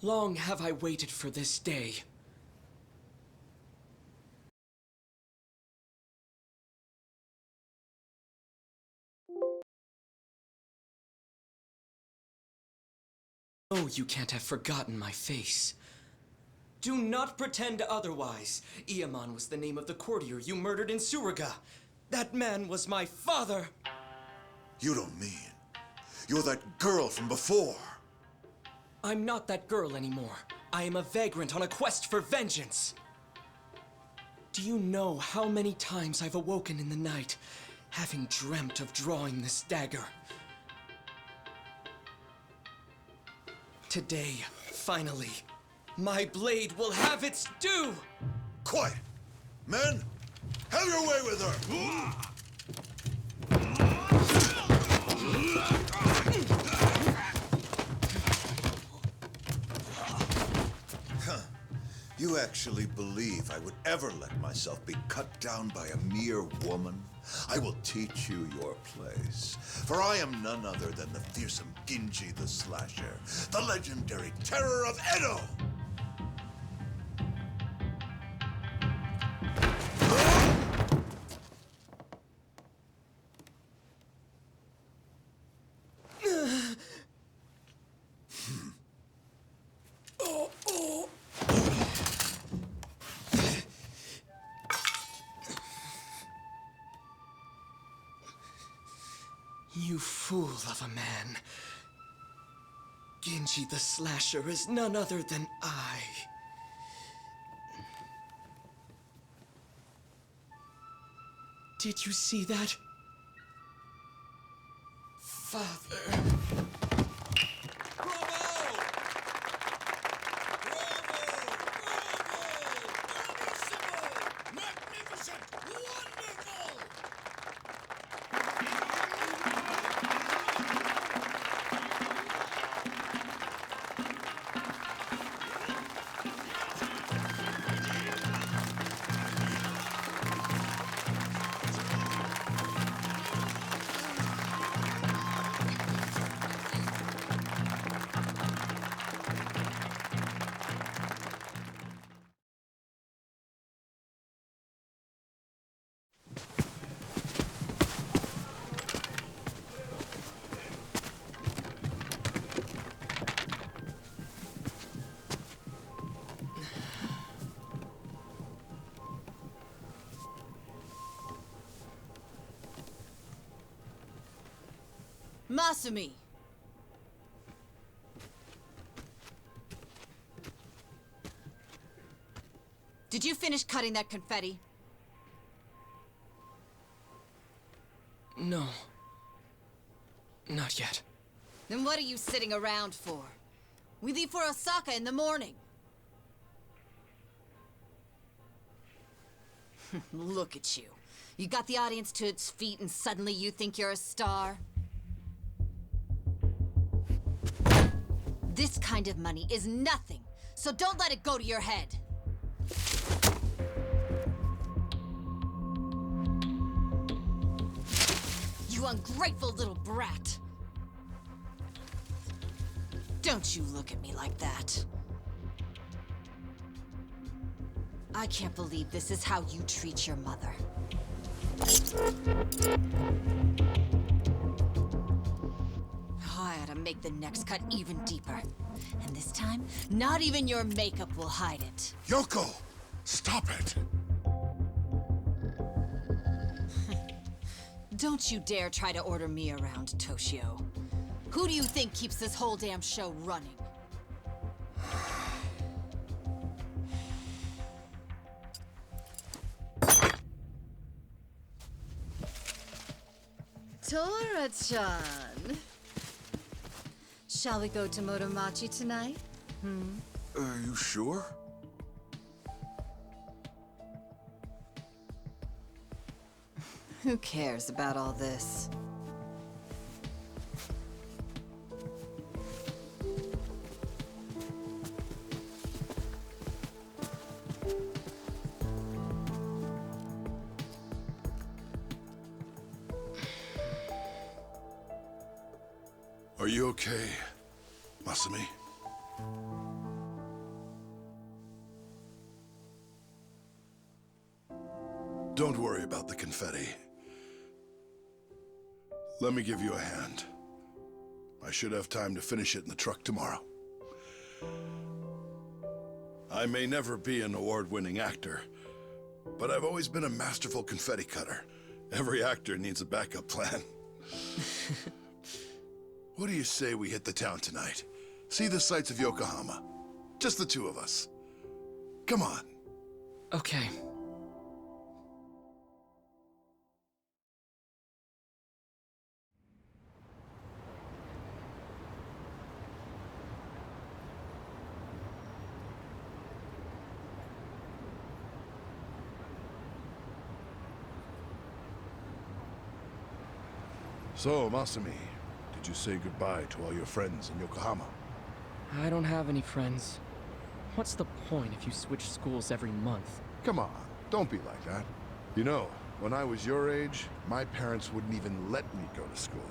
Long have I waited for this day. Oh, you can't have forgotten my face. Do not pretend otherwise. Iemann was the name of the courtier you murdered in Suriga. That man was my father. You don't mean you're that girl from before? I'm not that girl anymore. I am a vagrant on a quest for vengeance. Do you know how many times I've awoken in the night, having dreamt of drawing this dagger? Today, finally, my blade will have its due! Quiet! Men, have your way with her! You actually believe I would ever let myself be cut down by a mere woman? I will teach you your place. For I am none other than the fearsome Ginji the Slasher, the legendary terror of Edo! You fool of a man. Ginji the Slasher is none other than I. Did you see that? Father. Masumi! Did you finish cutting that confetti? No. Not yet. Then what are you sitting around for? We leave for Osaka in the morning. Look at you. You got the audience to its feet and suddenly you think you're a star? This kind of money is nothing, so don't let it go to your head. You ungrateful little brat. Don't you look at me like that. I can't believe this is how you treat your mother. I ought to make the next cut even deeper. And this time, not even your makeup will hide it. Yoko! Stop it! Don't you dare try to order me around, Toshio. Who do you think keeps this whole damn show running? Tora-chan. Shall we go to Motomachi tonight? Are you sure? Who cares about all this? Are you okay, Masumi? Don't worry about the confetti. Let me give you a hand. I should have time to finish it in the truck tomorrow. I may never be an award-winning actor, but I've always been a masterful confetti cutter. Every actor needs a backup plan. What do you say we hit the town tonight? See the sights of Yokohama. Just the two of us. Come on. Okay. So, Masumi, did you say goodbye to all your friends in Yokohama? I don't have any friends. What's the point if you switch schools every month? Come on, don't be like that. You know, when I was your age, my parents wouldn't even let me go to school.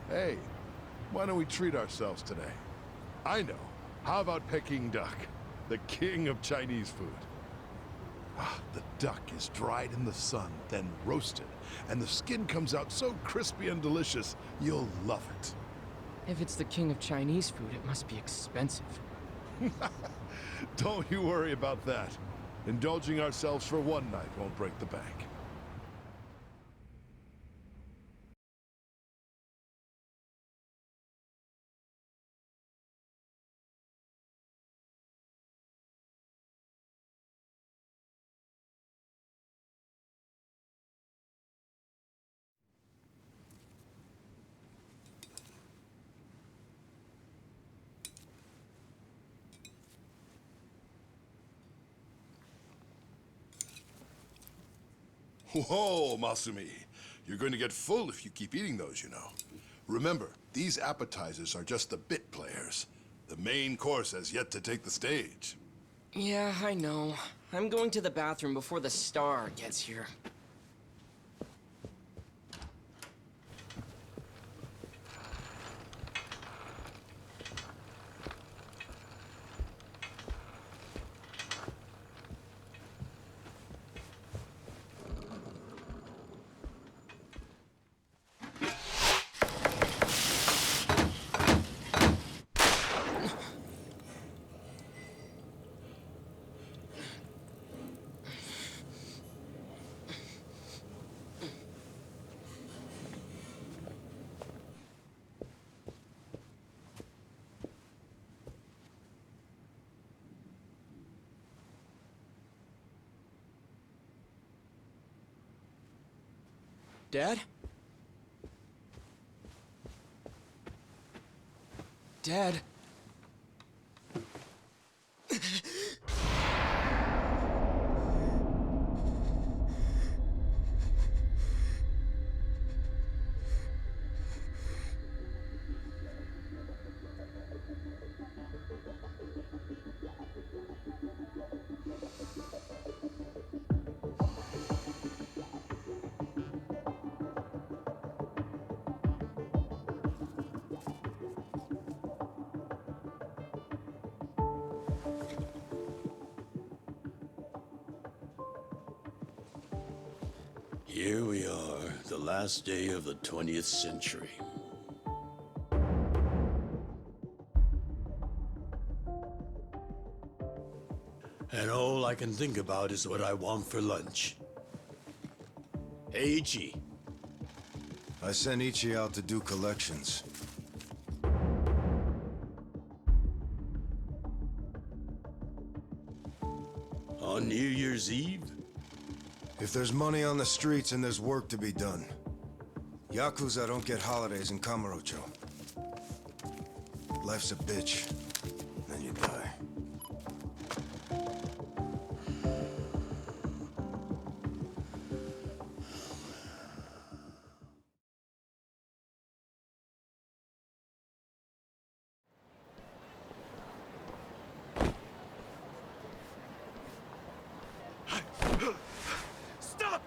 Hey, why don't we treat ourselves today? I know. How about Peking duck? The king of Chinese food. Ah, the duck is dried in the sun, then roasted, and the skin comes out so crispy and delicious, you'll love it. If it's the king of Chinese food, it must be expensive. Don't you worry about that. Indulging ourselves for one night won't break the bank. Whoa, Masumi. You're going to get full if you keep eating those, you know. Remember, these appetizers are just the bit players. The main course has yet to take the stage. Yeah, I know. I'm going to the bathroom before the star gets here. Dad? Dad? Here we are, the last day of the 20th century. And all I can think about is what I want for lunch. Hey, Ichi. I sent Ichi out to do collections. On New Year's Eve? If there's money on the streets and there's work to be done. Yakuza don't get holidays in Kamurocho. Life's a bitch, then you die.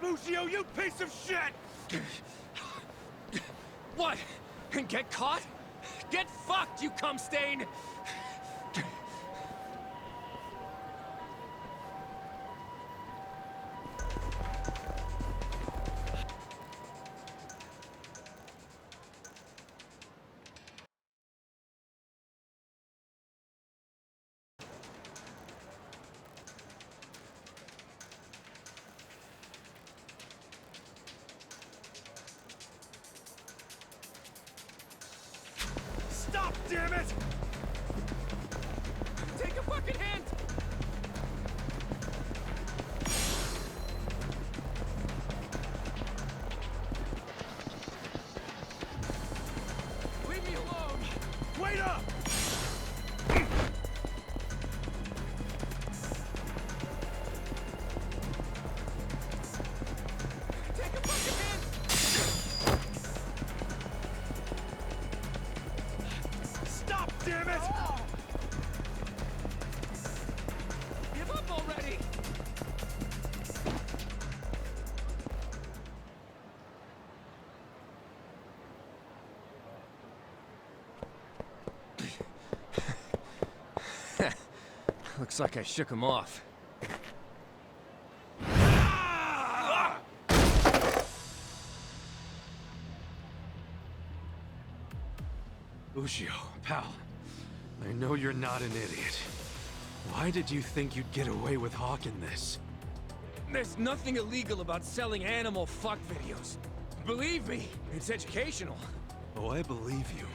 Lucio, you piece of shit! What? And get caught? Get fucked, you cum stain! ya! Take a fucking hit! Stop, damn it! Give up already! Looks like I shook him off. Ushio, pal, I know you're not an idiot. Why did you think you'd get away with hawking this? There's nothing illegal about selling animal fuck videos. Believe me, it's educational. Oh, I believe you.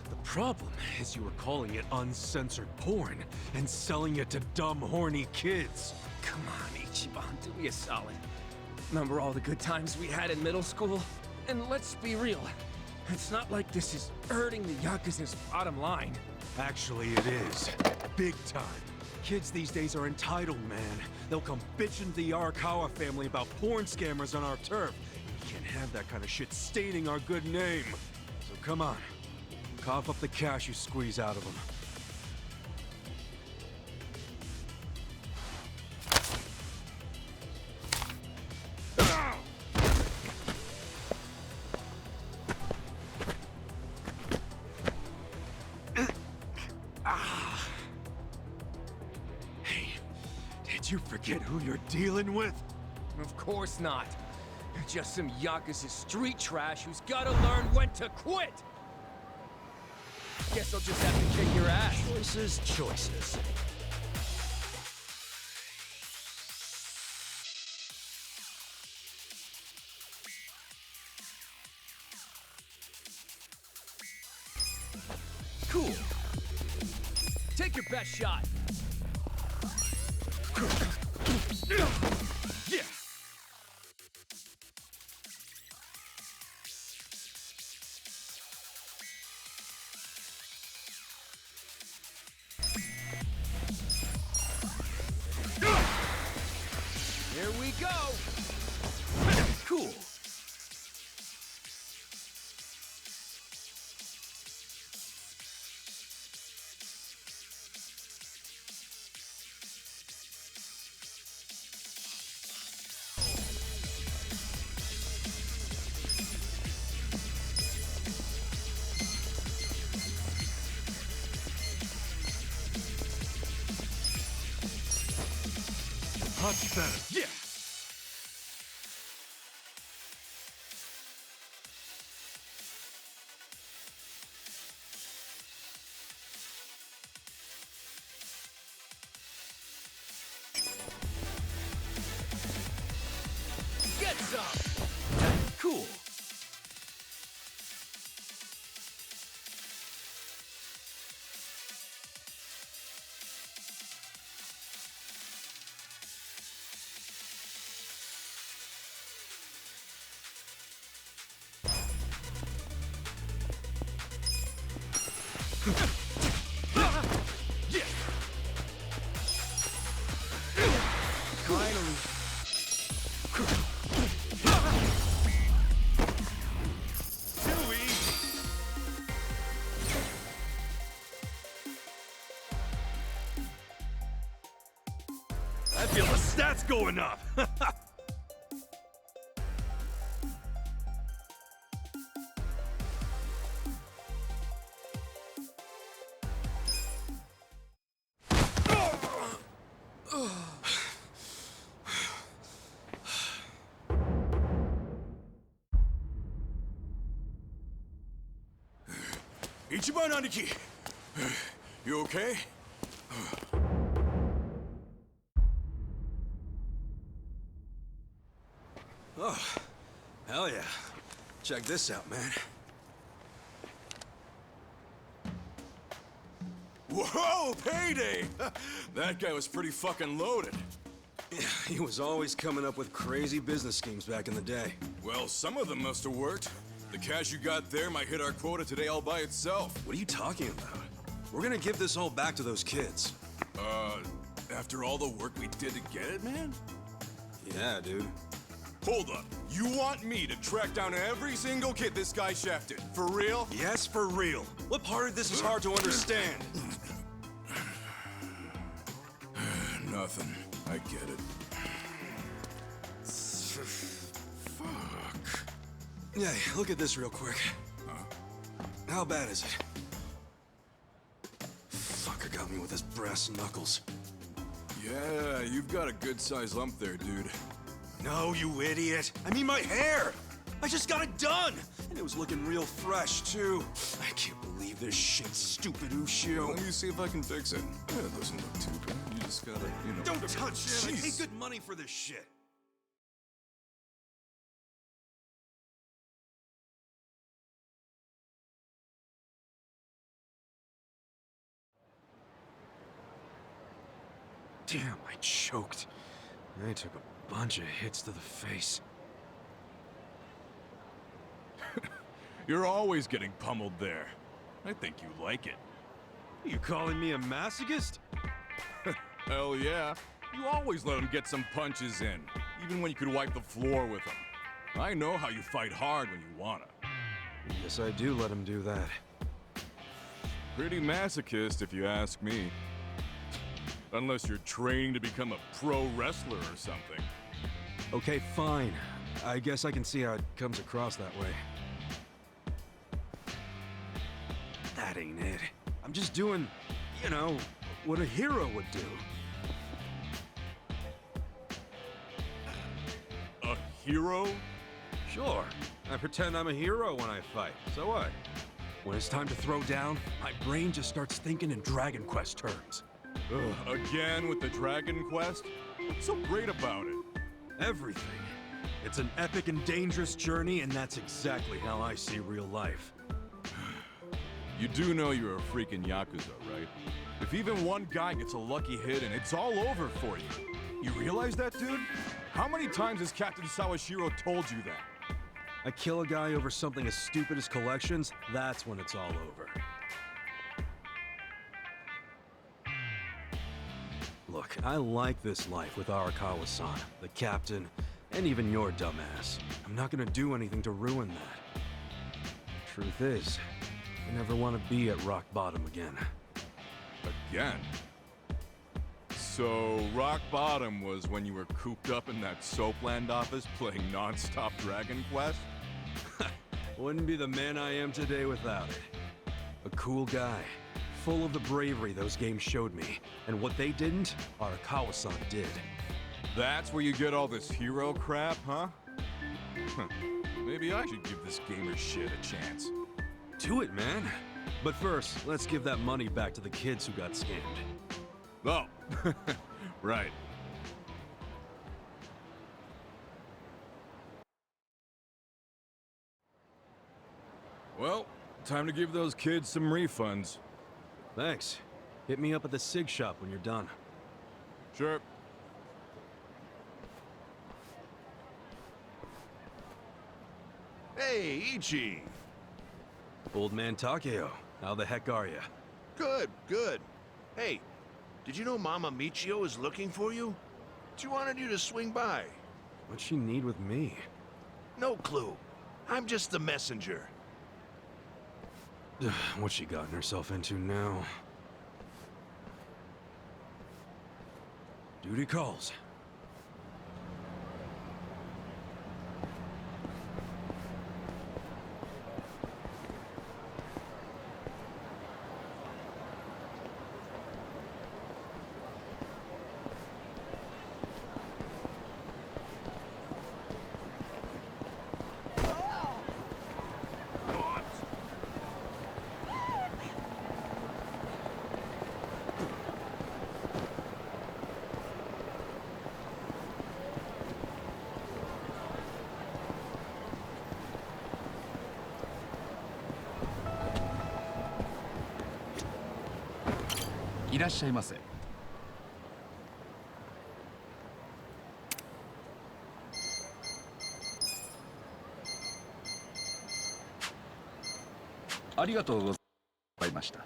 The problem is you were calling it uncensored porn and selling it to dumb, horny kids. Come on, Ichiban, do me a solid. Remember all the good times we had in middle school? And let's be real, it's not like this is hurting the Yakuza's bottom line. Actually, it is. Big time. Kids these days are entitled, man. They'll come bitching to the Arakawa family about porn scammers on our turf. We can't have that kind of shit staining our good name. So come on. Cough up the cash you squeeze out of them. Hey, did you forget who you're dealing with? Of course not. You're just some Yakuza street trash who's gotta learn when to quit! Guess I'll just have to kick your ass. Choices, choices. Cool. Take your best shot. Yeah. Here we go. Cool. Much better. Yeah. Get some. Cool. Yeah. Finally. Too easy. I feel the stats going up. Ichiban Aniki! You okay? Oh, hell yeah. Check this out, man. Whoa, payday! That guy was pretty fucking loaded. Yeah, he was always coming up with crazy business schemes back in the day. Well, some of them must have worked. The cash you got there might hit our quota today all by itself. What are you talking about? We're gonna give this all back to those kids. After all the work we did to get it, man? Yeah, dude. Hold up. You want me to track down every single kid this guy shafted? For real? Yes, for real. What part of this is hard to understand? Nothing. I get it. Fuck. Yeah, look at this real quick. How bad is it? Fucker got me with his brass knuckles. Yeah, you've got a good-sized lump there, dude. No, you idiot. I mean my hair. I just got it done. And it was looking real fresh, too. I can't believe this shit, stupid Ushio. Let me see if I can fix it. Yeah, it doesn't look too bad. You just gotta, you know... Don't touch it. I Jeez. pay good money for this shit. Damn, I choked. I took a bunch of hits to the face. You're always getting pummeled there. I think you like it. You calling me a masochist? Hell yeah. You always let him get some punches in, even when you could wipe the floor with him. I know how you fight hard when you wanna. Yes, I do let him do that. Pretty masochist, if you ask me. Unless you're training to become a pro wrestler or something. Okay, fine. I guess I can see how it comes across that way. That ain't it. I'm just doing, you know, what a hero would do. A hero? Sure. I pretend I'm a hero when I fight. So what? When it's time to throw down, my brain just starts thinking in Dragon Quest terms. Ugh, again with the Dragon Quest? What's so great about it? Everything. It's an epic and dangerous journey, and that's exactly how I see real life. You do know you're a freaking Yakuza, right? If even one guy gets a lucky hit and it's all over for you. You realize that, dude? How many times has Captain Sawashiro told you that? I kill a guy over something as stupid as collections, that's when it's all over. Look, I like this life with Arakawa-san, the captain, and even your dumbass. I'm not gonna do anything to ruin that. Truth is, I never want to be at rock bottom again. Again? So, rock bottom was when you were cooped up in that Soapland office playing non-stop Dragon Quest? Wouldn't be the man I am today without it. A cool guy, full of the bravery those games showed me. And what they didn't, Arakawa-san did. That's where you get all this hero crap, huh? Maybe I should give this gamer shit a chance. Do it, man. But first, let's give that money back to the kids who got scammed. Oh, right. Well, time to give those kids some refunds. Thanks. Hit me up at the SIG shop when you're done. Sure. Hey, Ichi! Old man Takeo, how the heck are ya? Good, good. Hey, did you know Mama Michio is looking for you? She wanted you to swing by. What'd she need with me? No clue. I'm just the messenger. What's she gotten herself into now? Duty calls. ありがとうございました。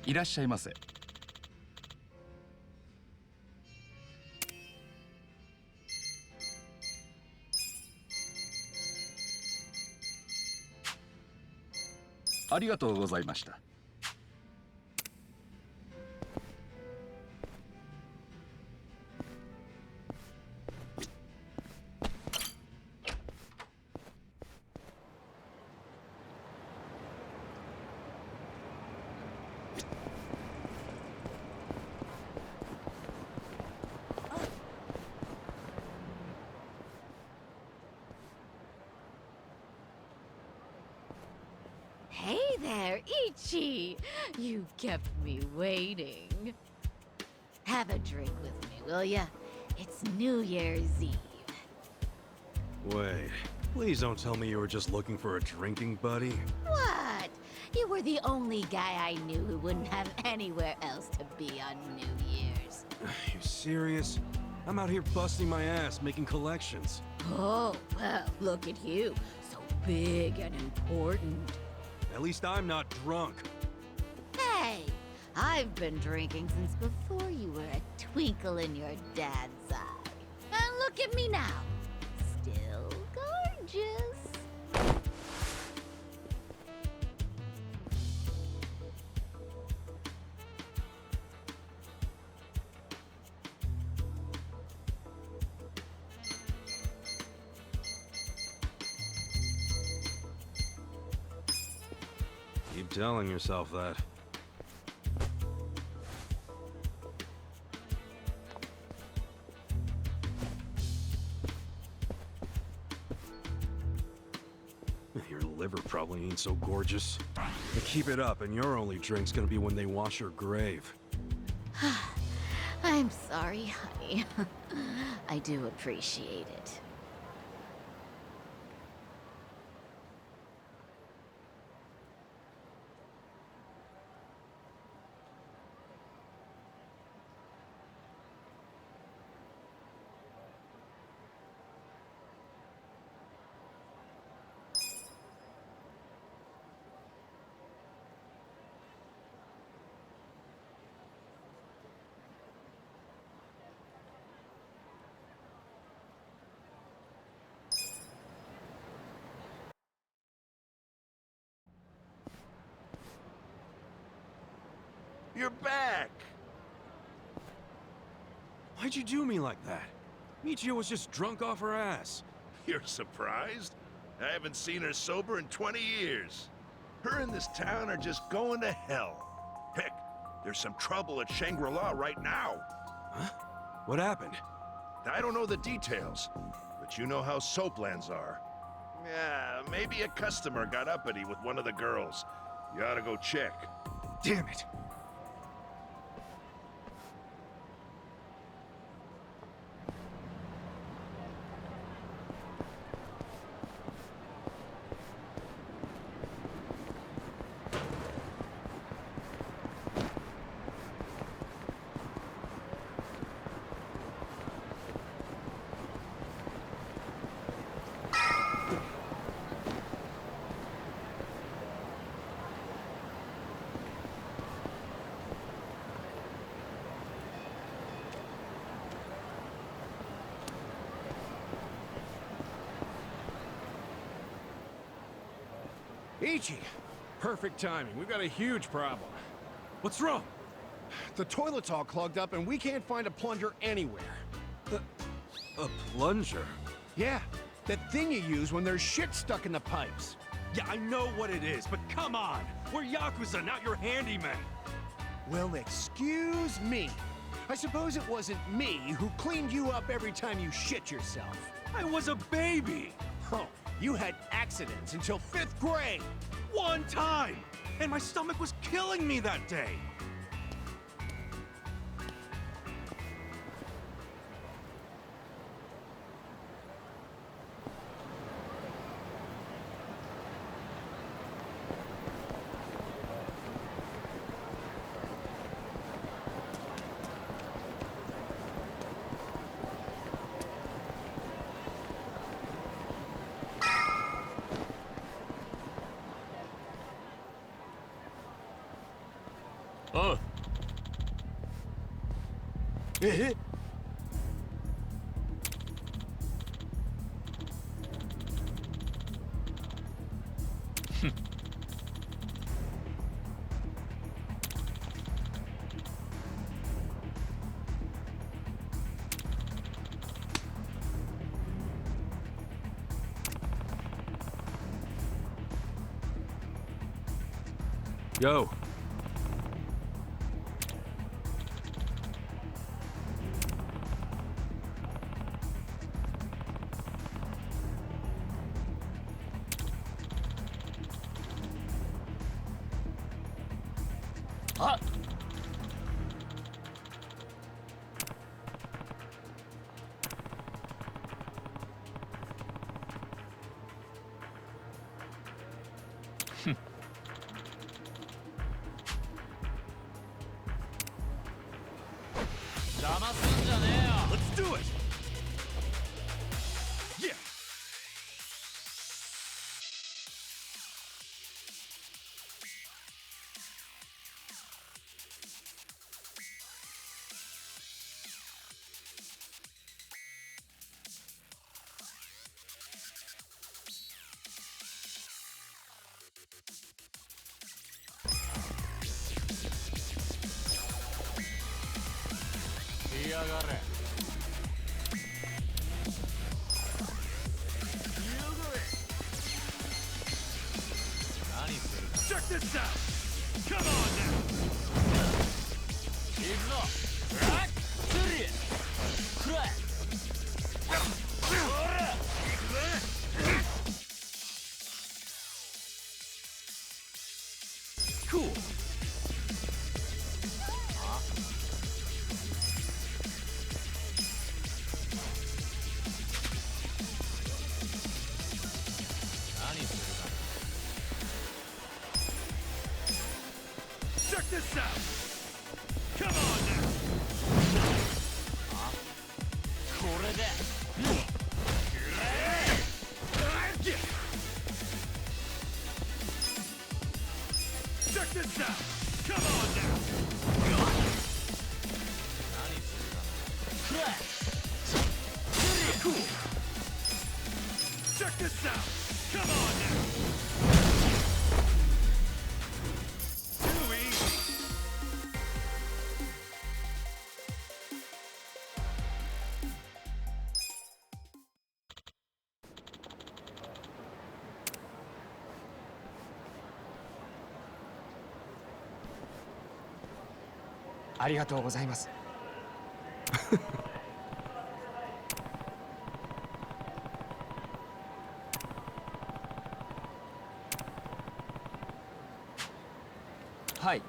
いらっしゃいませ。ありがとうございました。Hey there, Ichi! You kept me waiting. Have a drink with me, will ya? It's New Year's Eve. Wait, please don't tell me you were just looking for a drinking buddy. What? You were the only guy I knew who wouldn't have anywhere else to be on New Year's. You serious? I'm out here busting my ass, making collections. Oh, well, look at you. So big and important. At least I'm not drunk. Hey, I've been drinking since before you were a twinkle in your dad's eye. And look at me now. Still gorgeous. Keep telling yourself that. Your liver probably ain't so gorgeous. But keep it up, and your only drink's gonna be when they wash your grave. I'm sorry, honey. I do appreciate it. You're back! Why'd you do me like that? Michio was just drunk off her ass. You're surprised? I haven't seen her sober in 20 years. Her and this town are just going to hell. Heck, there's some trouble at Shangri-La right now. Huh? What happened? I don't know the details, but you know how soaplands are. Yeah, maybe a customer got uppity with one of the girls. You ought to go check. Damn it! Ichi! Perfect timing. We've got a huge problem. What's wrong? The toilet's all clogged up and we can't find a plunger anywhere. A plunger? Yeah, that thing you use when there's shit stuck in the pipes. Yeah, I know what it is, but come on! We're Yakuza, not your handyman! Well, excuse me. I suppose it wasn't me who cleaned you up every time you shit yourself. I was a baby! Oh, you had accidents until 5th grade! One time! And my stomach was killing me that day! Oh. Yo. Ah. Let's do it! Yeah! Check this out! Come on now! Cool. Check this out! Come on now! Check this out! Come on now! Cool! Check this out! Come on now! Too easy! はい。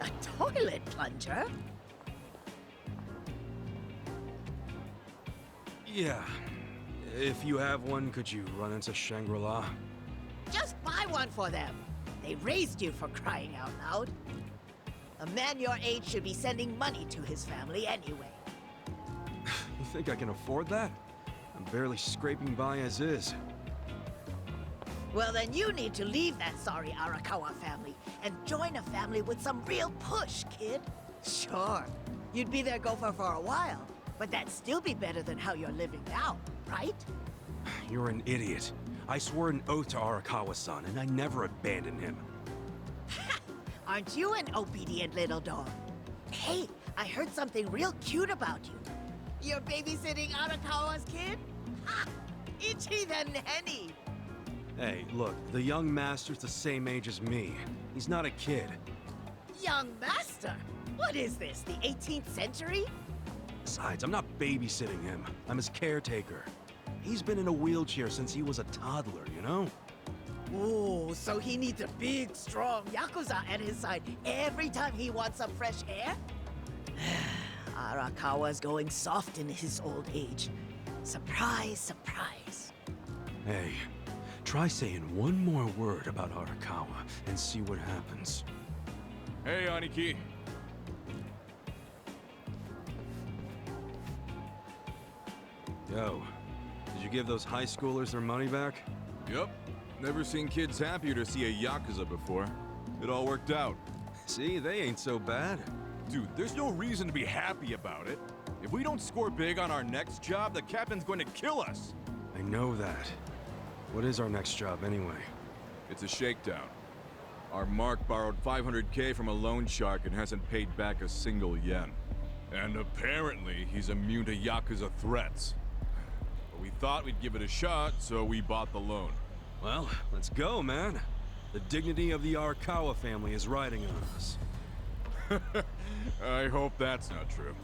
A toilet plunger? Yeah. If you have one, could you run into Shangri-La? Just buy one for them. They raised you, for crying out loud. A man your age should be sending money to his family anyway. You think I can afford that? I'm barely scraping by as is. Well, then you need to leave that sorry Arakawa family and join a family with some real push, kid. Sure, you'd be their gopher for a while, but that'd still be better than how you're living now, right? You're an idiot. I swore an oath to Arakawa-san, and I never abandoned him. Aren't you an obedient little dog? Hey, I heard something real cute about you. You're babysitting Arakawa's kid? Ha! Ichi the nanny! Hey, look, the young master's the same age as me. He's not a kid. Young master? What is this, the 18th century? Besides, I'm not babysitting him. I'm his caretaker. He's been in a wheelchair since he was a toddler, you know? Ooh, so he needs a big, strong Yakuza at his side every time he wants some fresh air? Arakawa's going soft in his old age. Surprise, surprise. Hey, try saying one more word about Arakawa and see what happens. Hey, Aniki. Yo, did you give those high schoolers their money back? Yep. Never seen kids happier to see a Yakuza before. It all worked out. See, they ain't so bad. Dude, there's no reason to be happy about it. If we don't score big on our next job, the captain's going to kill us. I know that. What is our next job, anyway? It's a shakedown. Our Mark borrowed 500K from a loan shark and hasn't paid back a single yen. And apparently, he's immune to Yakuza threats. But we thought we'd give it a shot, so we bought the loan. Well, let's go, man. The dignity of the Arakawa family is riding on us. I hope that's not true.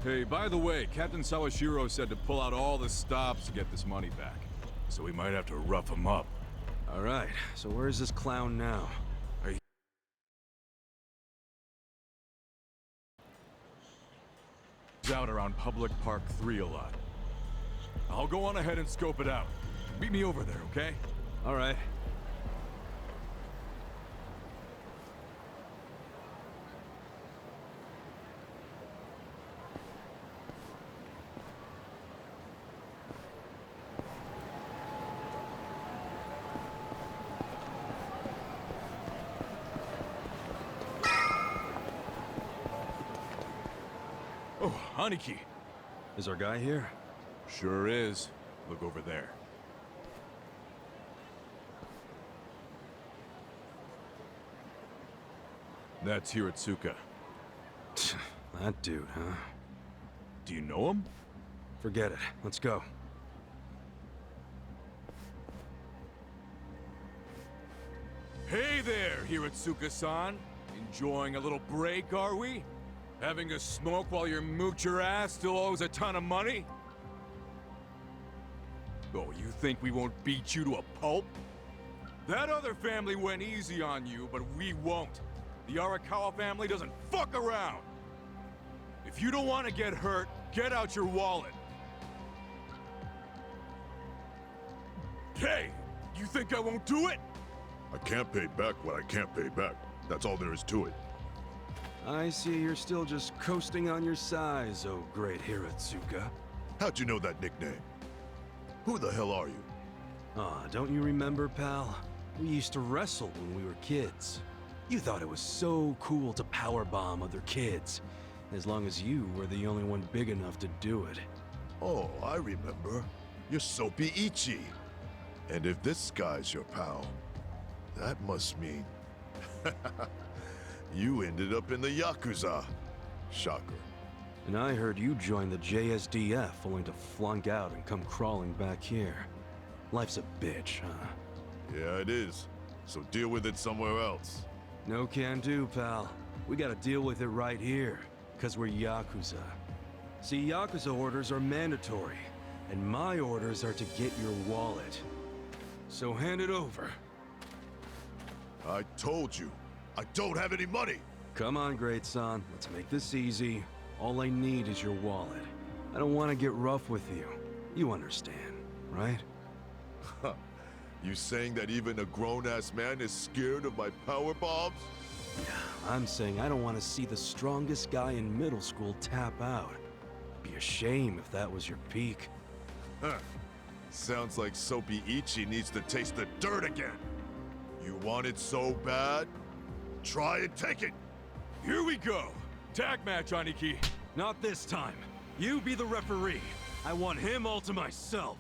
Hey, by the way, Captain Sawashiro said to pull out all the stops to get this money back. So we might have to rough him up. All right, so where's this clown now? He's out around Public Park 3 a lot. I'll go on ahead and scope it out. Meet me over there, okay? All right. Oh, Aniki. Is our guy here? Sure is. Look over there. That's Hiratsuka. That dude, huh? Do you know him? Forget it. Let's go. Hey there, Hiratsuka-san. Enjoying a little break, are we? Having a smoke while your moocher ass still owes a ton of money? Oh, you think we won't beat you to a pulp? That other family went easy on you, but we won't. The Arakawa family doesn't fuck around. If you don't want to get hurt, get out your wallet. Hey, you think I won't do it? I can't pay back what I can't pay back. That's all there is to it. I see you're still just coasting on your size, oh great Hiratsuka. How'd you know that nickname? Who the hell are you? Aw, don't you remember, pal? We used to wrestle when we were kids. You thought it was so cool to powerbomb other kids, as long as you were the only one big enough to do it. Oh, I remember. You're Soapy Ichi. And if this guy's your pal, that must mean... you ended up in the Yakuza. Shocker. And I heard you joined the JSDF only to flunk out and come crawling back here. Life's a bitch, huh? Yeah, it is. So deal with it somewhere else. No can do, pal. We gotta deal with it right here, because we're Yakuza. See, Yakuza orders are mandatory, and my orders are to get your wallet. So hand it over. I told you, I don't have any money! Come on, Great Son, let's make this easy. All I need is your wallet. I don't want to get rough with you. You understand, right? You saying that even a grown-ass man is scared of my power bombs? I'm saying I don't want to see the strongest guy in middle school tap out. Be a shame if that was your peak. Huh. Sounds like Soapy Ichi needs to taste the dirt again. You want it so bad? Try and take it! Here we go! Tag match, Aniki! Not this time. You be the referee. I want him all to myself.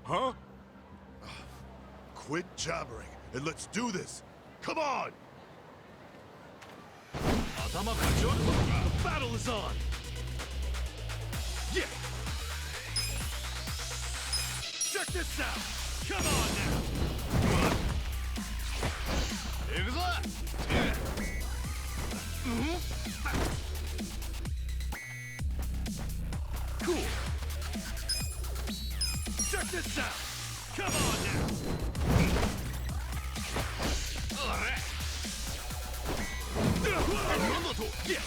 Huh? Quit jabbering and let's do this! Come on! The battle is on! Yeah! Check this out! Come on now! Here's up! Yeah! Cool! Check this out! Come on now! Alright! Yeah!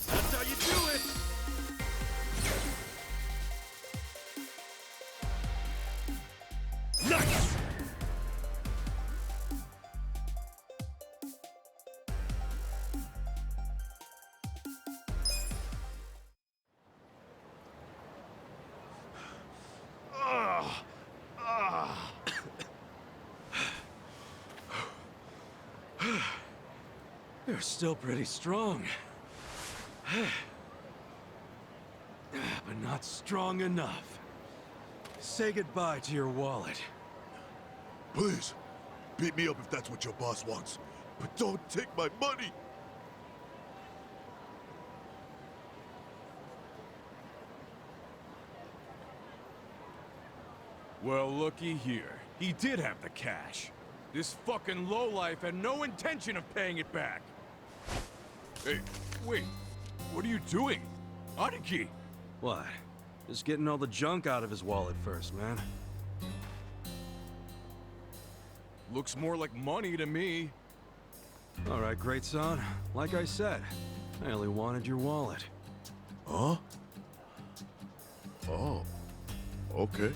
That's how you do it! Nice! You're still pretty strong. But not strong enough. Say goodbye to your wallet. Please, beat me up if that's what your boss wants. But don't take my money! Well, looky here. He did have the cash. This fucking lowlife had no intention of paying it back. Hey, wait. What are you doing? Aniki! What? Just getting all the junk out of his wallet first, man. Looks more like money to me. All right, Great Son. Like I said, I only wanted your wallet. Huh? Oh. Okay.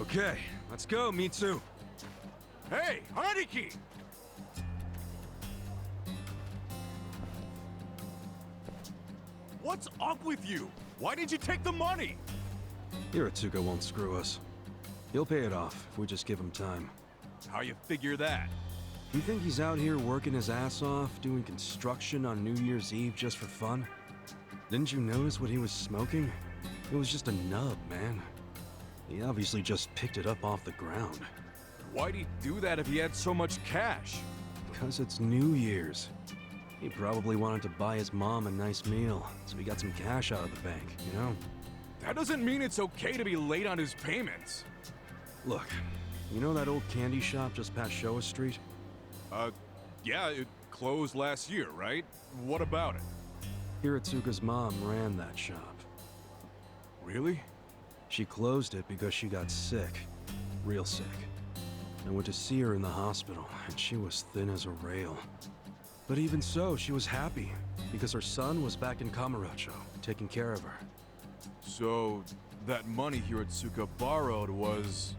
Okay, let's go, Mitsu. Hey, Aniki! What's up with you? Why did you take the money? Hiratsuka won't screw us. He'll pay it off if we just give him time. How you figure that? You think he's out here working his ass off, doing construction on New Year's Eve just for fun? Didn't you notice what he was smoking? It was just a nub, man. He obviously just picked it up off the ground. Why'd he do that if he had so much cash? Because it's New Year's. He probably wanted to buy his mom a nice meal, so he got some cash out of the bank, you know? That doesn't mean it's okay to be late on his payments. Look, you know that old candy shop just past Showa Street? Yeah, it closed last year, right? What about it? Hiratsuka's mom ran that shop. Really? She closed it because she got sick. Real sick. I went to see her in the hospital, and she was thin as a rail. But even so, she was happy, because her son was back in Kamurocho, taking care of her. So, that money Hiratsuka borrowed was...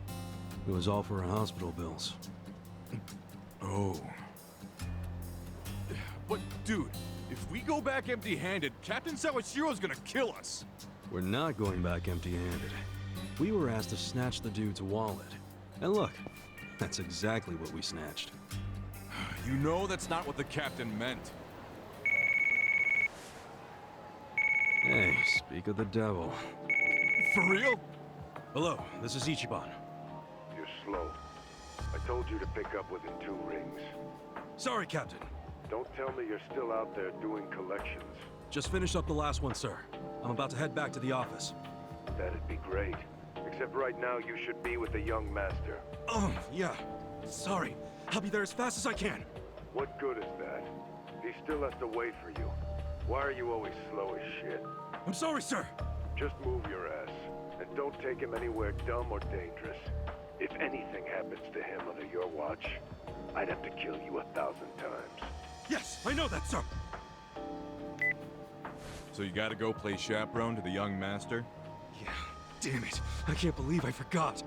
It was all for her hospital bills. Oh. But, dude, if we go back empty-handed, Captain Sawashiro's gonna kill us! We're not going back empty-handed. We were asked to snatch the dude's wallet. And look, that's exactly what we snatched. You know that's not what the captain meant. Hey, speak of the devil. For real? Hello, this is Ichiban. You're slow. I told you to pick up within 2 rings. Sorry, Captain. Don't tell me you're still out there doing collections. Just finished up the last one, sir. I'm about to head back to the office. That'd be great. Except right now you should be with the young master. Yeah. Sorry. I'll be there as fast as I can. What good is that? He still has to wait for you. Why are you always slow as shit? I'm sorry, sir. Just move your ass. And don't take him anywhere dumb or dangerous. If anything happens to him under your watch, I'd have to kill you 1,000 times. Yes, I know that, sir. So you gotta go play chaperone to the young master? Yeah, damn it. I can't believe I forgot.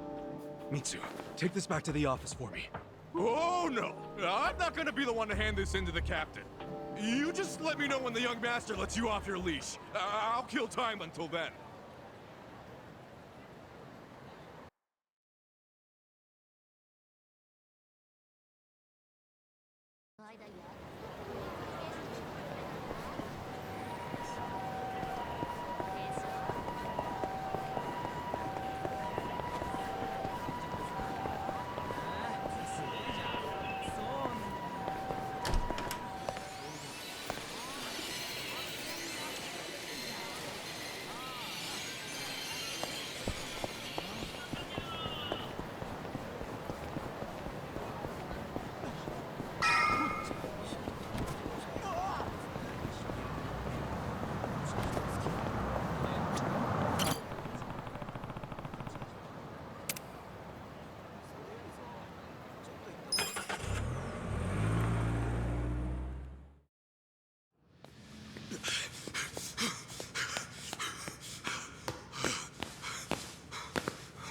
Mitsu, take this back to the office for me. Oh, no! I'm not gonna be the one to hand this in to the captain. You just let me know when the young master lets you off your leash. I'll kill time until then.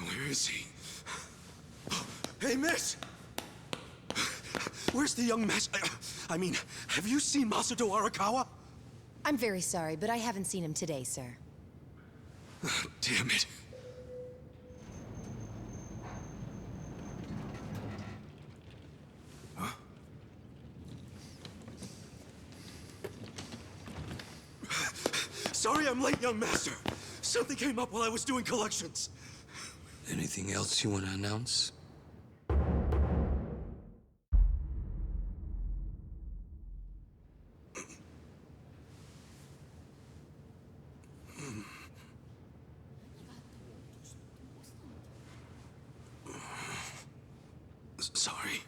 Where is he? Hey, miss! Where's the young master? I mean, have you seen Masato Arakawa? I'm very sorry, but I haven't seen him today, sir. Damn it. Huh? Sorry I'm late, young master. Something came up while I was doing collections. Anything else you want to announce? Sorry.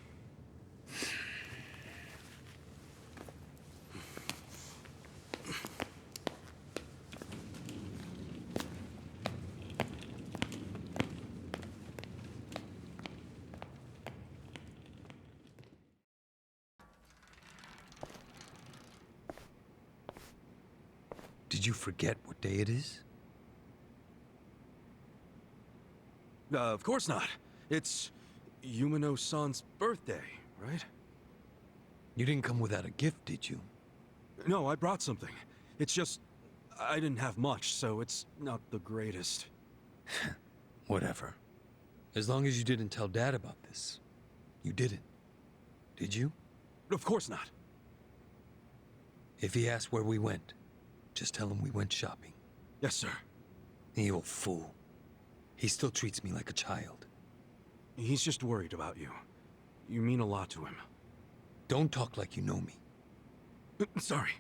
Did you forget what day it is? Of course not. It's Yumino-san's birthday, right? You didn't come without a gift, did you? No, I brought something. It's just, I didn't have much, so it's not the greatest. Whatever. As long as you didn't tell Dad about this. You didn't. Did you? Of course not. If he asks where we went, just tell him we went shopping. Yes, sir. The old fool. He still treats me like a child. He's just worried about you. You mean a lot to him. Don't talk like you know me. Sorry.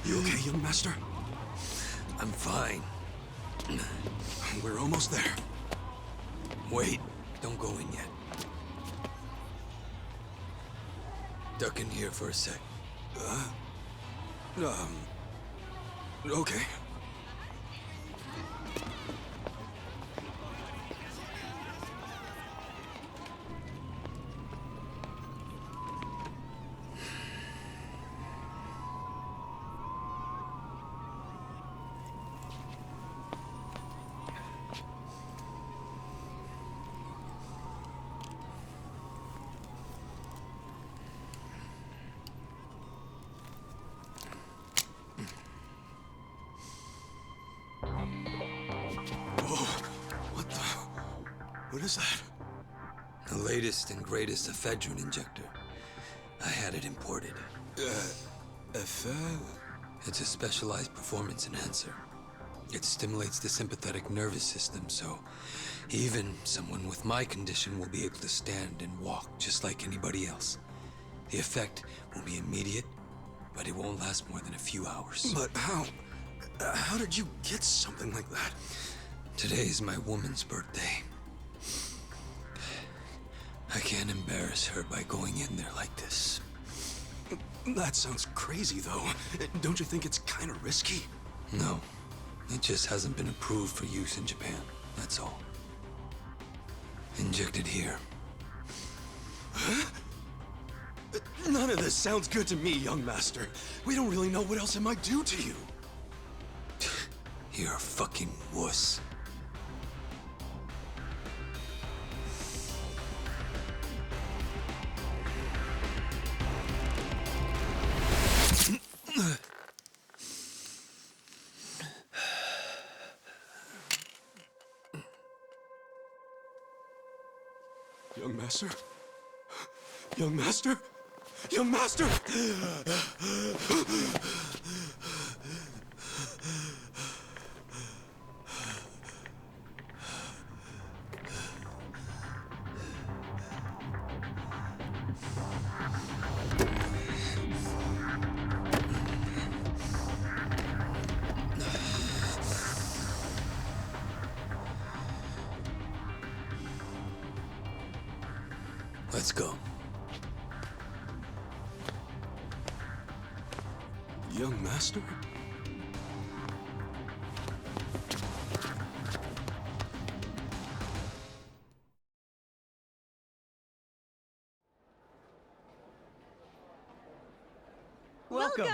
You okay, young master? I'm fine. We're almost there. Wait, don't go in yet. Duck in here for a sec. Okay. is that? The latest and greatest ephedrine injector. I had it imported. It's a specialized performance enhancer. It stimulates the sympathetic nervous system, so even someone with my condition will be able to stand and walk just like anybody else. The effect will be immediate, but it won't last more than a few hours. But how did you get something like that? Today is my woman's birthday. I can't embarrass her by going in there like this. That sounds crazy, though. Don't you think it's kind of risky? No. It just hasn't been approved for use in Japan, that's all. Inject it here. Huh? None of this sounds good to me, young master. We don't really know what else it might do to you. You're a fucking wuss. Young master? Young master? Young master! Let's go. Young master? Welcome.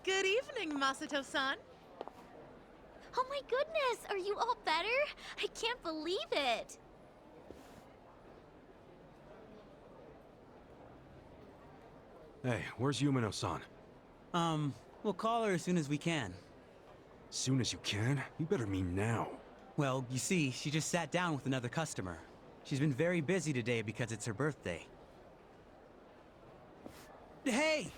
Good evening, Masato-san. Oh my goodness, are you all better? I can't believe it. Hey, where's Yumino-san? We'll call her as soon as we can. Soon as you can? You better mean now. Well, you see, she just sat down with another customer. She's been very busy today because it's her birthday. Hey!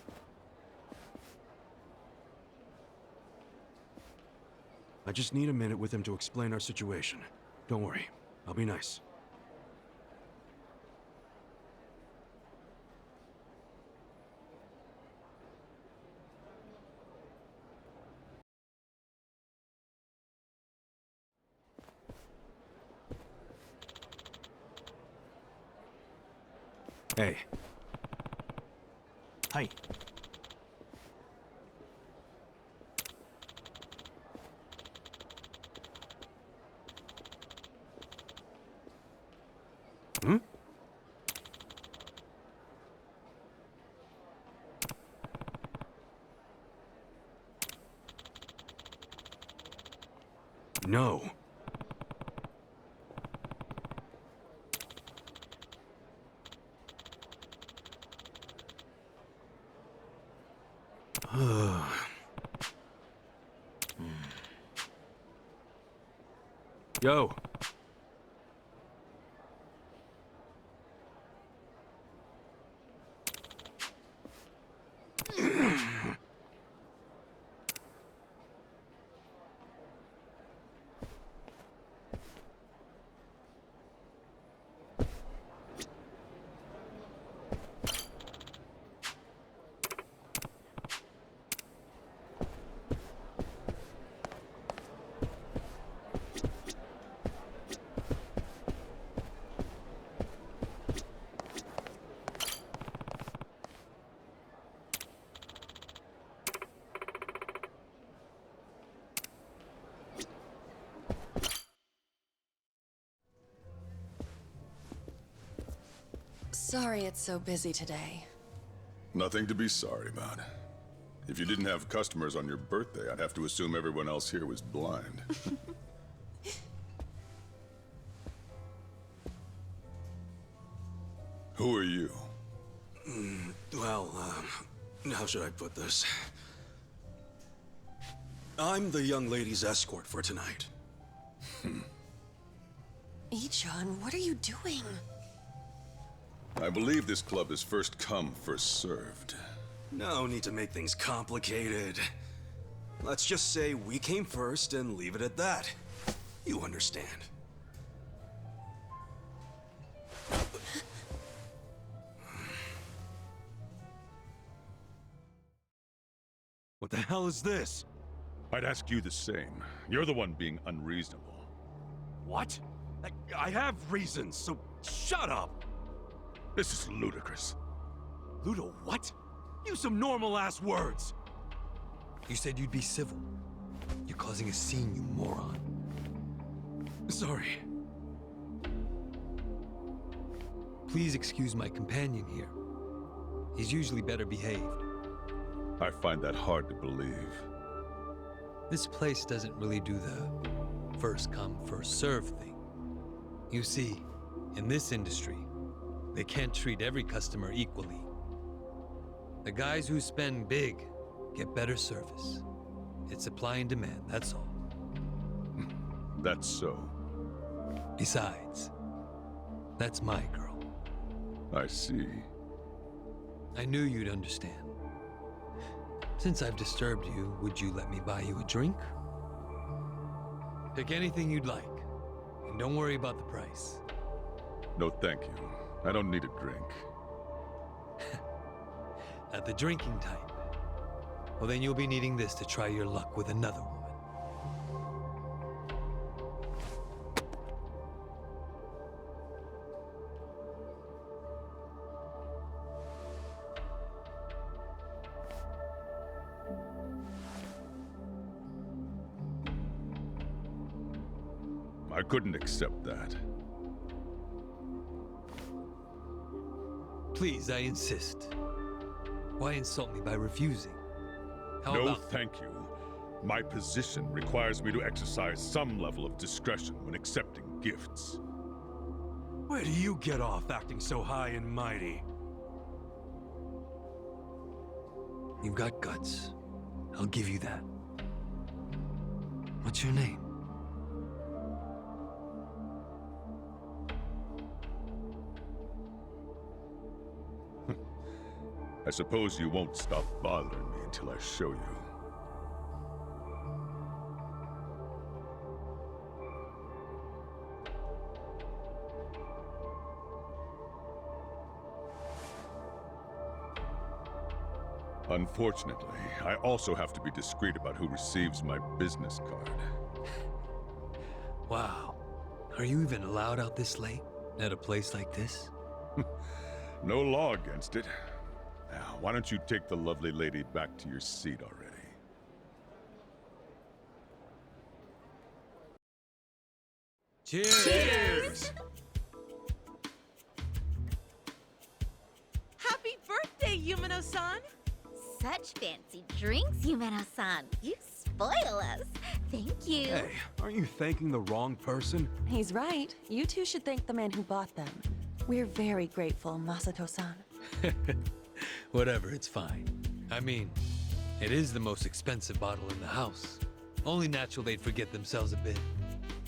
I just need a minute with him to explain our situation. Don't worry, I'll be nice. Hey. Hi. Hmm? No. Yo. Sorry it's so busy today. Nothing to be sorry about. If you didn't have customers on your birthday, I'd have to assume everyone else here was blind. Who are you? Well, how should I put this? I'm the young lady's escort for tonight. Ichon, what are you doing? I believe this club is first come, first served. No need to make things complicated. Let's just say we came first and leave it at that. You understand. What the hell is this? I'd ask you the same. You're the one being unreasonable. What? I have reasons, so shut up! This is ludicrous. Ludo, what? Use some normal-ass words! You said you'd be civil. You're causing a scene, you moron. Sorry. Please excuse my companion here. He's usually better behaved. I find that hard to believe. This place doesn't really do the first come, first serve thing. You see, in this industry, they can't treat every customer equally. The guys who spend big get better service. It's supply and demand, that's all. That's so. Besides, that's my girl. I see. I knew you'd understand. Since I've disturbed you, would you let me buy you a drink? Pick anything you'd like, and don't worry about the price. No, thank you. I don't need a drink. Not the drinking type. Well, then you'll be needing this to try your luck with another woman. I couldn't accept that. Please, I insist. Why insult me by refusing? How No, about... thank you. My position requires me to exercise some level of discretion when accepting gifts. Where do you get off acting so high and mighty? You've got guts. I'll give you that. What's your name? I suppose you won't stop bothering me until I show you. Unfortunately, I also have to be discreet about who receives my business card. Wow. Are you even allowed out this late? At a place like this? No law against it. Now, why don't you take the lovely lady back to your seat already? Cheers! Cheers! Happy birthday, Yumeno-san! Such fancy drinks, Yumeno-san. You spoil us. Thank you. Hey, aren't you thanking the wrong person? He's right. You two should thank the man who bought them. We're very grateful, Masato-san. Whatever, it's fine. I mean, it is the most expensive bottle in the house. Only natural they'd forget themselves a bit.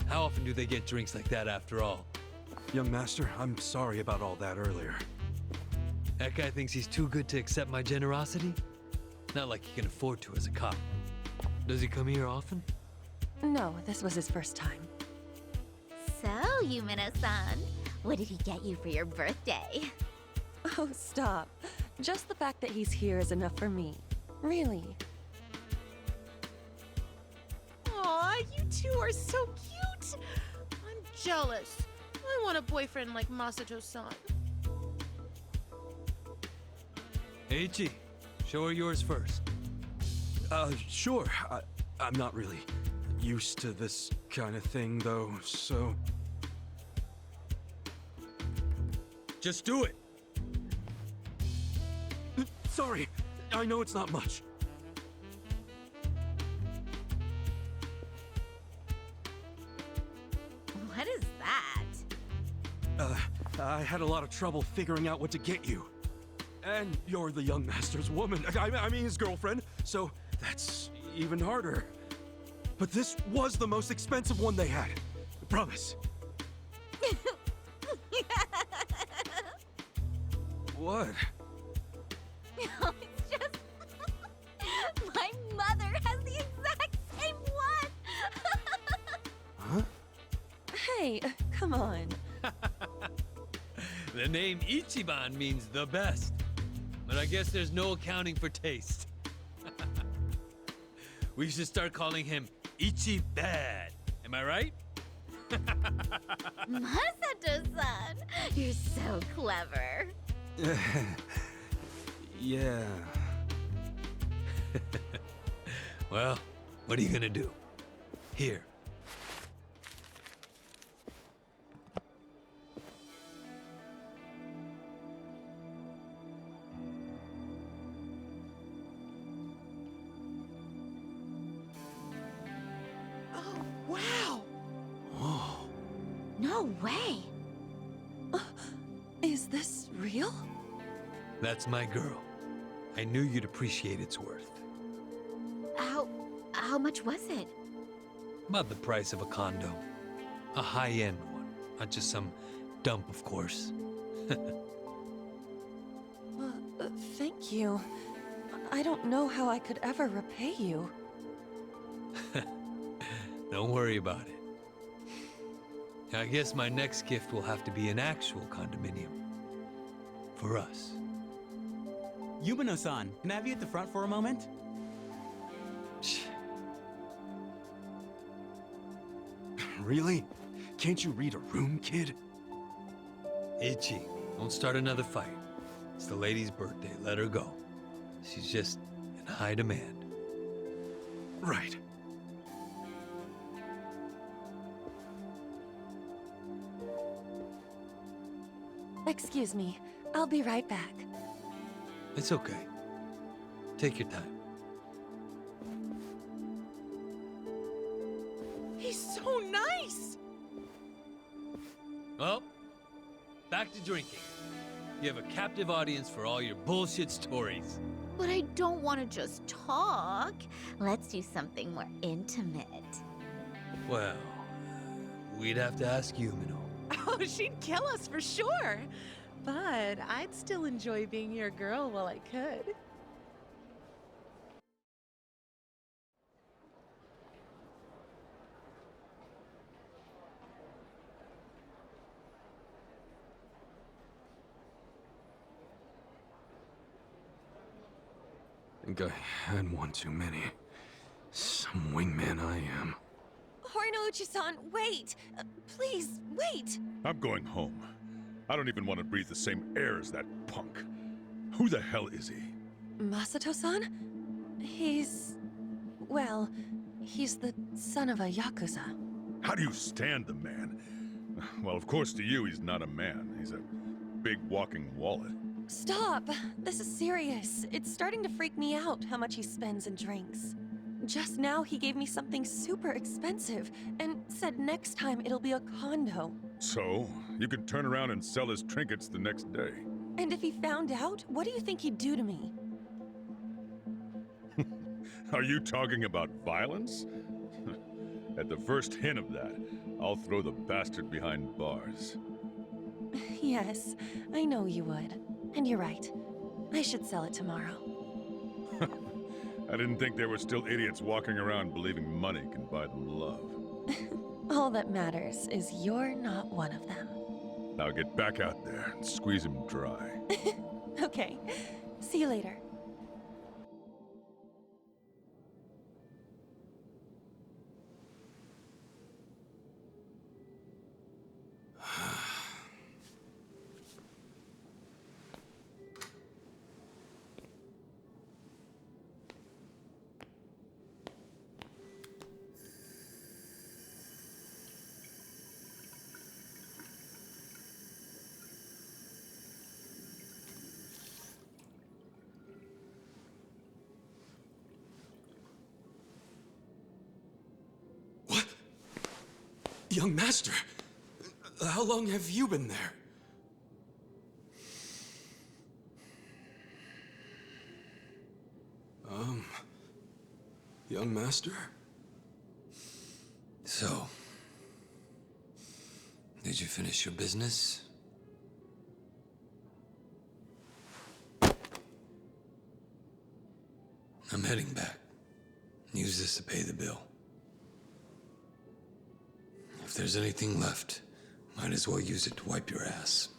How often do they get drinks like that after all? Young master, I'm sorry about all that earlier. That guy thinks he's too good to accept my generosity? Not like he can afford to as a cop. Does he come here often? No, this was his first time. So, Yumeno-san, what did he get you for your birthday? Oh, stop. Just the fact that he's here is enough for me. Really. Aw, you two are so cute! I'm jealous. I want a boyfriend like Masato-san. Eiichi, show her yours first. Sure. I'm not really used to this kind of thing, though, so... Just do it! sorry. I know it's not much. What is that? I had a lot of trouble figuring out what to get you. And you're the young master's woman. I mean his girlfriend, so that's even harder. But this was the most expensive one they had. I promise. What? No, it's just... My mother has the exact same one! Huh? Hey, come on. The name Ichiban means the best. But I guess there's no accounting for taste. We should start calling him Ichibad. Am I right? Masato-san! You're so clever. Yeah. Well, what are you gonna do? Here. Oh, wow! No way! Is this real? That's my girl. I knew you'd appreciate its worth. How much was it? About the price of a condo. A high-end one, not just some dump, of course. Thank you. I don't know how I could ever repay you. Don't worry about it. I guess my next gift will have to be an actual condominium. For us. Yumino-san, can I have you at the front for a moment? Really? Can't you read a room, kid? Ichi, don't start another fight. It's the lady's birthday. Let her go. She's just in high demand. Right. Excuse me. I'll be right back. It's okay. Take your time. He's so nice! Well, back to drinking. You have a captive audience for all your bullshit stories. But I don't want to just talk. Let's do something more intimate. Well, we'd have to ask Yumino. Oh, she'd kill us for sure. But I'd still enjoy being your girl while I could. Think I had one too many. Some wingman I am. Horiguchi-san, wait! Please, wait! I'm going home. I don't even want to breathe the same air as that punk. Who the hell is he? Masato-san? He's... well, he's the son of a Yakuza. How do you stand the man? Well, of course to you he's not a man. He's a big walking wallet. Stop! This is serious. It's starting to freak me out how much he spends and drinks. Just now he gave me something super expensive and said next time it'll be a condo. So, you can turn around and sell his trinkets the next day. And if he found out, what do you think he'd do to me? Are you talking about violence? At the first hint of that, I'll throw the bastard behind bars. Yes, I know you would. And you're right. I should sell it tomorrow. I didn't think there were still idiots walking around believing money can buy them love. All that matters is you're not one of them. Now get back out there and squeeze him dry. Okay. See you later. Young Master, how long have you been there? Young Master? So, did you finish your business? I'm heading back. Use this to pay the bill. If there's anything left, might as well use it to wipe your ass.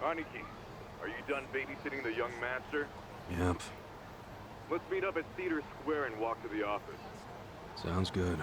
Aniki, are you done babysitting the young master? Yep. Let's meet up at Theater Square and walk to the office. Sounds good.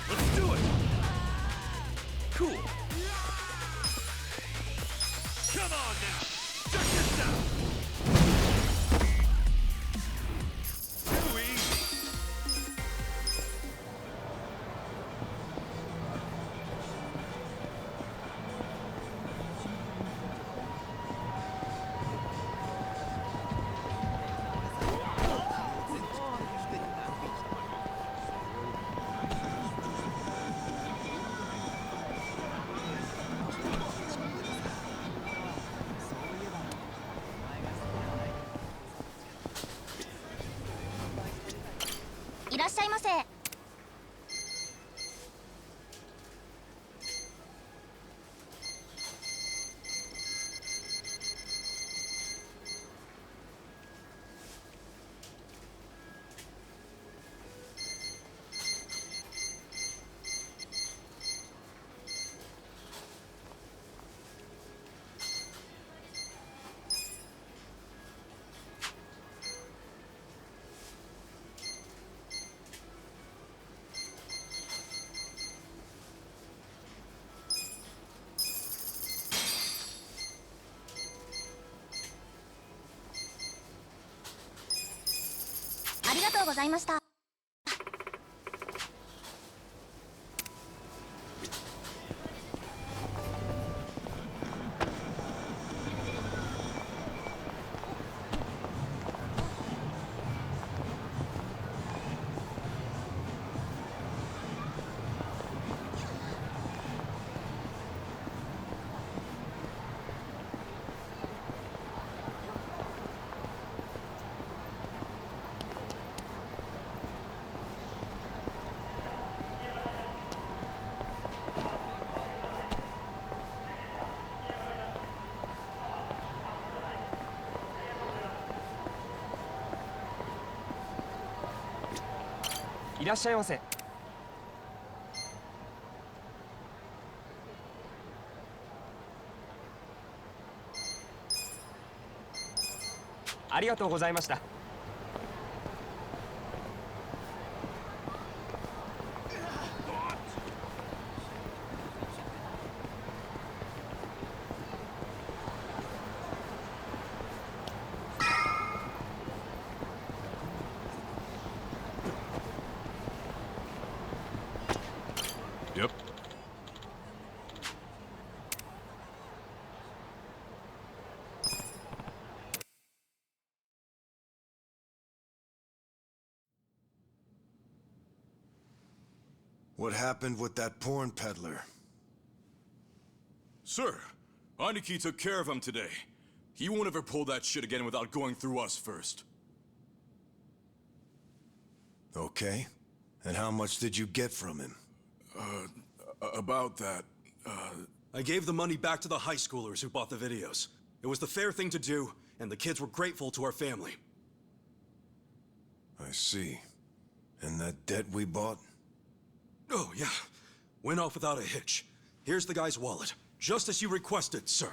Let's do it! Cool. Come on now! Check this out! Too easy!いらっしゃいませ。ありがとうございました。いらっしゃいませ。ありがとうございました。Yep. What happened with that porn peddler? Sir, Aniki took care of him today. He won't ever pull that shit again without going through us first. Okay. And how much did you get from him? About that, I gave the money back to the high schoolers who bought the videos. It was the fair thing to do, and the kids were grateful to our family. I see. And that debt we bought? Oh, yeah. Went off without a hitch. Here's the guy's wallet. Just as you requested, sir.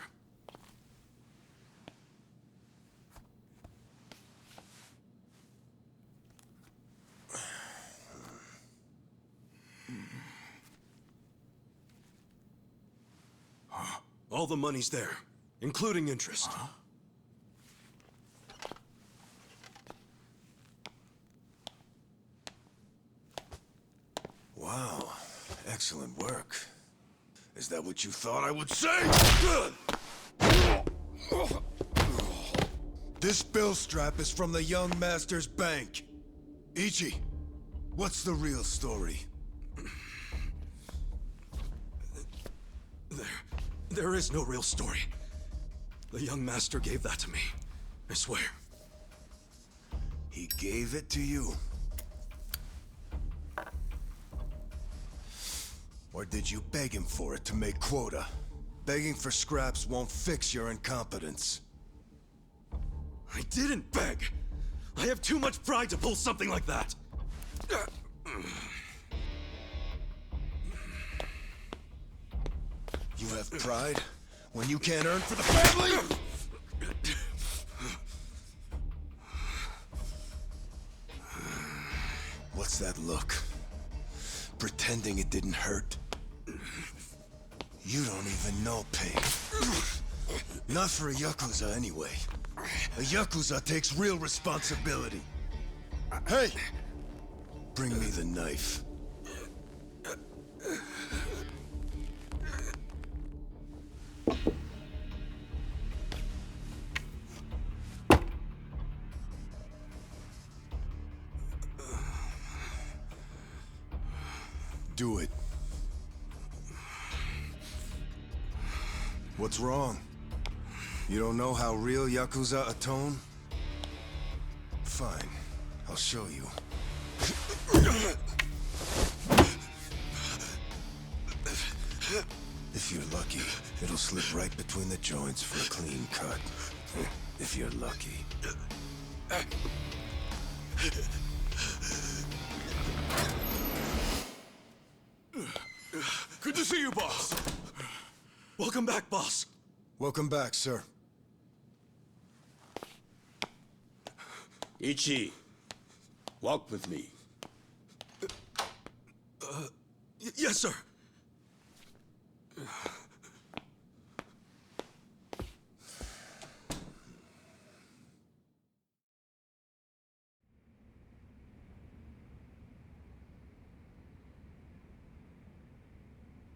All the money's there, including interest. Wow. Excellent work. Is that what you thought I would say? This bill strap is from the young master's bank. Ichi, what's the real story? There is no real story. The young master gave that to me. I swear. He gave it to you? Or did you beg him for it to make quota? Begging for scraps won't fix your incompetence. I didn't beg! I have too much pride to pull something like that! You have pride when you can't earn for the family? What's that look? Pretending it didn't hurt? You don't even know pain. Not for a Yakuza anyway. A Yakuza takes real responsibility. Hey! Bring me the knife. Do it. What's wrong? You don't know how real Yakuza atone? Fine. I'll show you. If you're lucky, it'll slip right between the joints for a clean cut. If you're lucky. Good to see you, boss. Welcome back, boss. Welcome back, sir. Ichi, walk with me. Yes, sir.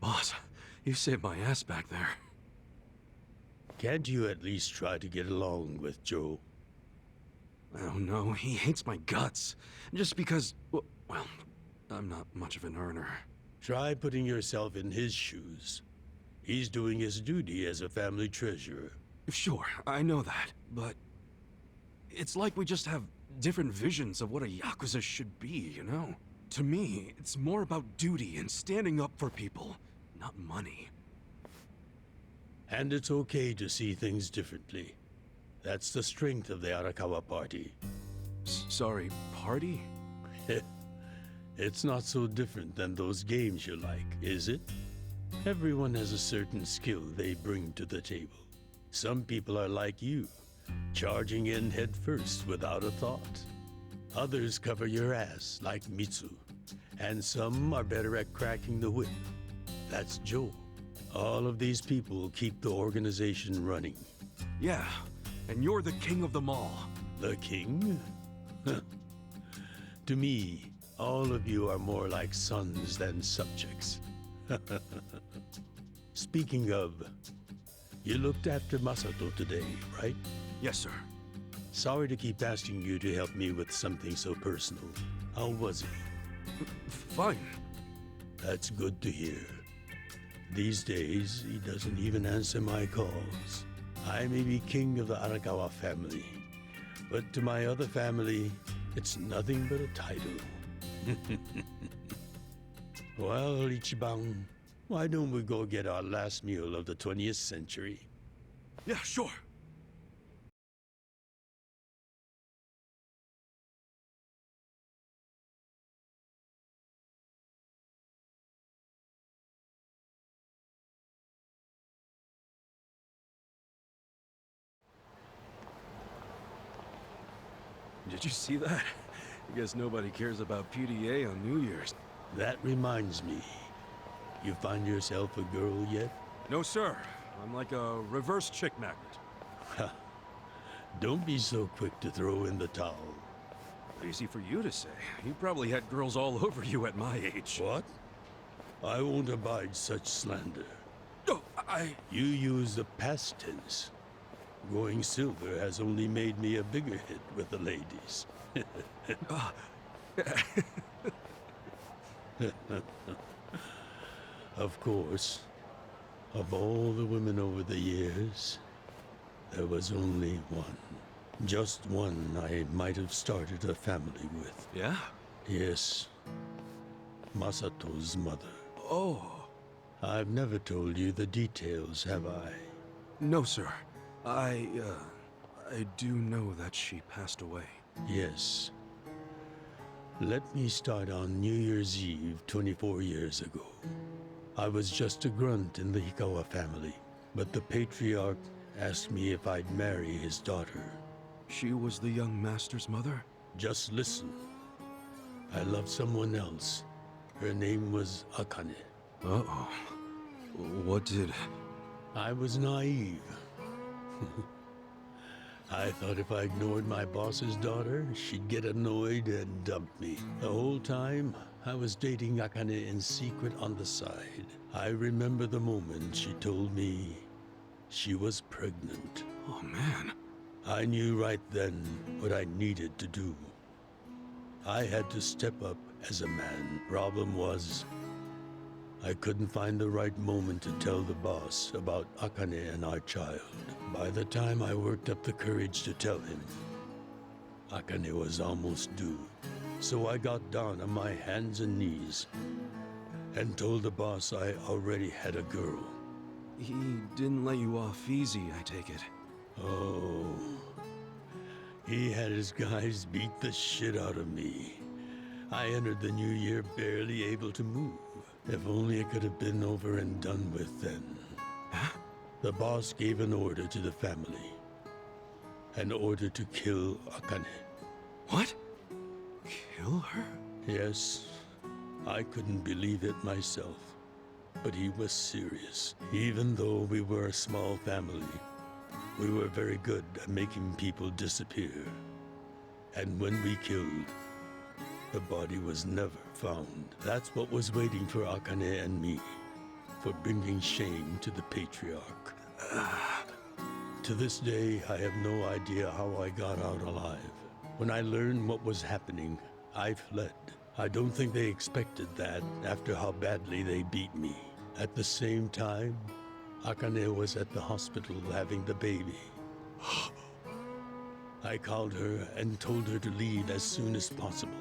Boss, you saved my ass back there. Can't you at least try to get along with Joe? Oh no, he hates my guts. Just because, well, I'm not much of an earner. Try putting yourself in his shoes. He's doing his duty as a family treasurer. Sure, I know that, but it's like we just have different visions of what a Yakuza should be, you know? To me, it's more about duty and standing up for people, not money. And it's okay to see things differently. That's the strength of the Arakawa Party. Sorry, party? It's not so different than those games you like, is it? Everyone has a certain skill they bring to the table. Some people are like you, charging in head first without a thought. Others cover your ass, like Mitsu. And some are better at cracking the whip. That's Joe. All of these people keep the organization running. Yeah, and you're the king of them all. The king? To me, all of you are more like sons than subjects. Speaking of, you looked after Masato today, right? Yes, sir. Sorry to keep asking you to help me with something so personal. How was he? Fine. That's good to hear. These days, he doesn't even answer my calls. I may be king of the Arakawa family, but to my other family, it's nothing but a title. Well, Ichiban, why don't we go get our last meal of the 20th century? Yeah, sure. Did you see that? I guess nobody cares about PDA on New Year's. That reminds me. You find yourself a girl yet? No, sir. I'm like a reverse chick magnet. Don't be so quick to throw in the towel. Easy for you to say. You probably had girls all over you at my age. What? I won't abide such slander. Oh, You use the past tense. Going silver has only made me a bigger hit with the ladies. Of course, of all the women over the years, there was only one. Just one I might have started a family with. Yeah? Yes. Masato's mother. Oh. I've never told you the details, have I? No, sir. I do know that she passed away. Yes. Let me start on New Year's Eve 24 years ago. I was just a grunt in the Hikawa family, but the patriarch asked me if I'd marry his daughter. She was the young master's mother? Just listen. I loved someone else. Her name was Akane. Uh-oh. What did... I was naive. I thought if I ignored my boss's daughter, she'd get annoyed and dump me. The whole time, I was dating Akane in secret on the side. I remember the moment she told me she was pregnant. Oh, man. I knew right then what I needed to do. I had to step up as a man. Problem was, I couldn't find the right moment to tell the boss about Akane and our child. By the time I worked up the courage to tell him, Akane was almost due. So I got down on my hands and knees and told the boss I already had a girl. He didn't let you off easy, I take it. Oh, he had his guys beat the shit out of me. I entered the new year barely able to move. If only it could have been over and done with then. Huh? The boss gave an order to the family. An order to kill Akane. What? Kill her? Yes, I couldn't believe it myself. But he was serious. Even though we were a small family, we were very good at making people disappear. And when we killed, the body was never found. That's what was waiting for Akane and me, for bringing shame to the patriarch. To this day, I have no idea how I got out alive. When I learned what was happening, I fled. I don't think they expected that after how badly they beat me. At the same time, Akane was at the hospital having the baby. I called her and told her to leave as soon as possible.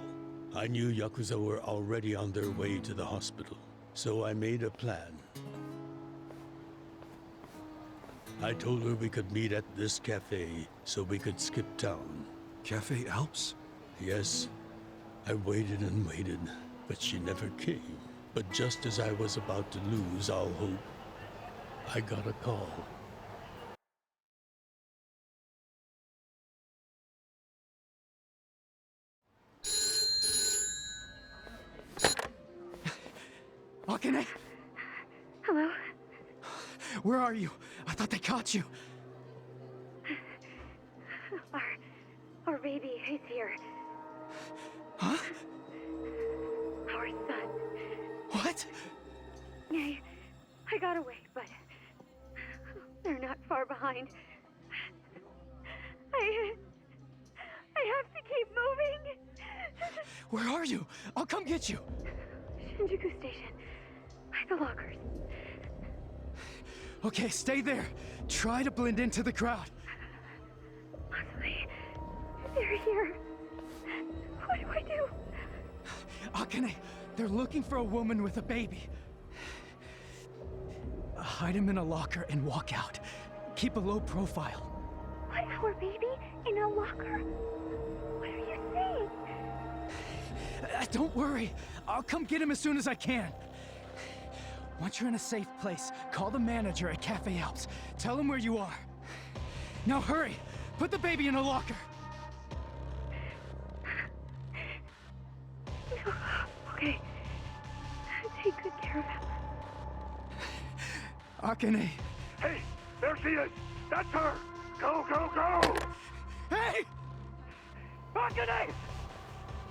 I knew Yakuza were already on their way to the hospital, so I made a plan. I told her we could meet at this cafe so we could skip town. Cafe Alps? Yes. I waited and waited, but she never came. But just as I was about to lose all hope, I got a call. Akane? Hello? Where are you? I thought they caught you. Our baby is here. Huh? Our son. What? I got away, but they're not far behind. I have to keep moving. Where are you? I'll come get you. Shinjuku Station. By the lockers. Okay, stay there. Try to blend into the crowd. Honestly, they're here. What do I do? Akane, they're looking for a woman with a baby. Hide him in a locker and walk out. Keep a low profile. Put our baby in a locker? What are you saying? Don't worry. I'll come get him as soon as I can. Once you're in a safe place, call the manager at Cafe Alps. Tell him where you are. Now hurry! Put the baby in a locker! Okay. Take good care of him. Akane! Hey, there she is! That's her! Go, go, go! Hey! Akane!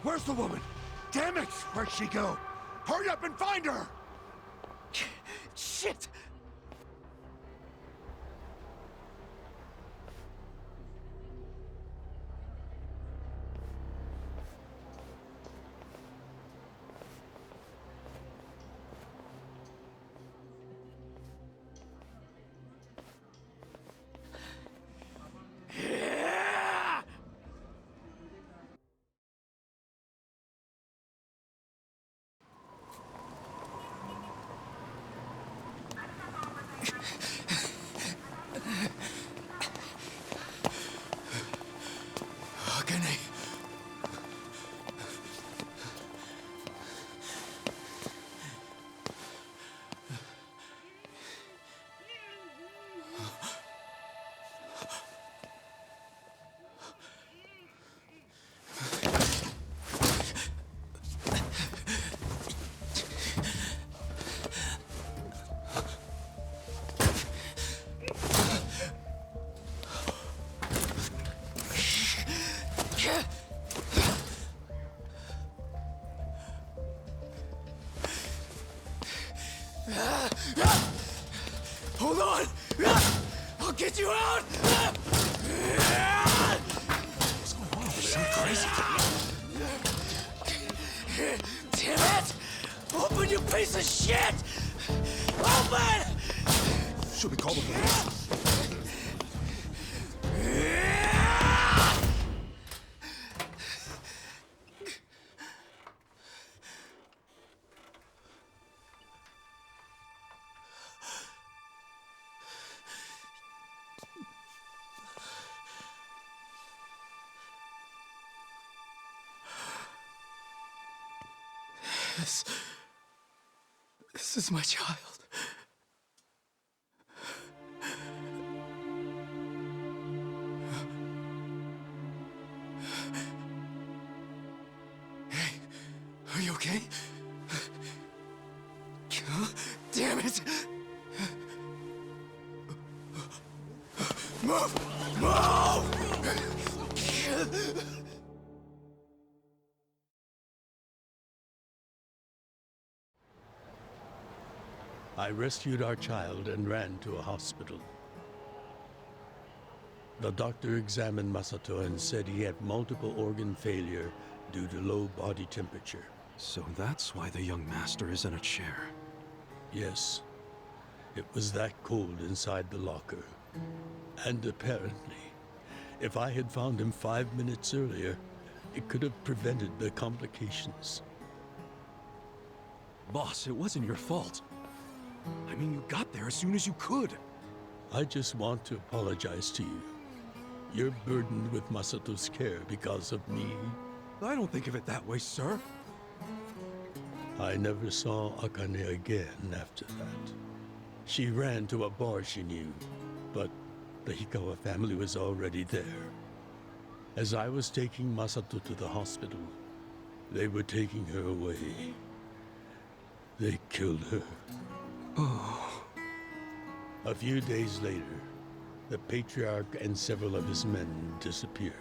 Where's the woman? Damn it! Where'd she go? Hurry up and find her! Shit! Akane. Hold on! I'll get you out! What's going on? There's some crazy. Damn it! Open, you piece of shit! Open! Should we call the police? This is my child. Hey, are you okay? Damn it! Move! Move! I rescued our child and ran to a hospital. The doctor examined Masato and said he had multiple organ failure due to low body temperature. So that's why the young master is in a chair. Yes. It was that cold inside the locker. And apparently, if I had found him 5 minutes earlier, it could have prevented the complications. Boss, it wasn't your fault. I mean, you got there as soon as you could. I just want to apologize to you. You're burdened with Masato's care because of me. I don't think of it that way, sir. I never saw Akane again after that. She ran to a bar she knew, but the Hikawa family was already there. As I was taking Masato to the hospital, they were taking her away. They killed her. Oh. A few days later, the patriarch and several of his men disappeared.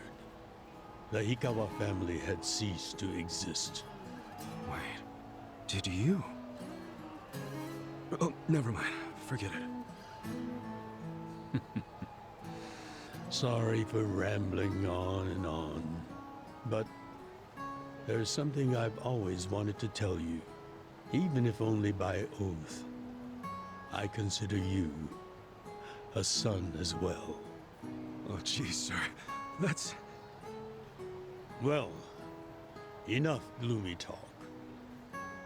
The Hikawa family had ceased to exist. Wait, did you? Oh, never mind. Forget it. Sorry for rambling on and on, but there's something I've always wanted to tell you. even if only by oath. I consider you a son as well. Oh, geez, sir. That's... Well, enough gloomy talk.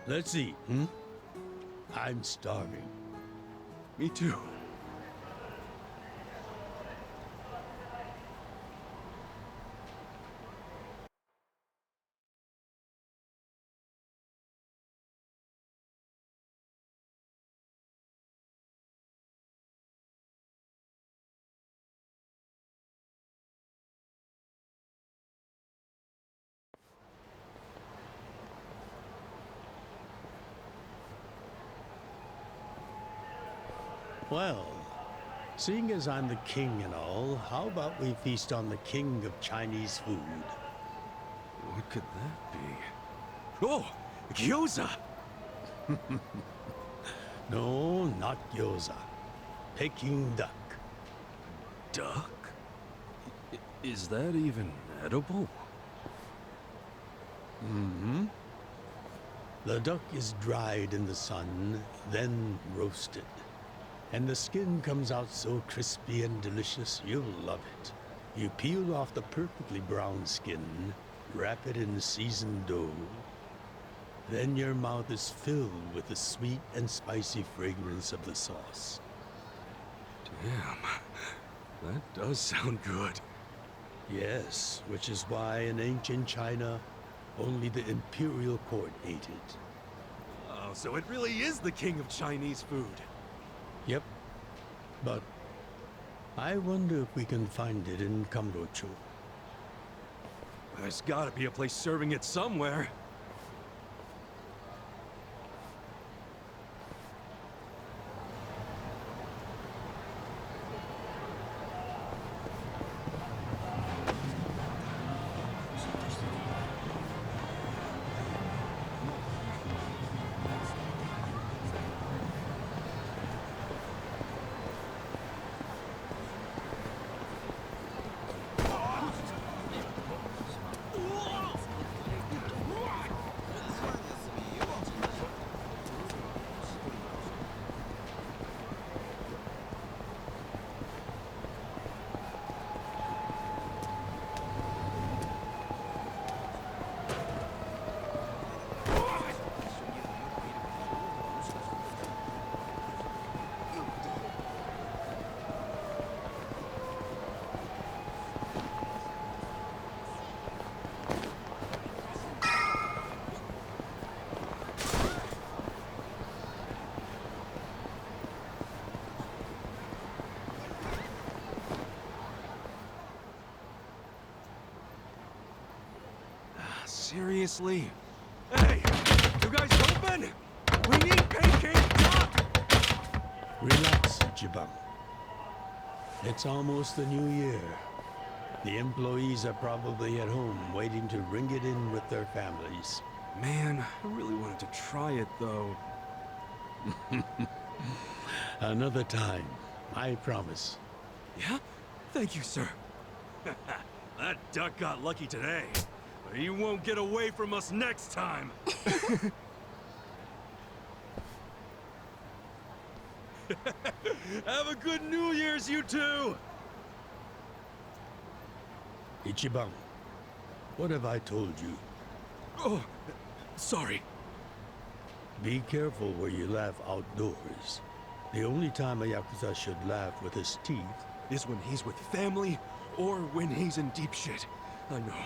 Let's eat, hmm? I'm starving. Me too. Well, seeing as I'm the king and all, how about we feast on the king of Chinese food? What could that be? Oh! Gyoza! No, not gyoza. Peking duck. Duck? Is that even edible? Mm-hmm. The duck is dried in the sun, then roasted. And the skin comes out so crispy and delicious, you'll love it. You peel off the perfectly brown skin, wrap it in seasoned dough. Then your mouth is filled with the sweet and spicy fragrance of the sauce. Damn, that does sound good. Yes, which is why in ancient China, only the imperial court ate it. Oh, so it really is the king of Chinese food. Yep. But I wonder if we can find it in Kamurocho. There's gotta be a place serving it somewhere. Seriously? Hey! You guys open? We need Peking duck! Relax, Jibang. It's almost the new year. The employees are probably at home waiting to ring it in with their families. Man, I really wanted to try it, though. Another time, I promise. Yeah? Thank you, sir. That duck got lucky today. But he won't get away from us next time. Have a good New Year's, you two! Ichiban, what have I told you? Oh, sorry. Be careful where you laugh outdoors. The only time a Yakuza should laugh with his teeth is when he's with family or when he's in deep shit. I know.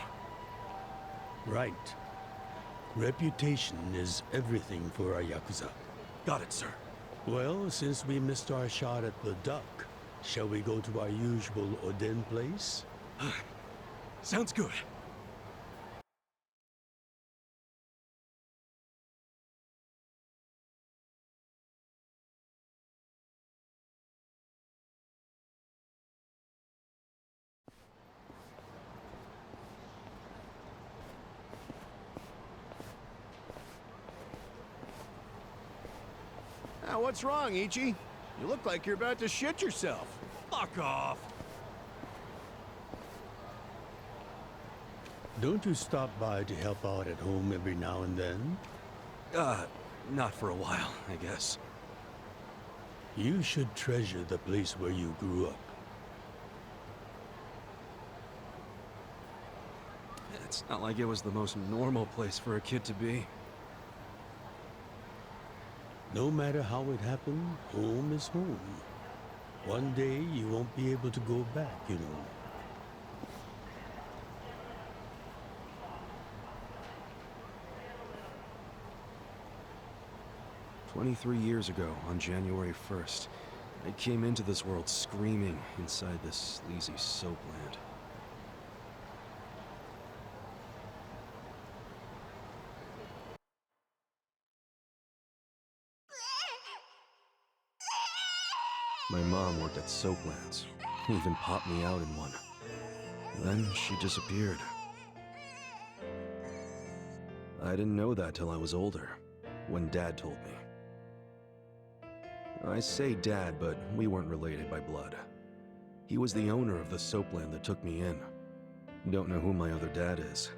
Right. Reputation is everything for a Yakuza. Got it, sir. Well, since we missed our shot at the duck, shall we go to our usual Oden place? Sounds good. Now, what's wrong, Ichi? You look like you're about to shit yourself. Fuck off! Don't you stop by to help out at home every now and then? not for a while, I guess. You should treasure the place where you grew up. It's not like it was the most normal place for a kid to be. No matter how it happened, home is home. One day you won't be able to go back, you know. 23 years ago, on January 1st, I came into this world screaming inside this sleazy soapland. My mom worked at Soaplands, even popped me out in one. Then she disappeared. I didn't know that till I was older, when Dad told me. I say Dad, but we weren't related by blood. He was the owner of the soapland that took me in. Don't know who my other dad is.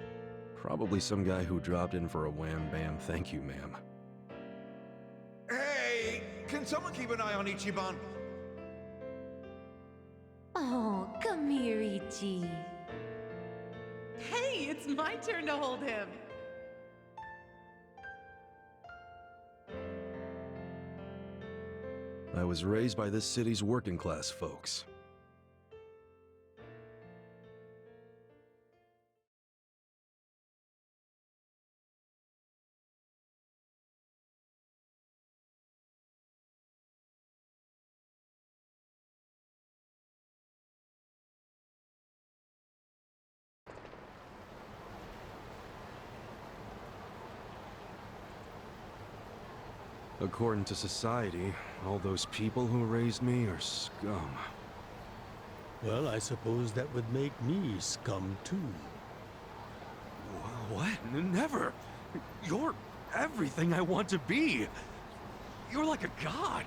Probably some guy who dropped in for a wham-bam thank you, ma'am. Hey! Can someone keep an eye on Ichiban? Oh, come here, Ichi. Hey, it's my turn to hold him. I was raised by this city's working class folks. According to society, all those people who raised me are scum. Well, I suppose that would make me scum too. What? Never! You're everything I want to be! You're like a god!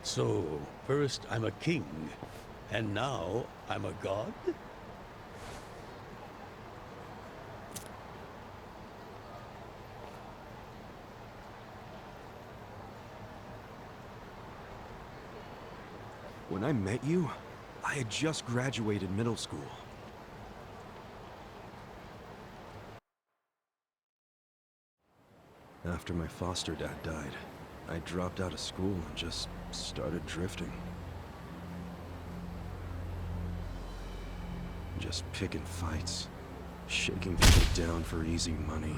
So, first I'm a king, and now I'm a god? When I met you, I had just graduated middle school. After my foster dad died, I dropped out of school and just started drifting. Just picking fights, shaking people down for easy money.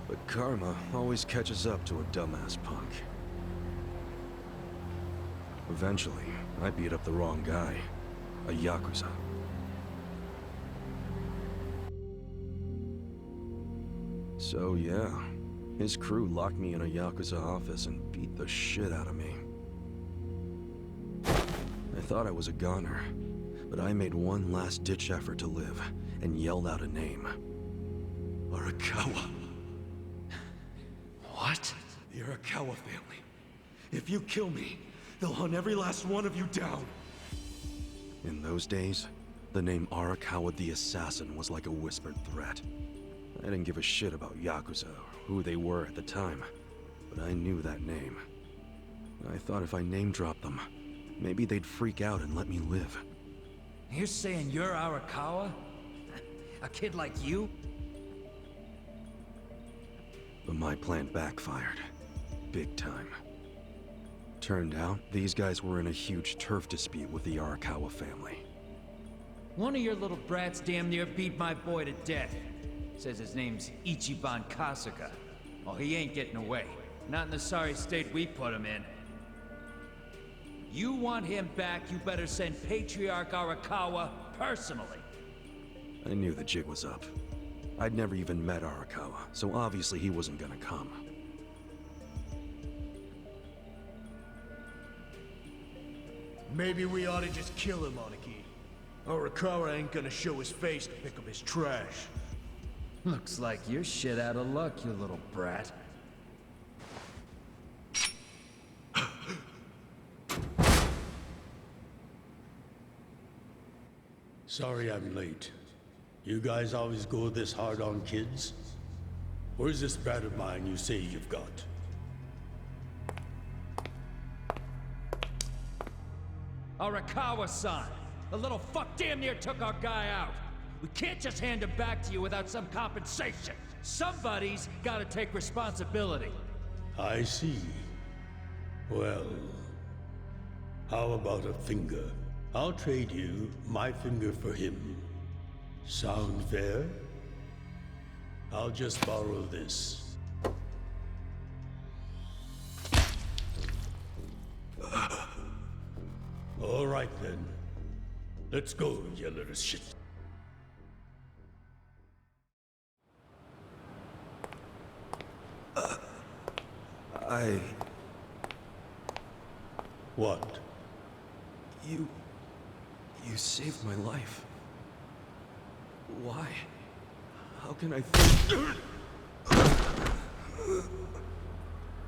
But karma always catches up to a dumbass punk. Eventually, I beat up the wrong guy, a Yakuza. So yeah, his crew locked me in a Yakuza office and beat the shit out of me. I thought I was a goner, but I made one last-ditch effort to live and yelled out a name. Arakawa. What? The Arakawa family. If you kill me, they'll hunt every last one of you down. In those days, the name Arakawa the Assassin was like a whispered threat. I didn't give a shit about Yakuza or who they were at the time, but I knew that name. I thought if I name-dropped them, maybe they'd freak out and let me live. You're saying you're Arakawa? A kid like you? But my plan backfired. Big time. Turned out, these guys were in a huge turf dispute with the Arakawa family. One of your little brats damn near beat my boy to death. Says his name's Ichiban Kasuga. Oh, he ain't getting away. Not in the sorry state we put him in. You want him back, you better send Patriarch Arakawa personally. I knew the jig was up. I'd never even met Arakawa, so obviously he wasn't gonna come. Maybe we ought to just kill him, Aniki. Arakawa ain't gonna show his face to pick up his trash. Looks like you're shit out of luck, you little brat. Sorry I'm late. You guys always go this hard on kids? Where's this brat of mine you say you've got? Arakawa-san! The little fuck damn near took our guy out! We can't just hand him back to you without some compensation! Somebody's gotta take responsibility! I see. Well, how about a finger? I'll trade you my finger for him. Sound fair? I'll just borrow this. All right then. Let's go, you little shit. What? You saved my life. Why? How can I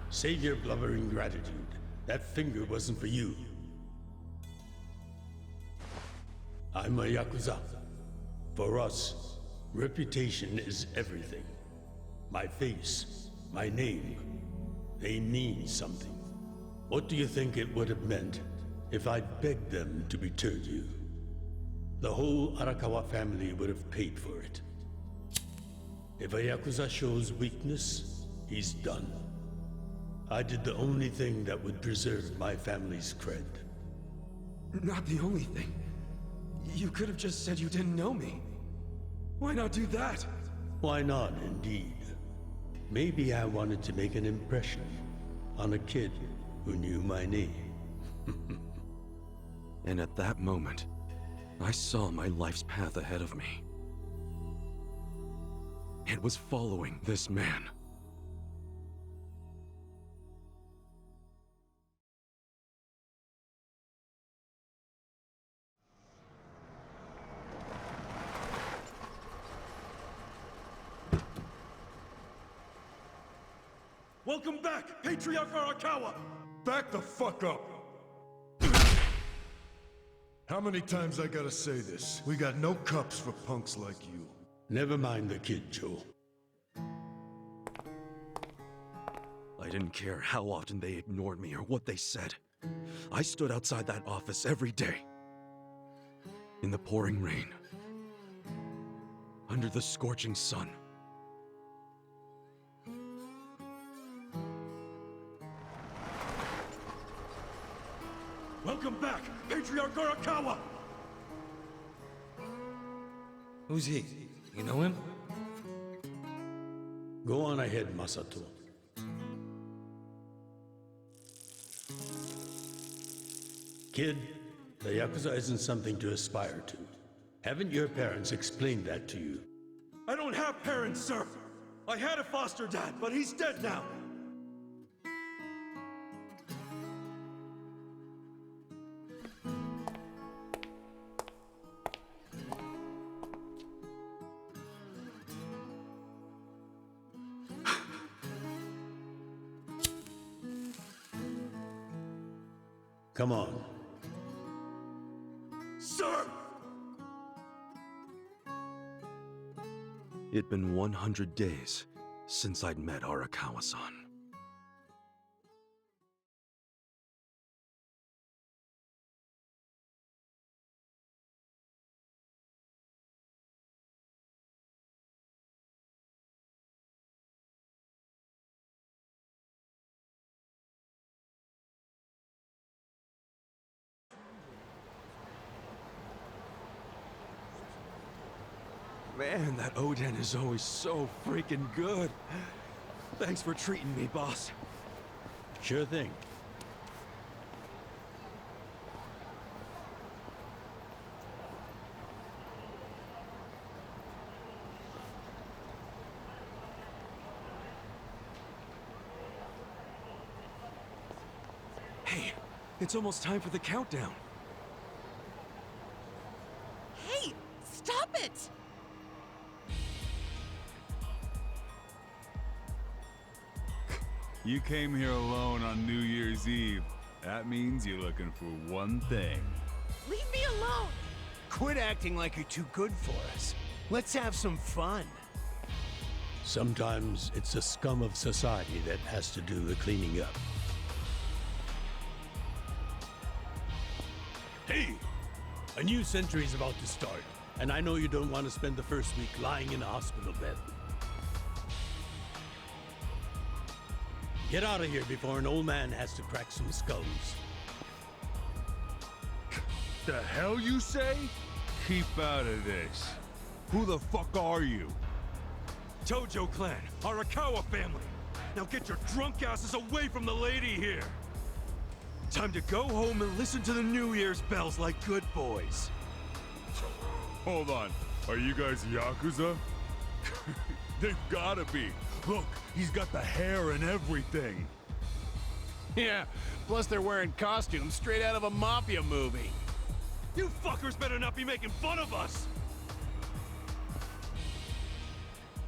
Save your blubbering gratitude. That finger wasn't for you. I'm a Yakuza. For us, reputation is everything. My face, my name, they mean something. What do you think it would have meant if I'd begged them to return you? The whole Arakawa family would have paid for it. If a Yakuza shows weakness, he's done. I did the only thing that would preserve my family's cred. Not the only thing. You could have just said you didn't know me. Why not do that? Why not, indeed? Maybe I wanted to make an impression on a kid who knew my name. And at that moment, I saw my life's path ahead of me. It was following this man. Welcome back, Patriarch Arakawa! Back the fuck up! How many times I gotta say this? We got no cups for punks like you. Never mind the kid, Joe. I didn't care how often they ignored me or what they said. I stood outside that office every day. In the pouring rain. Under the scorching sun. Welcome back, Patriarch Arakawa! Who's he? You know him? Go on ahead, Masato. Kid, the Yakuza isn't something to aspire to. Haven't your parents explained that to you? I don't have parents, sir! I had a foster dad, but he's dead now! Come on. Sir! It'd been 100 days since I'd met Arakawa-san. Man, that Oden is always so freaking good. Thanks for treating me, boss. Sure thing. Hey, it's almost time for the countdown. Hey, stop it! You came here alone on New Year's Eve. That means you're looking for one thing. Leave me alone! Quit acting like you're too good for us. Let's have some fun. Sometimes it's the scum of society that has to do the cleaning up. Hey! A new century's about to start, and I know you don't want to spend the first week lying in a hospital bed. Get out of here before an old man has to crack some skulls. The hell you say? Keep out of this. Who the fuck are you? Tojo clan, Arakawa family. Now get your drunk asses away from the lady here. Time to go home and listen to the New Year's bells like good boys. Hold on. Are you guys Yakuza? They've gotta be. Look, he's got the hair and everything. Yeah, plus they're wearing costumes straight out of a mafia movie. You fuckers better not be making fun of us!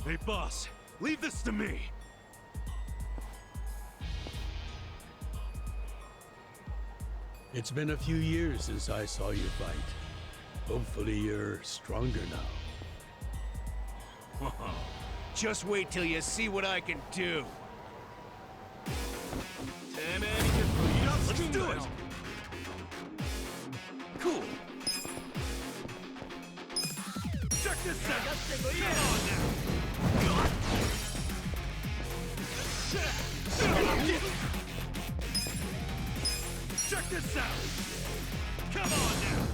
Hey, boss, leave this to me. It's been a few years since I saw you fight. Hopefully you're stronger now. Just wait till you see what I can do. Let's do it! Cool. Check this out! Come on now! Check this out! Come on now!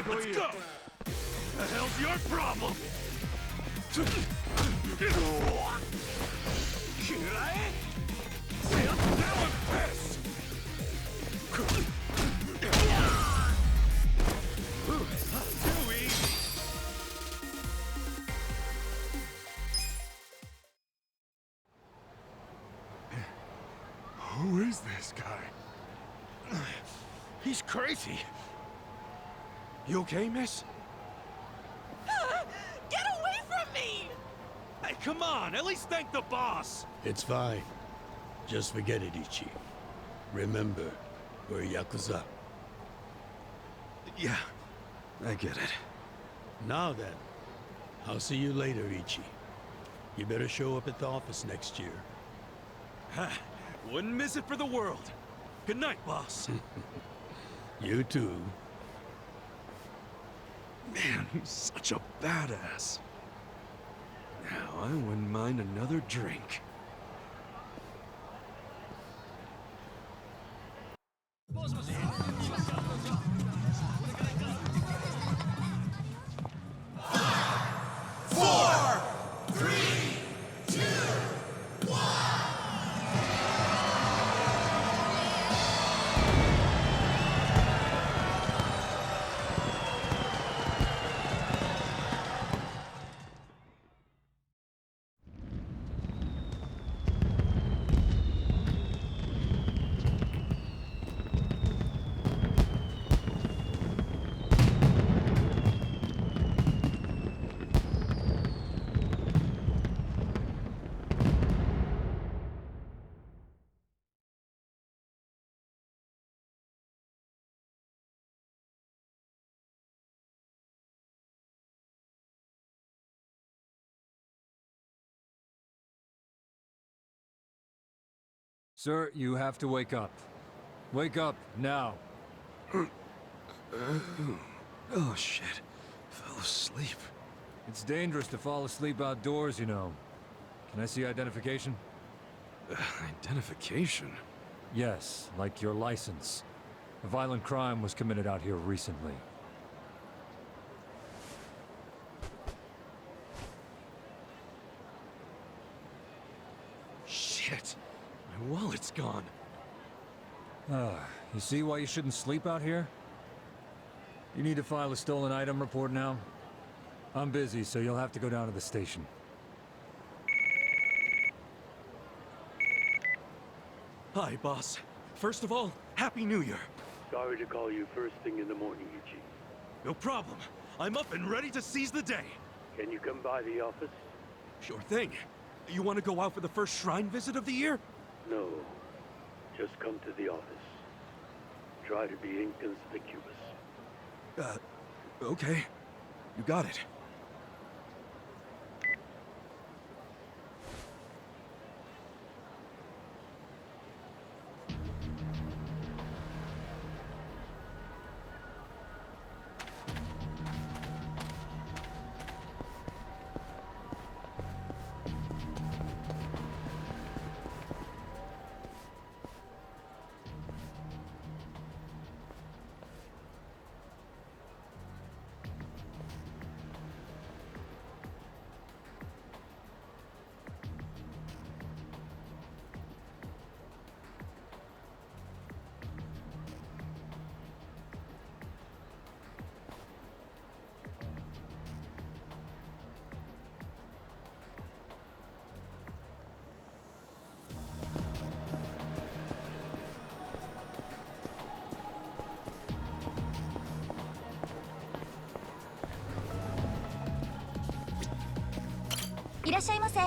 Let's go! The hell's your problem? Now I'm pissed! Too easy! Who is this guy? He's crazy. You okay, miss? Get away from me! Hey, come on! At least thank the boss! It's fine. Just forget it, Ichi. Remember, we're Yakuza. Yeah, I get it. Now then, I'll see you later, Ichi. You better show up at the office next year. Ha! Wouldn't miss it for the world. Good night, boss. You too. Man, he's such a badass. Now, I wouldn't mind another drink. Sir, you have to wake up. Wake up, now. Oh, shit. Fell asleep. It's dangerous to fall asleep outdoors, you know. Can I see identification? Identification? Yes, like your license. A violent crime was committed out here recently. Shit. My wallet's gone. You see why you shouldn't sleep out here? You need to file a stolen item report now? I'm busy, so you'll have to go down to the station. Hi, boss. First of all, Happy New Year. Sorry to call you first thing in the morning, Ichi. No problem. I'm up and ready to seize the day. Can you come by the office? Sure thing. You want to go out for the first shrine visit of the year? No. Just come to the office. try to be inconspicuous. Okay. You got it.いらっしゃいませ。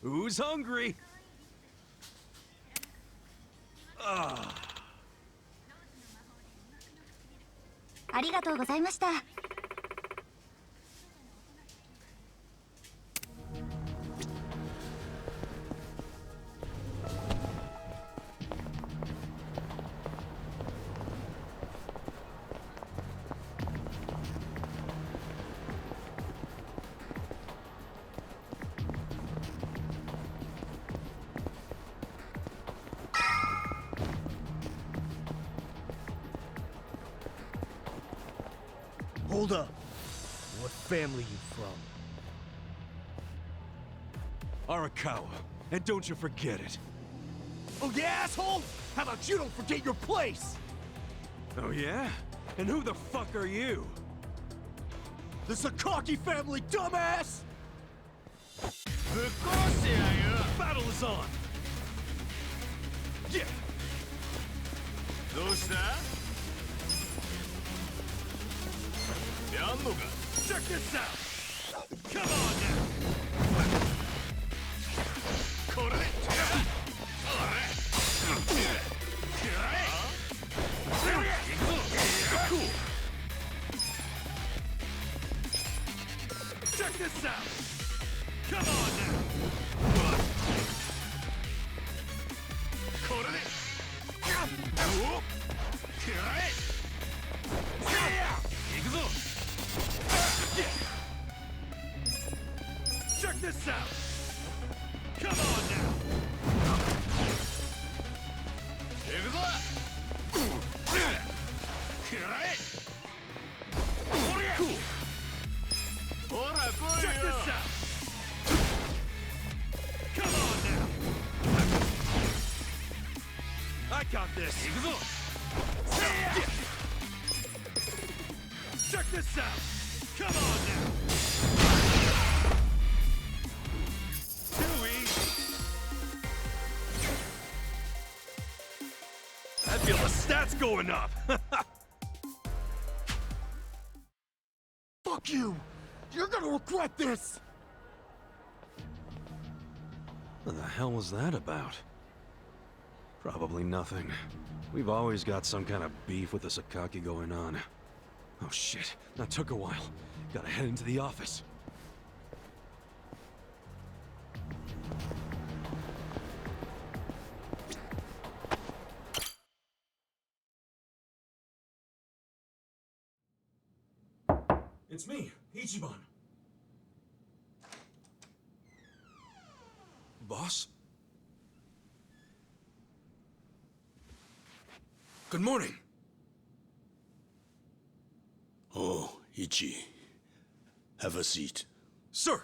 Who's hungry? Ah. ありがとうございました。Hold up. What family you from? Arakawa. And don't you forget it. Oh yeah, asshole? How about you don't forget your place? Oh yeah? And who the fuck are you? The Sakaki family, dumbass! Battle is on! Yeah! Check this out! Come on now! Cool! Check this out! Come on now! Check this out! Come on now! Cool! Check this out! Come on now! I got this! Check this out! Come on now! Too easy! I feel the stats going up! Fuck you! You're gonna regret this! What the hell was that about? Probably nothing. We've always got some kind of beef with the Sakaki going on. Oh shit, that took a while. Gotta head into the office. It's me, Ichiban. Boss? Good morning. Oh, Ichi. Have a seat. Sir!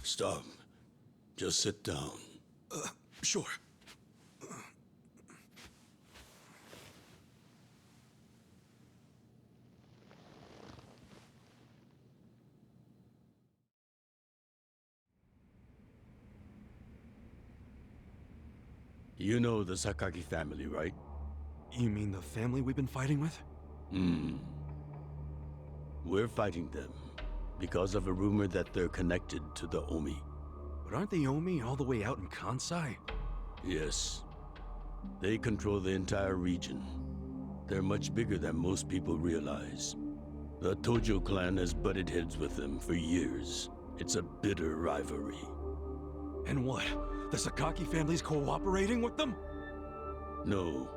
Stop. Just sit down. Sure. You know the Sakaki family, right? You mean the family we've been fighting with? We're fighting them because of a rumor that they're connected to the Omi. But aren't the Omi all the way out in Kansai? Yes. They control the entire region. They're much bigger than most people realize. The Tojo clan has butted heads with them for years. It's a bitter rivalry. And what? The Sakaki family's cooperating with them? No.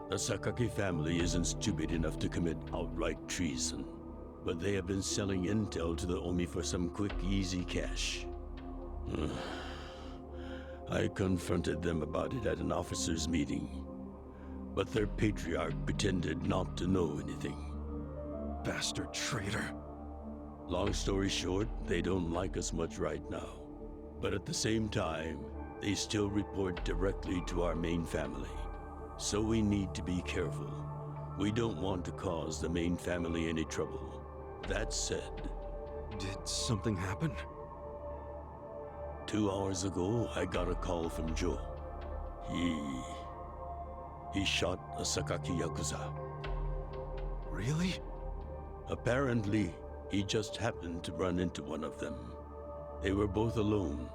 The Sakaki family isn't stupid enough to commit outright treason. But they have been selling intel to the Omi for some quick, easy cash. I confronted them about it at an officers' meeting. But their patriarch pretended not to know anything. Bastard traitor. Long story short, they don't like us much right now. But at the same time, they still report directly to our main family. So we need to be careful. We don't want to cause the main family any trouble. That said... Did something happen? 2 hours ago, I got a call from Joe. He shot a Sakaki Yakuza. Really? Apparently, he just happened to run into one of them. They were both alone.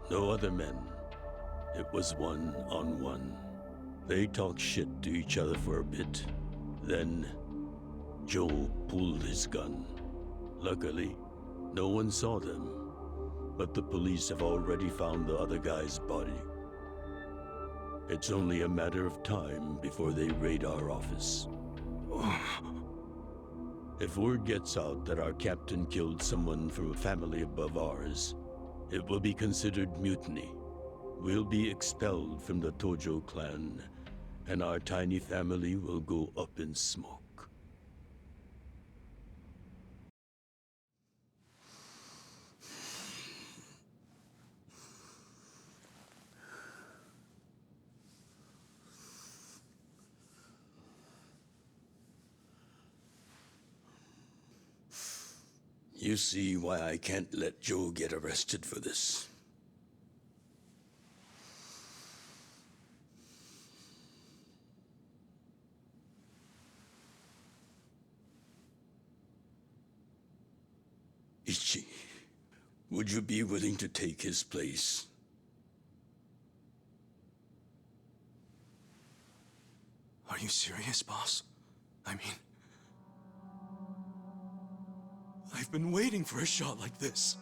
No other men. It was one-on-one. They talked shit to each other for a bit. Then, Joe pulled his gun. Luckily, no one saw them. But the police have already found the other guy's body. It's only a matter of time before they raid our office. If word gets out that our captain killed someone from a family above ours, it will be considered mutiny. We'll be expelled from the Tojo clan, and our tiny family will go up in smoke. You see why I can't let Joe get arrested for this. Ichi, would you be willing to take his place? Are you serious, boss? I mean... I've been waiting for a shot like this.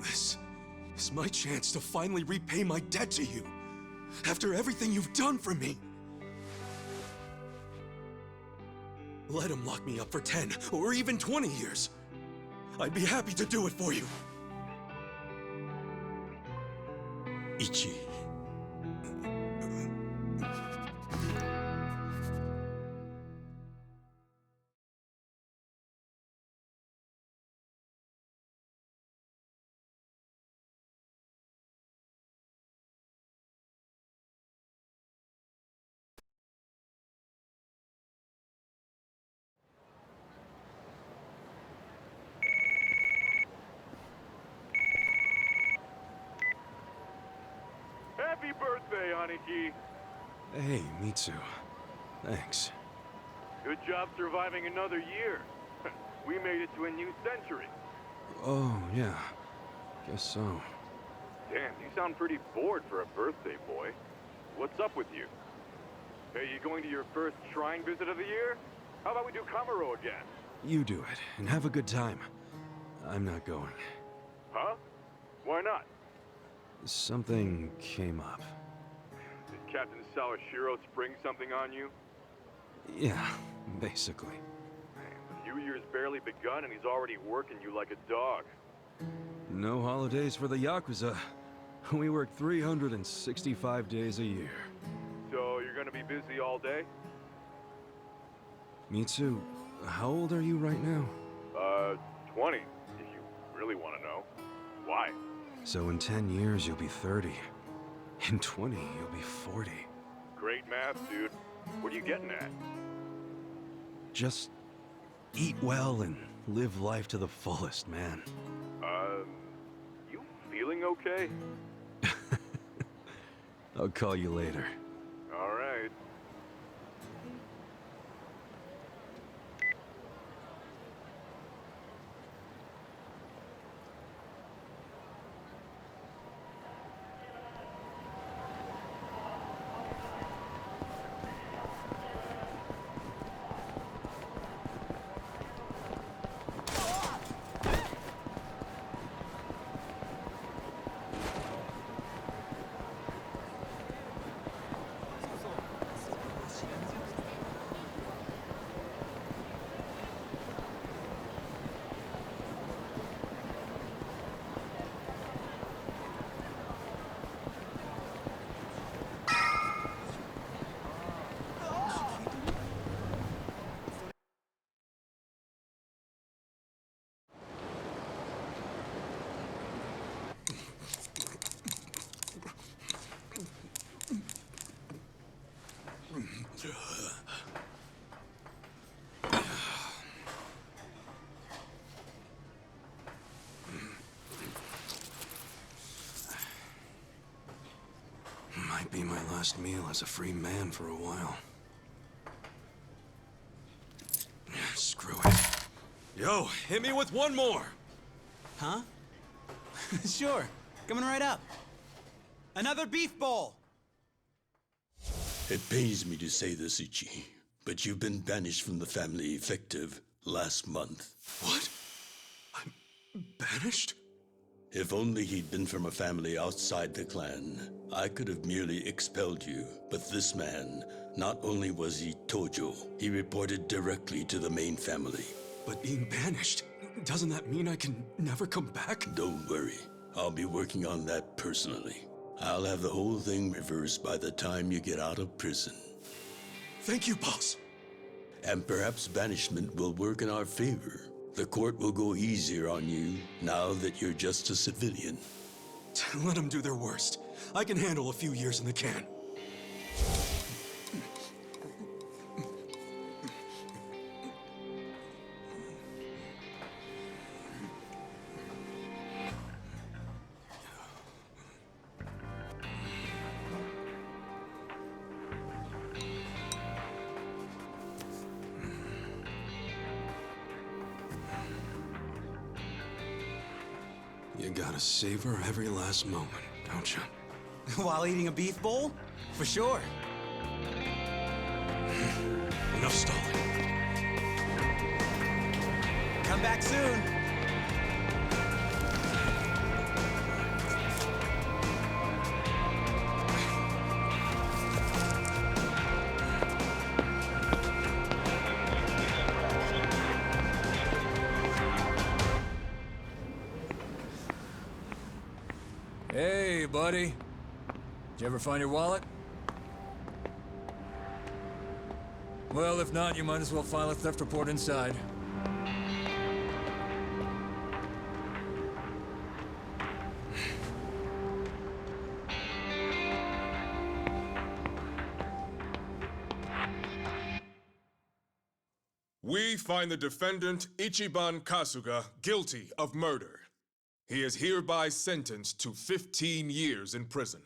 This is my chance to finally repay my debt to you. After everything you've done for me. Let him lock me up for 10 or even 20 years. I'd be happy to do it for you. Ichi. Happy birthday, Aniki! Hey, Mitsu. Thanks. Good job surviving another year. We made it to a new century. Oh, yeah. Guess so. Damn, you sound pretty bored for a birthday boy. What's up with you? Hey, you going to your first shrine visit of the year? How about we do Kamaro again? You do it, and have a good time. I'm not going. Huh? Why not? Something came up. Did Captain Sawashiro spring something on you? Yeah, basically. New Year's barely begun and he's already working you like a dog. No holidays for the Yakuza. We work 365 days a year. So you're gonna be busy all day? Mitsu, how old are you right now? 20, if you really want to know. Why? So in 10 years, you'll be 30. In 20, you'll be 40. Great math, dude. What are you getting at? Just eat well and live life to the fullest, man. You feeling okay? I'll call you later. All right. Might be my last meal as a free man for a while. Screw it. Yo, hit me with one more! Huh? Sure. Coming right up. Another beef bowl! It pains me to say this, Ichi, but you've been banished from the family effective last month. What? I'm banished? If only he'd been from a family outside the clan, I could have merely expelled you. But this man, not only was he Tojo, he reported directly to the main family. But being banished, doesn't that mean I can never come back? Don't worry. I'll be working on that personally. I'll have the whole thing reversed by the time you get out of prison. Thank you, boss. And perhaps banishment will work in our favor. The court will go easier on you now that you're just a civilian. Let them do their worst. I can handle a few years in the can. You gotta savor every last moment, don't you? While eating a beef bowl? For sure. Enough stalling. Come back soon. Hey, buddy. Did you ever find your wallet? Well, if not, you might as well file a theft report inside. We find the defendant, Ichiban Kasuga, guilty of murder. He is hereby sentenced to 15 years in prison.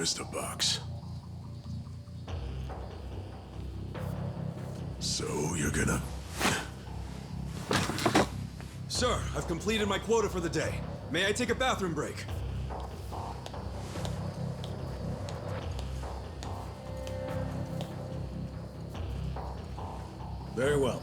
Mr. Box. So, you're gonna... Sir, I've completed my quota for the day. May I take a bathroom break? Very well.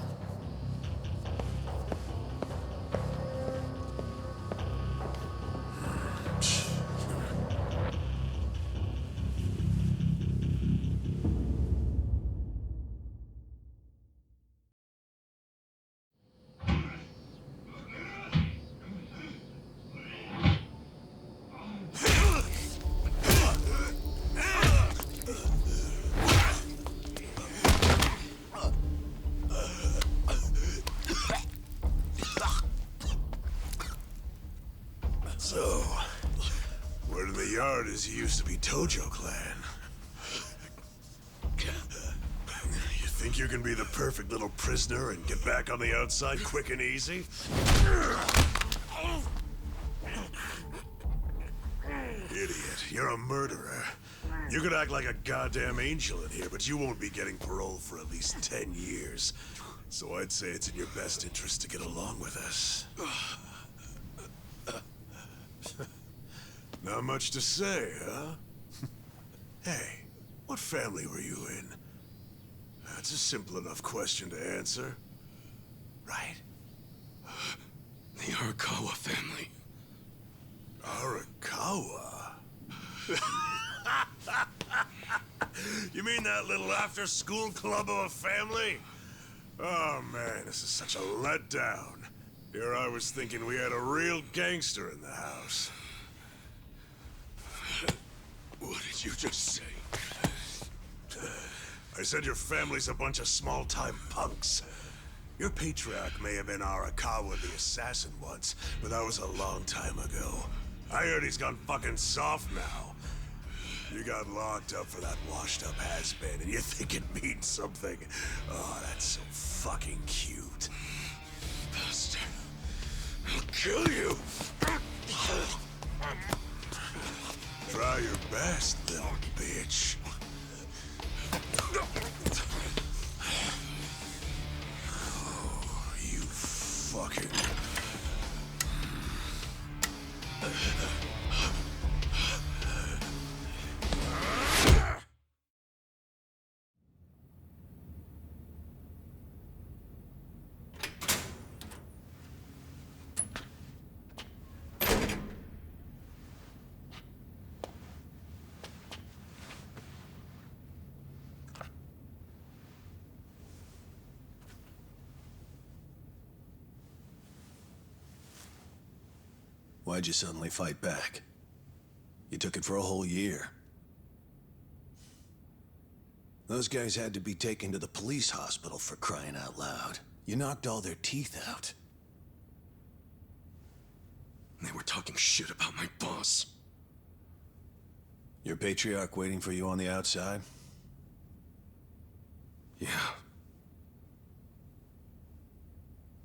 So, word in the yard is you used to be Tojo Clan. You think you can be the perfect little prisoner and get back on the outside quick and easy? Idiot, you're a murderer. You could act like a goddamn angel in here, but you won't be getting parole for at least 10 years. So I'd say it's in your best interest to get along with us. Not much to say, huh? Hey, what family were you in? That's a simple enough question to answer. Right? The Arakawa family. Arakawa? You mean that little after-school club of a family? Oh man, this is such a letdown. Here I was thinking we had a real gangster in the house. What did you just say? I said your family's a bunch of small-time punks. Your patriarch may have been Arakawa the assassin once, but that was a long time ago. I heard he's gone fucking soft now. You got locked up for that washed-up has-been, and you think it means something. Oh, that's so fucking cute. Bastard. I'll kill you. Try your best, little bitch. Oh, you fucking... Why'd you suddenly fight back? You took it for a whole year. Those guys had to be taken to the police hospital for crying out loud. You knocked all their teeth out. They were talking shit about my boss. Your patriarch waiting for you on the outside? Yeah.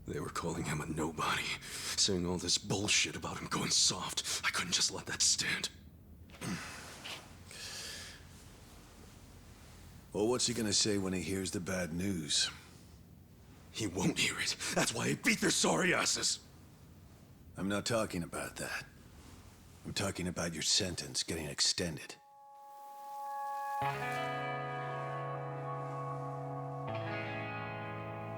They were calling him a nobody, saying all this bullshit about him going soft. I couldn't just let that stand. Well, what's he gonna say when he hears the bad news? He won't hear it. That's why he beat their sorry asses. I'm not talking about that. I'm talking about your sentence getting extended.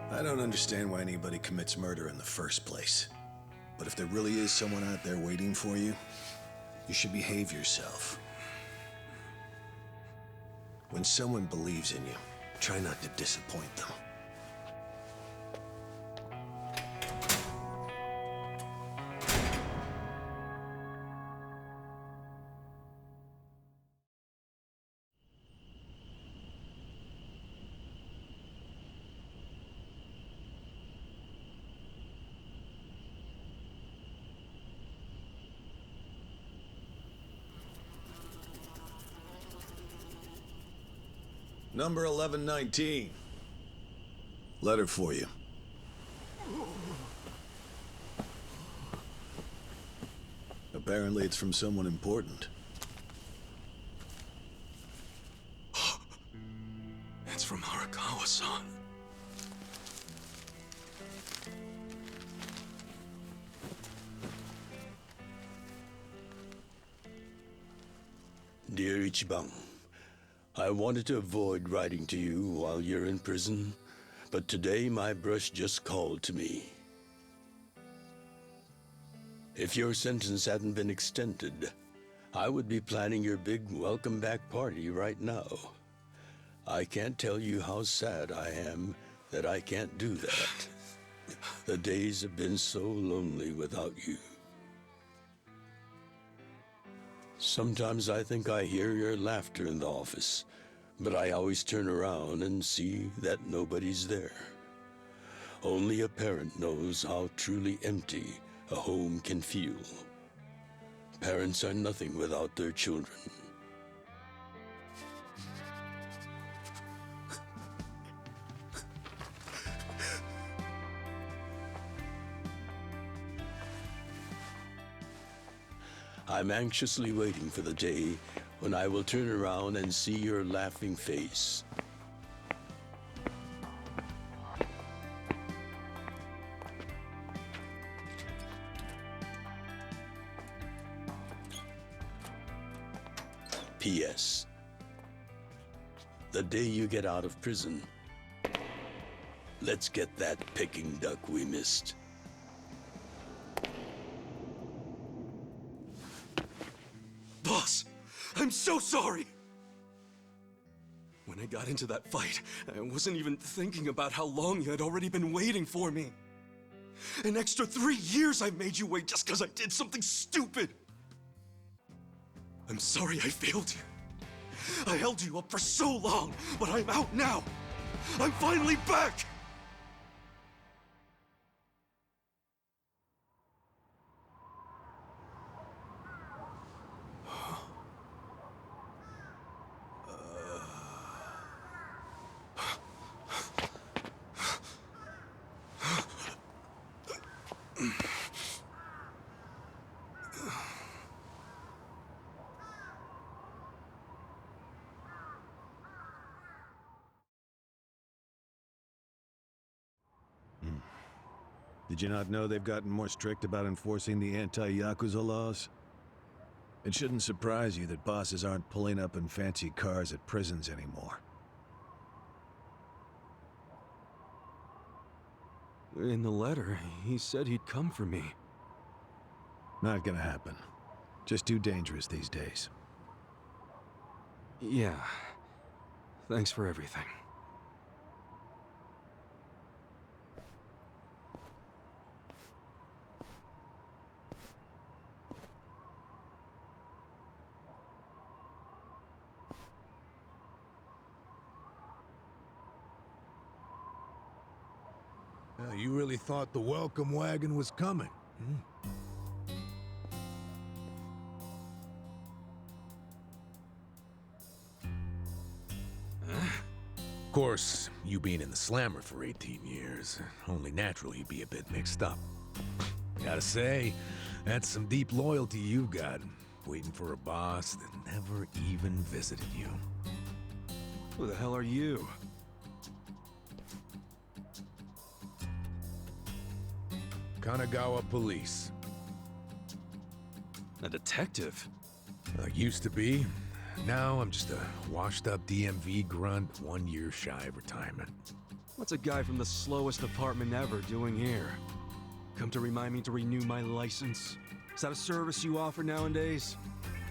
I don't understand why anybody commits murder in the first place. But if there really is someone out there waiting for you, you should behave yourself. When someone believes in you, try not to disappoint them. Number 1119. Letter for you. Apparently it's from someone important. son. Dear Ichiban, I wanted to avoid writing to you while you're in prison, but today my brush just called to me. If your sentence hadn't been extended, I would be planning your big welcome back party right now. I can't tell you how sad I am that I can't do that. The days have been so lonely without you. Sometimes I think I hear your laughter in the office, but I always turn around and see that nobody's there. Only a parent knows how truly empty a home can feel. Parents are nothing without their children. I'm anxiously waiting for the day when I will turn around and see your laughing face. P.S. The day you get out of prison, let's get that Peking duck we missed. Boss, I'm so sorry! When I got into that fight, I wasn't even thinking about how long you had already been waiting for me. An extra 3 years I made you wait just because I did something stupid! I'm sorry I failed you. I held you up for so long, but I'm out now! I'm finally back! Did you not know they've gotten more strict about enforcing the anti-Yakuza laws? It shouldn't surprise you that bosses aren't pulling up in fancy cars at prisons anymore. In the letter, he said he'd come for me. Not gonna happen. Just too dangerous these days. Yeah. Thanks for everything. You really thought the welcome wagon was coming, Of course, you being in the slammer for 18 years, only natural you'd be a bit mixed up. Gotta say, that's some deep loyalty you got, waiting for a boss that never even visited you. Who the hell are you? Kanagawa Police. A detective? Used to be. Now I'm just a washed-up DMV grunt 1 year shy of retirement. What's a guy from the slowest department ever doing here? Come to remind me to renew my license? Is that a service you offer nowadays?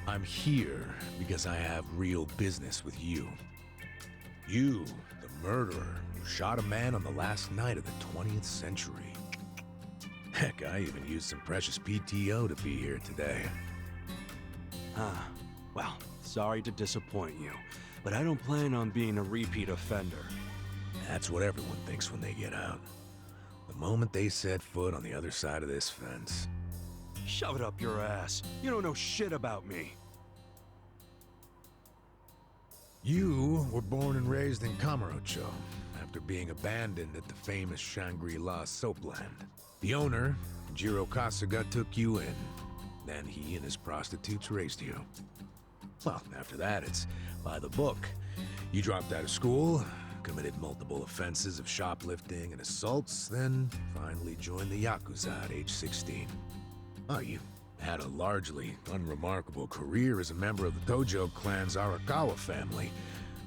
I'm here because I have real business with you. You, the murderer who shot a man on the last night of the 20th century. Heck, I even used some precious PTO to be here today. Well, sorry to disappoint you, but I don't plan on being a repeat offender. That's what everyone thinks when they get out. The moment they set foot on the other side of this fence. Shove it up your ass. You don't know shit about me. You were born and raised in Kamurocho, after being abandoned at the famous Shangri-La soapland. The owner, Jiro Kasuga, took you in. Then he and his prostitutes raised you. Well, after that, it's by the book. You dropped out of school, committed multiple offenses of shoplifting and assaults, then finally joined the Yakuza at age 16. Oh, you had a largely unremarkable career as a member of the Tojo clan's Arakawa family.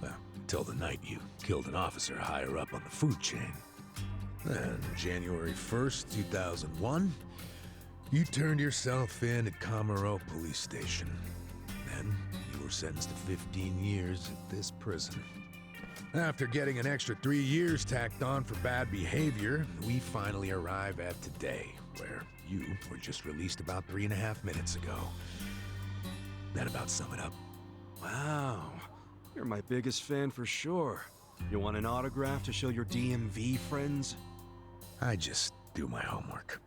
Well, till the night you killed an officer higher up on the food chain. Then, January 1st, 2001, you turned yourself in at Kamaro Police Station. Then, you were sentenced to 15 years at this prison. After getting an extra 3 years tacked on for bad behavior, we finally arrive at today, where you were just released about 3.5 minutes ago. That about sum it up. Wow. You're my biggest fan for sure. You want an autograph to show your DMV friends? I just do my homework.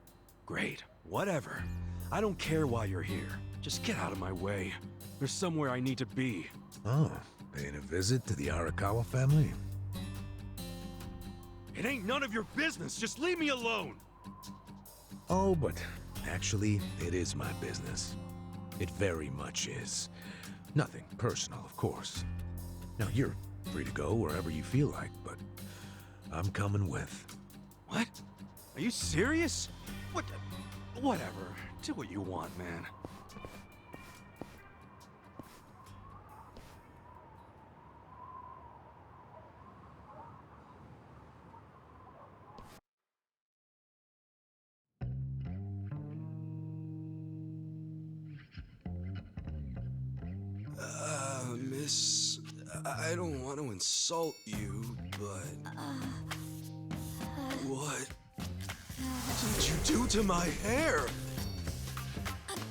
Great. Whatever. I don't care why you're here. Just get out of my way. There's somewhere I need to be. Oh, paying a visit to the Arakawa family? It ain't none of your business. Just leave me alone. Oh, but actually, it is my business. It very much is. Nothing personal, of course. Now, you're free to go wherever you feel like, but I'm coming with. What? Are you serious? What? Whatever. Do what you want, man. Miss, I don't want to insult you, but... What did you do to my hair?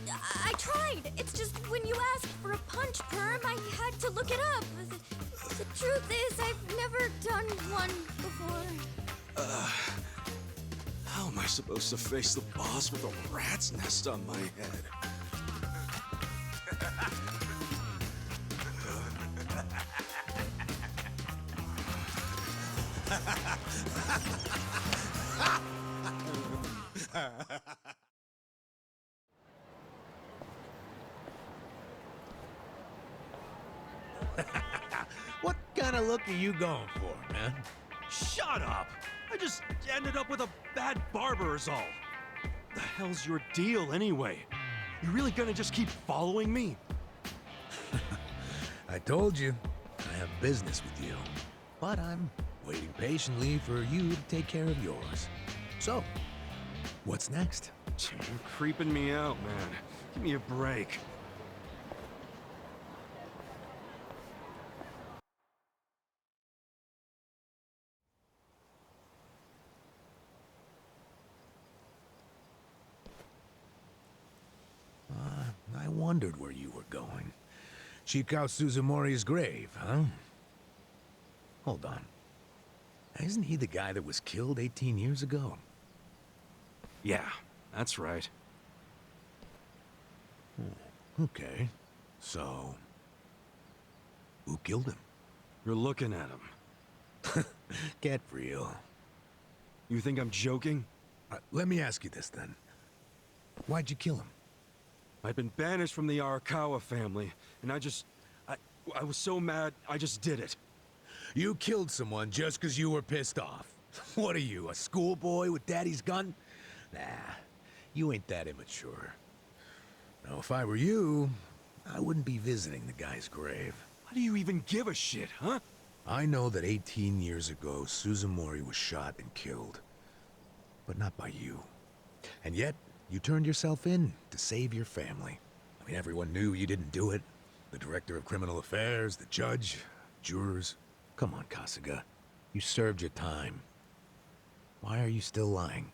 I tried. It's just when you asked for a punch perm, I had to look it up. The truth is, I've never done one before. How am I supposed to face the boss with a rat's nest on my head? What kind of look are you going for, man? Shut up! I just ended up with a bad barber is all. The hell's your deal anyway? You really gonna just keep following me? I told you, I have business with you. But I'm waiting patiently for you to take care of yours. So, what's next? You're creeping me out, man. Give me a break. I wondered where you were going. Shikao Suzumori's grave, huh? Hold on. Isn't he the guy that was killed 18 years ago? Yeah, that's right. Okay. So, who killed him? You're looking at him. Get real. You think I'm joking? Let me ask you this then. Why'd you kill him? I've been banished from the Arakawa family, and I was so mad, I just did it. You killed someone just because you were pissed off. What are you, a schoolboy with daddy's gun? Nah, you ain't that immature. Now, if I were you, I wouldn't be visiting the guy's grave. How do you even give a shit, huh? I know that 18 years ago, Suzumori was shot and killed. But not by you. And yet, you turned yourself in to save your family. I mean, everyone knew you didn't do it. The director of criminal affairs, the judge, jurors. Come on, Kasuga. You served your time. Why are you still lying?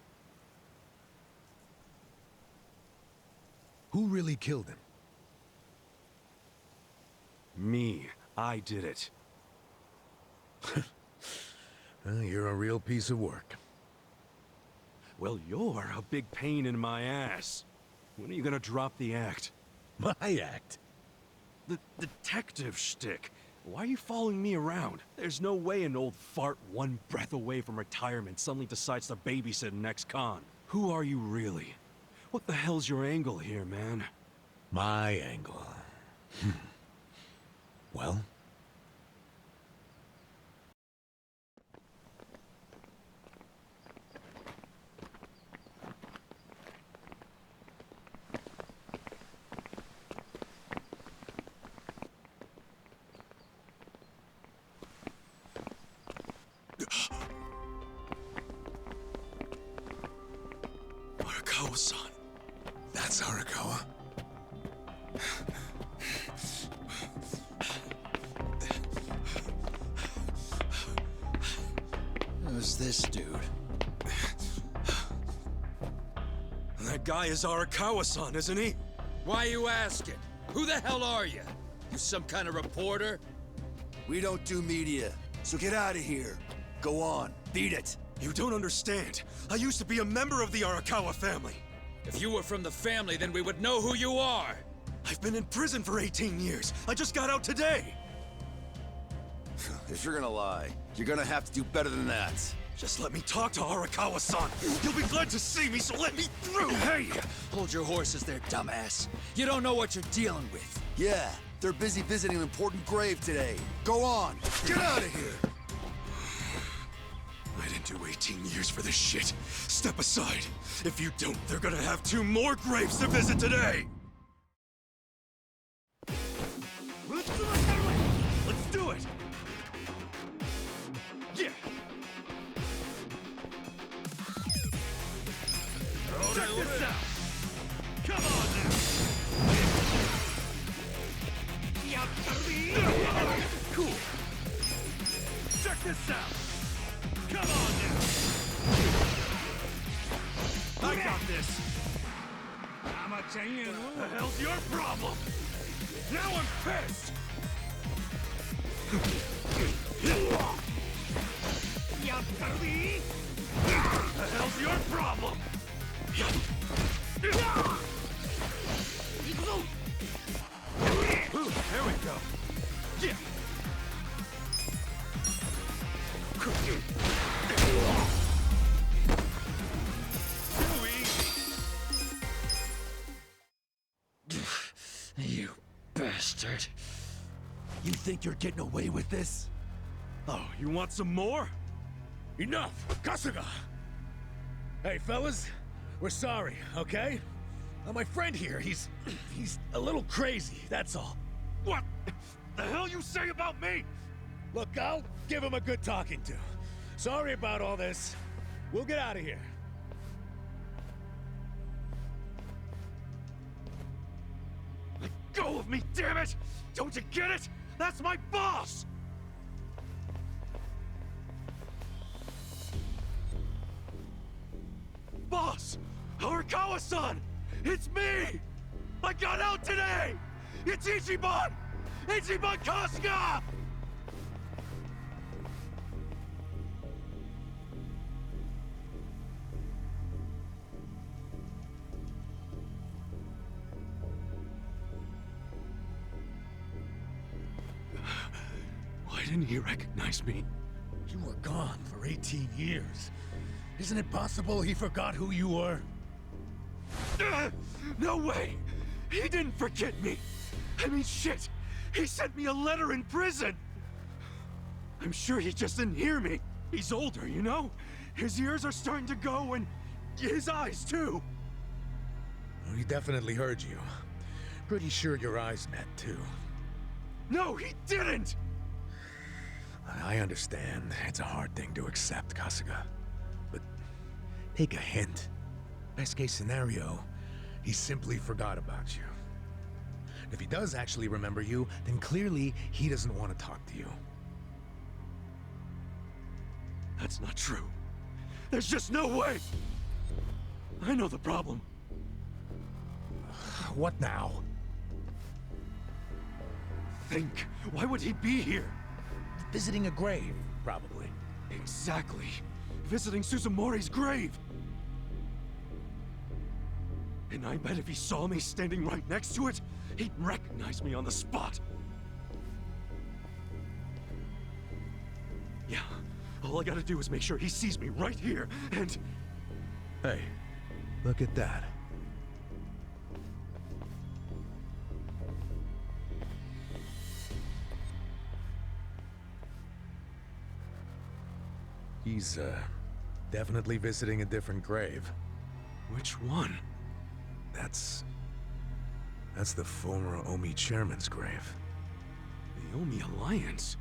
Who really killed him? Me. I did it. You're a real piece of work. Well, you're a big pain in my ass. When are you gonna drop the act? My act? The detective shtick. Why are you following me around? There's no way an old fart one breath away from retirement suddenly decides to babysit an ex-con. Who are you really? What the hell's your angle here, man? My angle. Well, Arakawa-san. That's Arakawa? Who's this dude? That guy is Arakawa-san, isn't he? Why you asking? Who the hell are you? You some kind of reporter? We don't do media, so get out of here. Go on, beat it. You don't understand. I used to be a member of the Arakawa family. If you were from the family, then we would know who you are. I've been in prison for 18 years. I just got out today. If you're gonna lie, you're gonna have to do better than that. Just let me talk to Arakawa-san. He'll be glad to see me, so let me through! Hey! Hold your horses there, dumbass. You don't know what you're dealing with. Yeah, they're busy visiting an important grave today. Go on, get out of here! I didn't do 18 years for this shit. Step aside. If you don't, they're gonna have 2 more graves to visit today! Let's do it! Yeah! Check this out! Come on now! Cool! Check this out! Come on now! I got this! What the hell's your problem? Now I'm pissed! The hell's your problem? Ooh, there we go. Yeah. You bastard. You think you're getting away with this? Oh, you want some more? Enough! Kasuga! Hey, fellas, we're sorry, okay? My friend here, he's a little crazy, that's all. What the hell you say about me? Look, I'll give him a good talking to. Sorry about all this. We'll get out of here. Let go of me, damn it! Don't you get it? That's my boss! Boss! Arakawa-san! It's me! I got out today! It's Ichiban! Ichiban Kasuga! Why didn't he recognize me? You were gone for 18 years. Isn't it possible he forgot who you were? No way! He didn't forget me! I mean, shit! He sent me a letter in prison! I'm sure he just didn't hear me. He's older, you know? His ears are starting to go, and his eyes, too. Well, he definitely heard you. Pretty sure your eyes met, too. No, he didn't! I understand. It's a hard thing to accept, Kasuga. But take a hint. Best case scenario, he simply forgot about you. If he does actually remember you, then clearly he doesn't want to talk to you. That's not true. There's just no way! I know the problem. What now? Think. Why would he be here? Visiting a grave, probably. Exactly. Visiting Suzumori's grave. And I bet if he saw me standing right next to it, he'd recognize me on the spot. Yeah, all I gotta do is make sure he sees me right here, and... Hey, look at that. He's, definitely visiting a different grave. Which one? That's the former Omi chairman's grave. The Omi Alliance?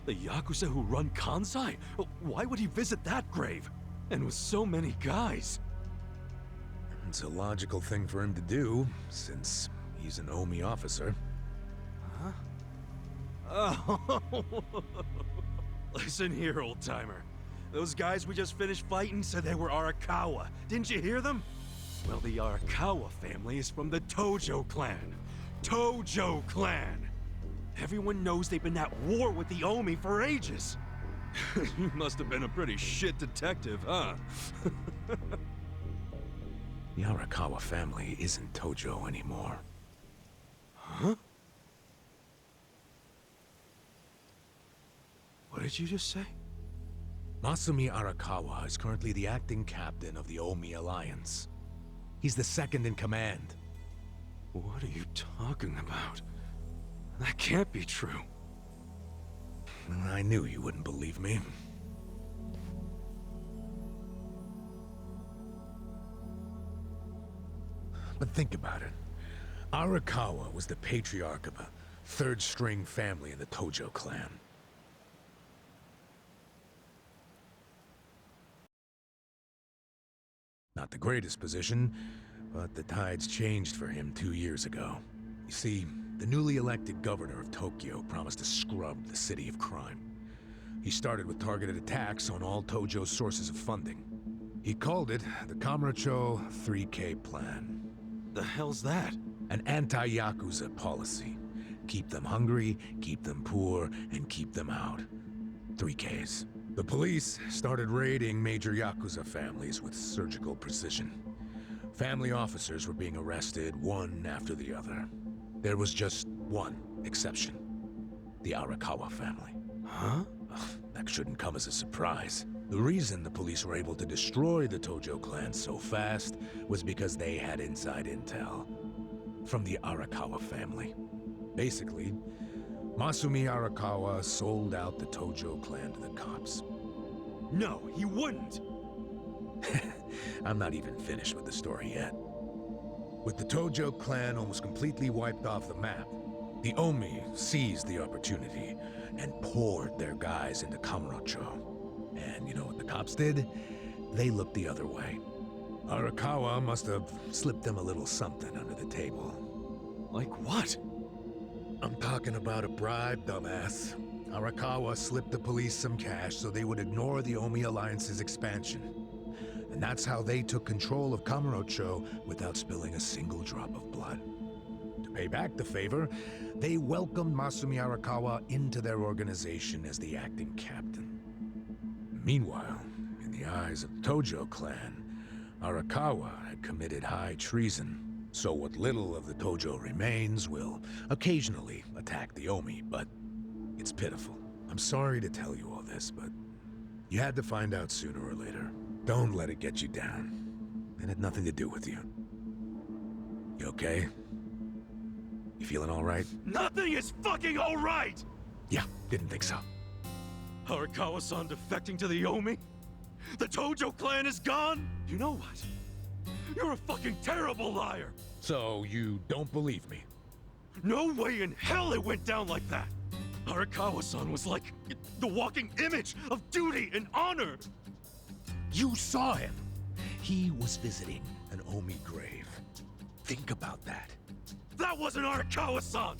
The Yakuza who run Kansai? Why would he visit that grave? And with so many guys? It's a logical thing for him to do, since he's an Omi officer. Huh? Oh, listen here, old-timer. Those guys we just finished fighting said they were Arakawa. Didn't you hear them? Well, the Arakawa family is from the Tojo clan. Tojo clan! Everyone knows they've been at war with the Omi for ages. You must have been a pretty shit detective, huh? The Arakawa family isn't Tojo anymore. Huh? What did you just say? Masumi Arakawa is currently the acting captain of the Omi Alliance. He's the second in command. What are you talking about? That can't be true. I knew you wouldn't believe me. But think about it. Arakawa was the patriarch of a third-string family in the Tojo clan. Not the greatest position, but the tides changed for him 2 years ago. You see, the newly elected governor of Tokyo promised to scrub the city of crime. He started with targeted attacks on all Tojo's sources of funding. He called it the Kamurocho 3K Plan. The hell's that? An anti-Yakuza policy. Keep them hungry, keep them poor, and keep them out. 3Ks. The police started raiding major Yakuza families with surgical precision. Family officers were being arrested one after the other. There was just one exception. The Arakawa family. Huh? That shouldn't come as a surprise. The reason the police were able to destroy the Tojo clan so fast was because they had inside intel from the Arakawa family. Basically, Masumi Arakawa sold out the Tojo clan to the cops. No, he wouldn't! I'm not even finished with the story yet. With the Tojo clan almost completely wiped off the map, the Omi seized the opportunity and poured their guys into Kamurocho. And you know what the cops did? They looked the other way. Arakawa must have slipped them a little something under the table. Like what? I'm talking about a bribe, dumbass. Arakawa slipped the police some cash so they would ignore the Omi Alliance's expansion. And that's how they took control of Kamurocho without spilling a single drop of blood. To pay back the favor, they welcomed Masumi Arakawa into their organization as the acting captain. Meanwhile, in the eyes of the Tojo clan, Arakawa had committed high treason. So what little of the Tojo remains will occasionally attack the Omi, but it's pitiful. I'm sorry to tell you all this, but you had to find out sooner or later. Don't let it get you down. It had nothing to do with you. You okay? You feeling all right? Nothing is fucking all right! Yeah, didn't think so. Arakawa-san defecting to the Omi? The Tojo clan is gone? You know what? You're a fucking terrible liar! So, you don't believe me? No way in hell it went down like that! Arakawa-san was like the walking image of duty and honor! You saw him! He was visiting an Omi grave. Think about that. That wasn't Arakawa-san!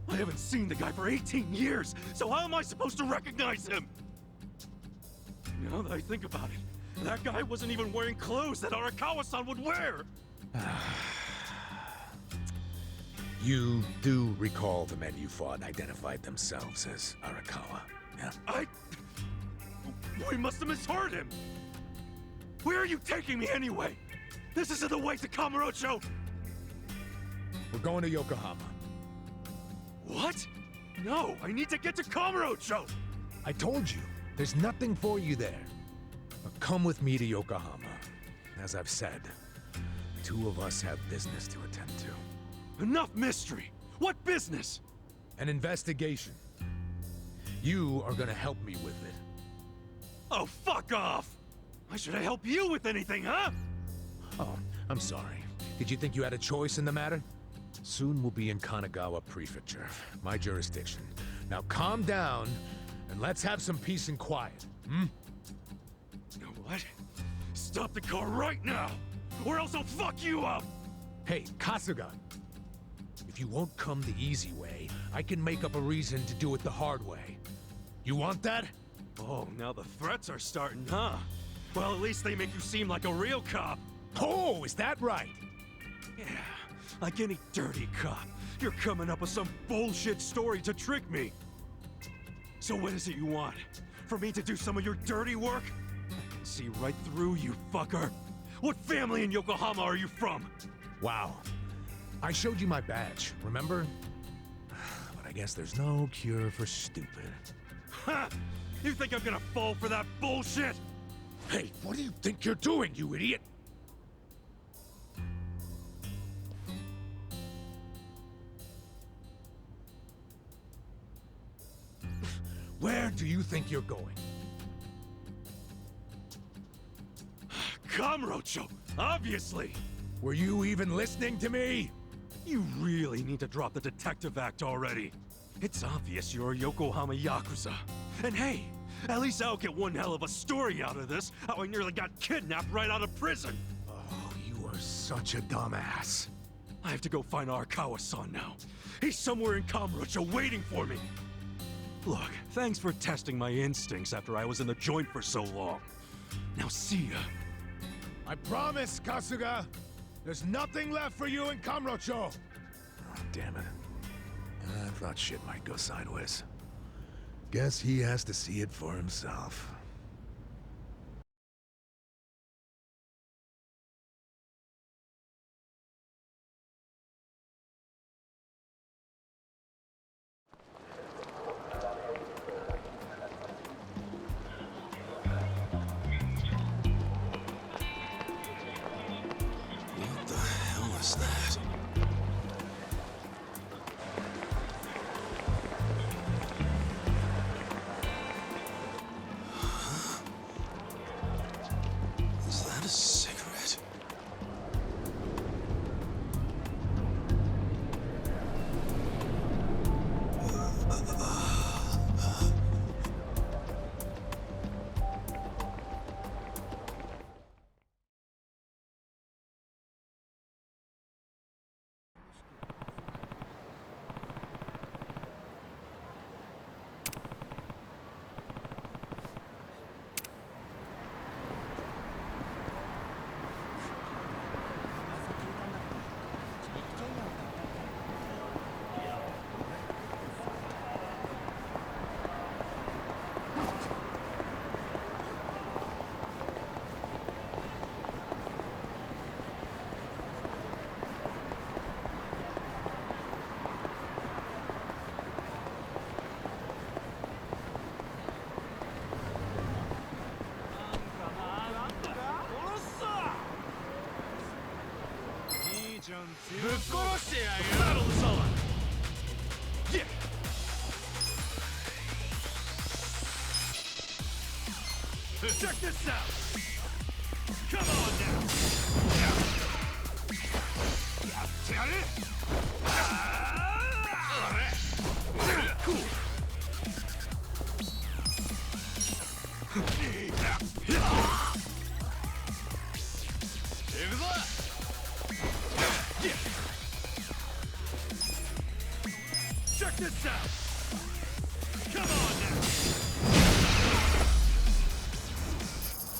I haven't seen the guy for 18 years, so how am I supposed to recognize him? Now that I think about it, that guy wasn't even wearing clothes that Arakawa-san would wear! You do recall the men you fought identified themselves as Arakawa, yeah? We must have misheard him! Where are you taking me anyway? This isn't the way to Kamurocho! We're going to Yokohama. What? No, I need to get to Kamurocho! I told you, there's nothing for you there. But come with me to Yokohama. As I've said, the two of us have business to attend to. Enough mystery! What business? An investigation. You are gonna help me with it. Oh, fuck off! Why should I help you with anything, huh? Oh, I'm sorry. Did you think you had a choice in the matter? Soon we'll be in Kanagawa Prefecture, my jurisdiction. Now calm down, and let's have some peace and quiet, hmm? You know what? Stop the car right now! or else I'll fuck you up! Hey, Kasuga! If you won't come the easy way, I can make up a reason to do it the hard way. You want that? Oh, now the threats are starting, huh? Well, at least they make you seem like a real cop. Oh, is that right? Yeah, like any dirty cop, you're coming up with some bullshit story to trick me. So what is it you want? For me to do some of your dirty work? I can see right through you, fucker. What family in Yokohama are you from? Wow. I showed you my badge, remember? But I guess there's no cure for stupid. Ha! You think I'm gonna fall for that bullshit? Hey, what do you think you're doing, you idiot? Where do you think you're going? Kamurocho, obviously! Were you even listening to me? You really need to drop the detective act already. It's obvious you're a Yokohama Yakuza. And hey, at least I'll get one hell of a story out of this, how I nearly got kidnapped right out of prison. Oh, you are such a dumbass. I have to go find Arakawa-san now. He's somewhere in Kamurocho waiting for me. Look, thanks for testing my instincts after I was in the joint for so long. Now see ya. I promise, Kasuga! There's nothing left for you in Kamurocho! Oh, damn it. I thought shit might go sideways. Guess he has to see it for himself. What the hell is that? Is that a cigarette? Battle is on! Yeah! Check this out! Come on now! Cool! Check this out! Come on now!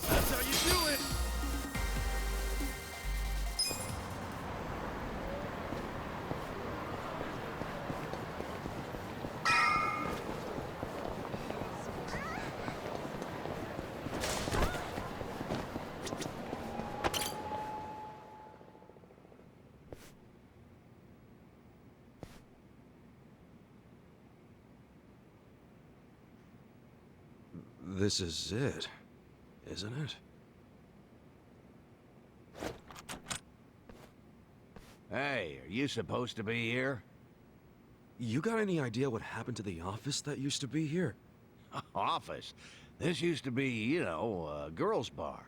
That's how you do it! This is it, isn't it? Hey, are you supposed to be here? You got any idea what happened to the office that used to be here? Office? This used to be, you know, a girls' bar.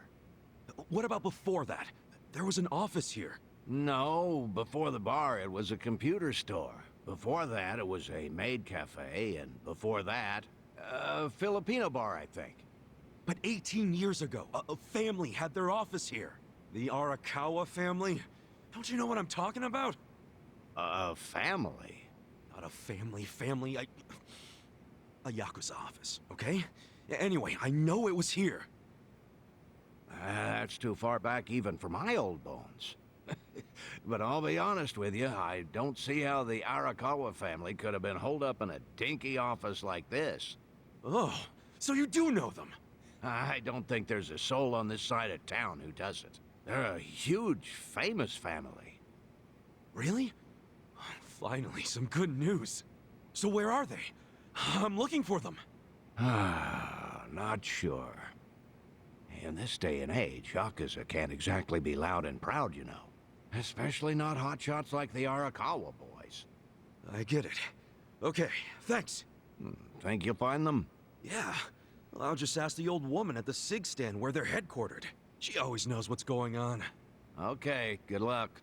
What about before that? There was an office here. No, before the bar it was a computer store. Before that it was a maid cafe, and before that, a Filipino bar, I think. But 18 years ago, a family had their office here. The Arakawa family? Don't you know what I'm talking about? A family? Not a family, a Yakuza office, okay? Anyway, I know it was here. That's too far back even for my old bones. But I'll be honest with you, I don't see how the Arakawa family could have been holed up in a dinky office like this. Oh, so you do know them? I don't think there's a soul on this side of town who doesn't. They're a huge, famous family. Really? Finally, some good news. So where are they? I'm looking for them. Not sure. In this day and age, Yakuza can't exactly be loud and proud, you know. Especially not hotshots like the Arakawa boys. I get it. Okay, thanks. Think you'll find them? Yeah. Well, I'll just ask the old woman at the SIG stand where they're headquartered. She always knows what's going on. Okay, good luck.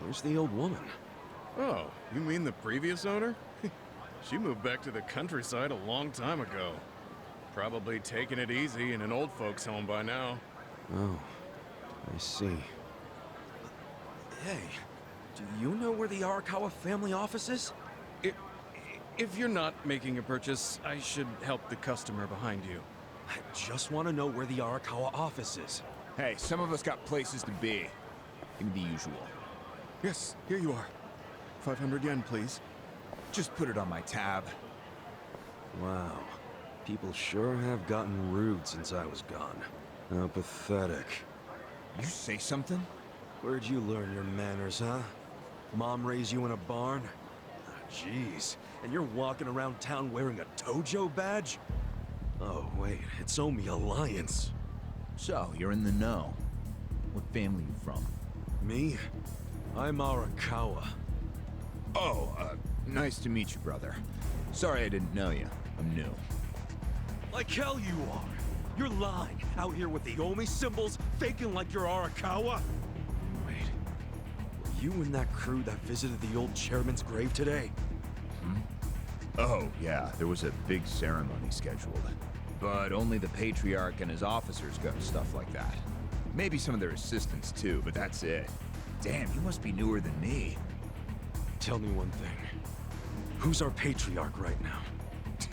Where's the old woman? Oh, you mean the previous owner? She moved back to the countryside a long time ago. Probably taking it easy in an old folks' home by now. Oh, I see. Hey, do you know where the Arakawa family office is? If you're not making a purchase, I should help the customer behind you. I just want to know where the Arakawa office is. Hey, some of us got places to be. Give me the usual. Yes, here you are. 500 yen, please. Just put it on my tab. Wow. People sure have gotten rude since I was gone. How pathetic. You say something? Where'd you learn your manners, huh? Mom raised you in a barn? Jeez. And you're walking around town wearing a Tojo badge? Oh, wait. It's Omi Alliance. So, you're in the know. What family you from? Me? I'm Arakawa. Oh, nice to meet you, brother. Sorry I didn't know you. I'm new. Like hell you are! You're lying, out here with the Omi symbols, faking like you're Arakawa? Wait, were you in that crew that visited the old chairman's grave today? Oh, yeah, there was a big ceremony scheduled. But only the Patriarch and his officers go to stuff like that. Maybe some of their assistants too, but that's it. Damn, you must be newer than me. Tell me one thing. Who's our Patriarch right now?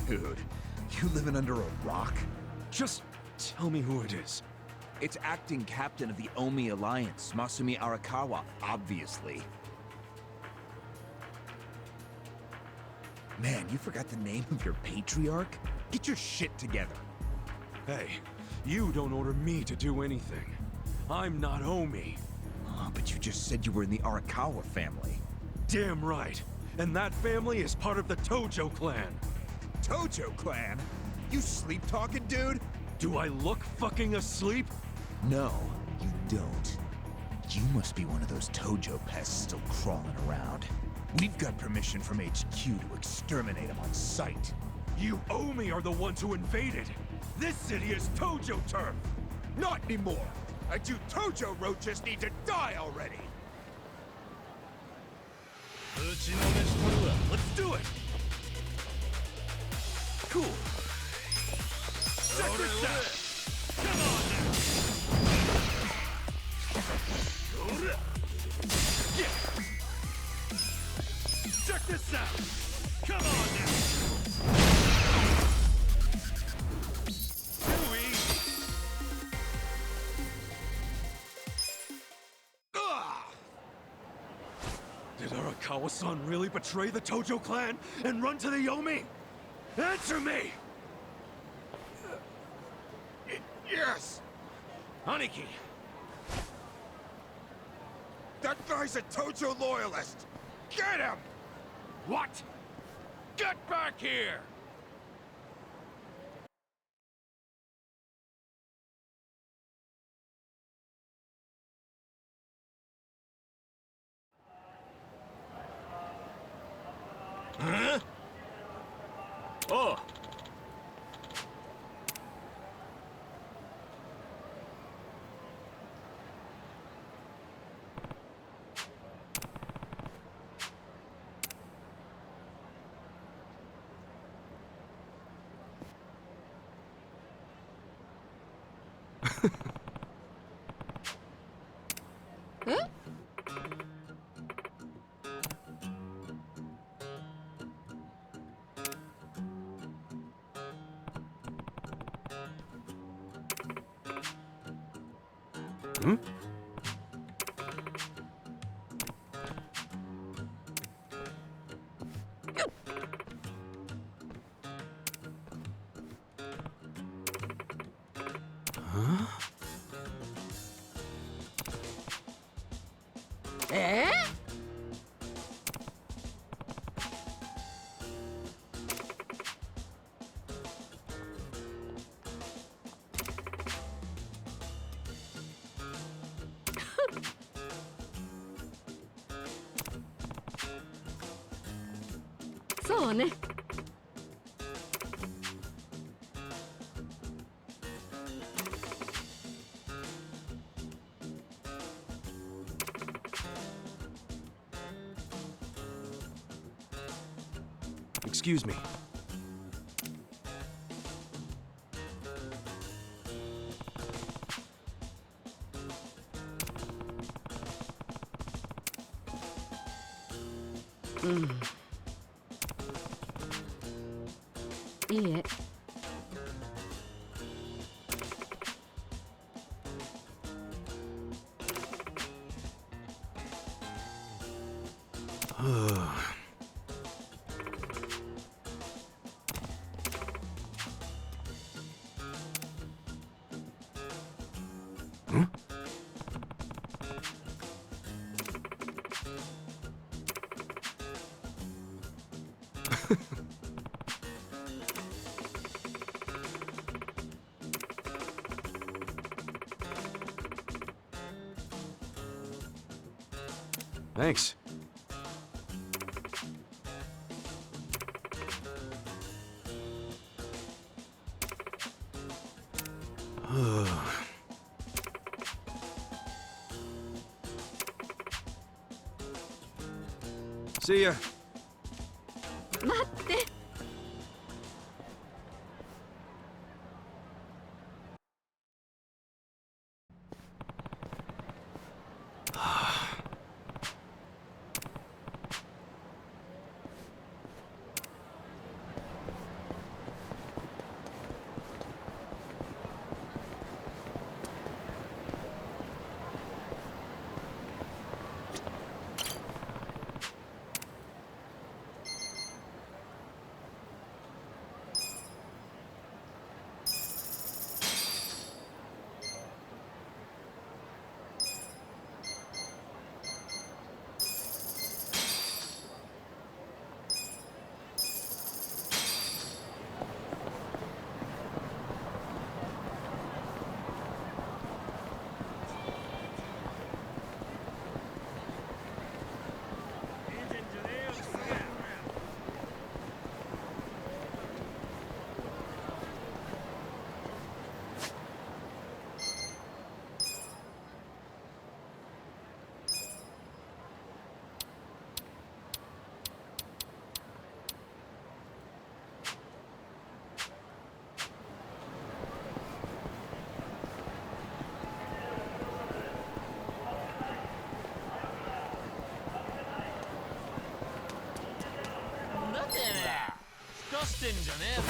Dude, you living under a rock? Just tell me who it is. It's acting captain of the Omi Alliance, Masumi Arakawa, obviously. Man, you forgot the name of your Patriarch? Get your shit together. Hey, you don't order me to do anything. I'm not Omi. Oh, but you just said you were in the Arakawa family. Damn right. And that family is part of the Tojo clan. Tojo clan? You sleep-talking, dude? Do I look fucking asleep? No, you don't. You must be one of those Tojo pests still crawling around. We've got permission from HQ to exterminate them on sight. You Omi are the ones who invaded. This city is Tojo turf. Not anymore. I do Tojo roaches need to die already. Let's do it. Cool. Check this out. Come on now. Yeah. Check this out. Come on now. Too easy. Did Arakawa-san really betray the Tojo clan and run to the Yomi? Answer me! Yes! Aniki! That guy's a Tojo loyalist! Get him! What? Get back here! え？ん？そうね。Excuse me. Mm. いいえ。Thanks. See ya. 待って。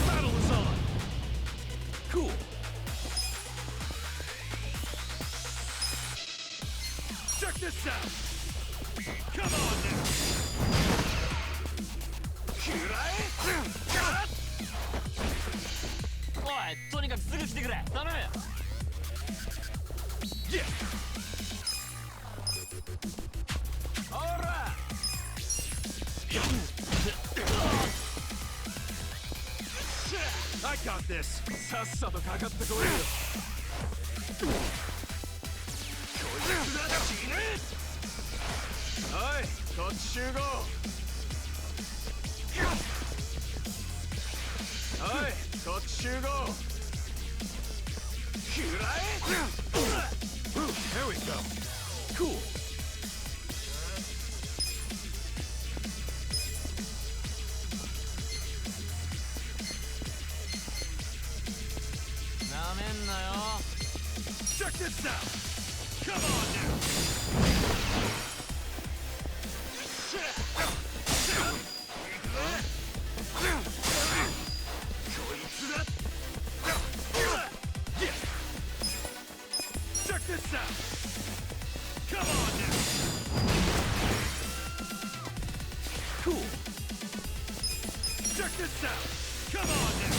Battle is on! Cool. Check this out! Come on now! Oi, とにかくすぐ来てくれ。頼む。Yeah! Alright! I got this! さっさとかかってこいよ。おい、こっち集合！おい、こっち集合！くらえ！ There we go! Cool! Check this out! Come on now! Check this out! Come on now! Cool! Check this out! Come on now!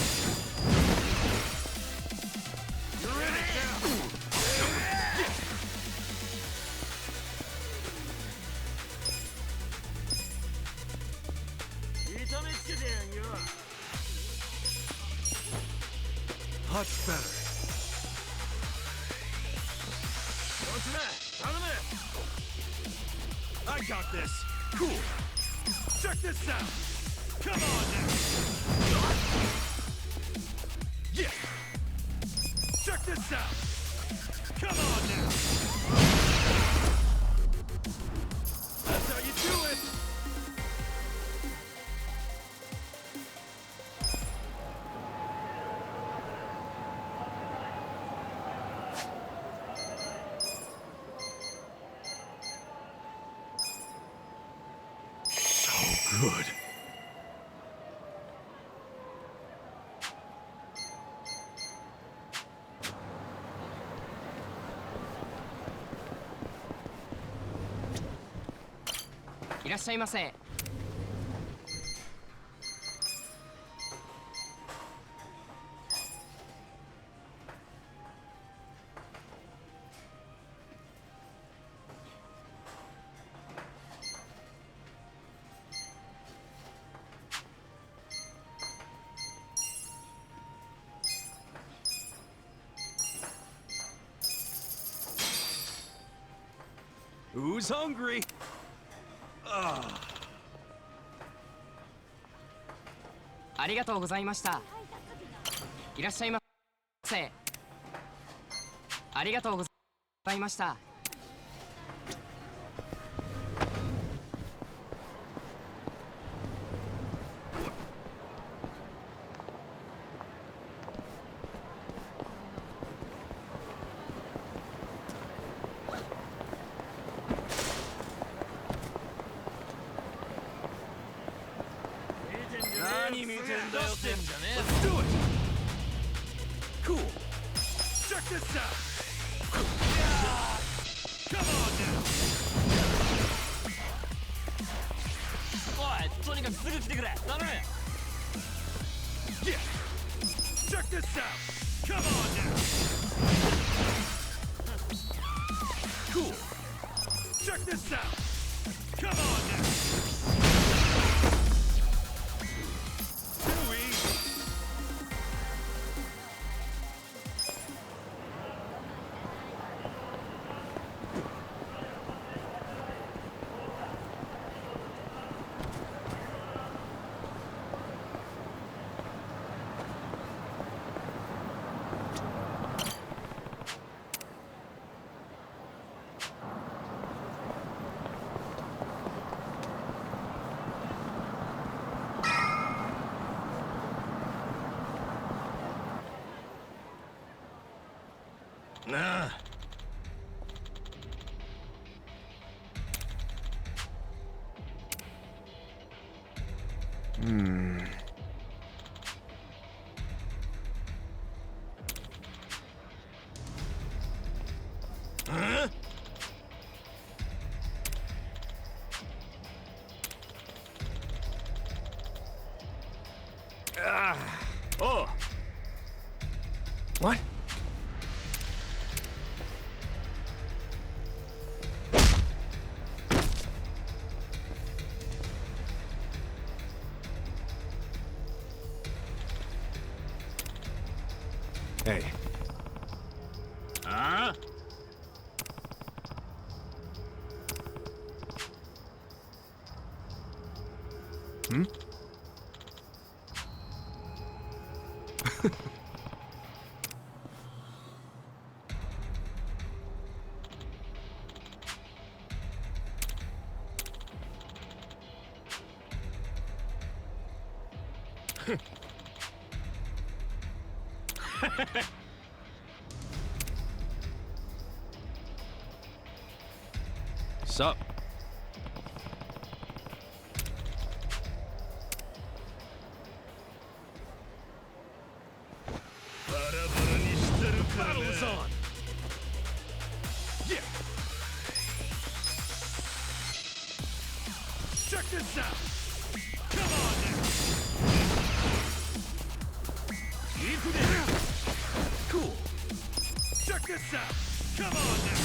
You're in it now! Much better. I got this. Cool. Check this out. Come on now. Yeah. Check this out. Come on now. That's how you do it. Good.いらっしゃいませ。Who's hungry? Ah. ありがとうございました。いらっしゃいませ。ありがとうございました。何見てんだよってんじゃねえ。Let's do it. Cool. Check this out. Come on now. おい、とにかくすぐ来てくれ。頼む。Yeah. Check this out. Come on now. Cool. Check this out. Come on now. Nah. Huh? Oh. What? Hey. Huh? Hmm? Sup? Battle is on! Yeah! Check this out! Come on now! Cool! Check this out! Come on now!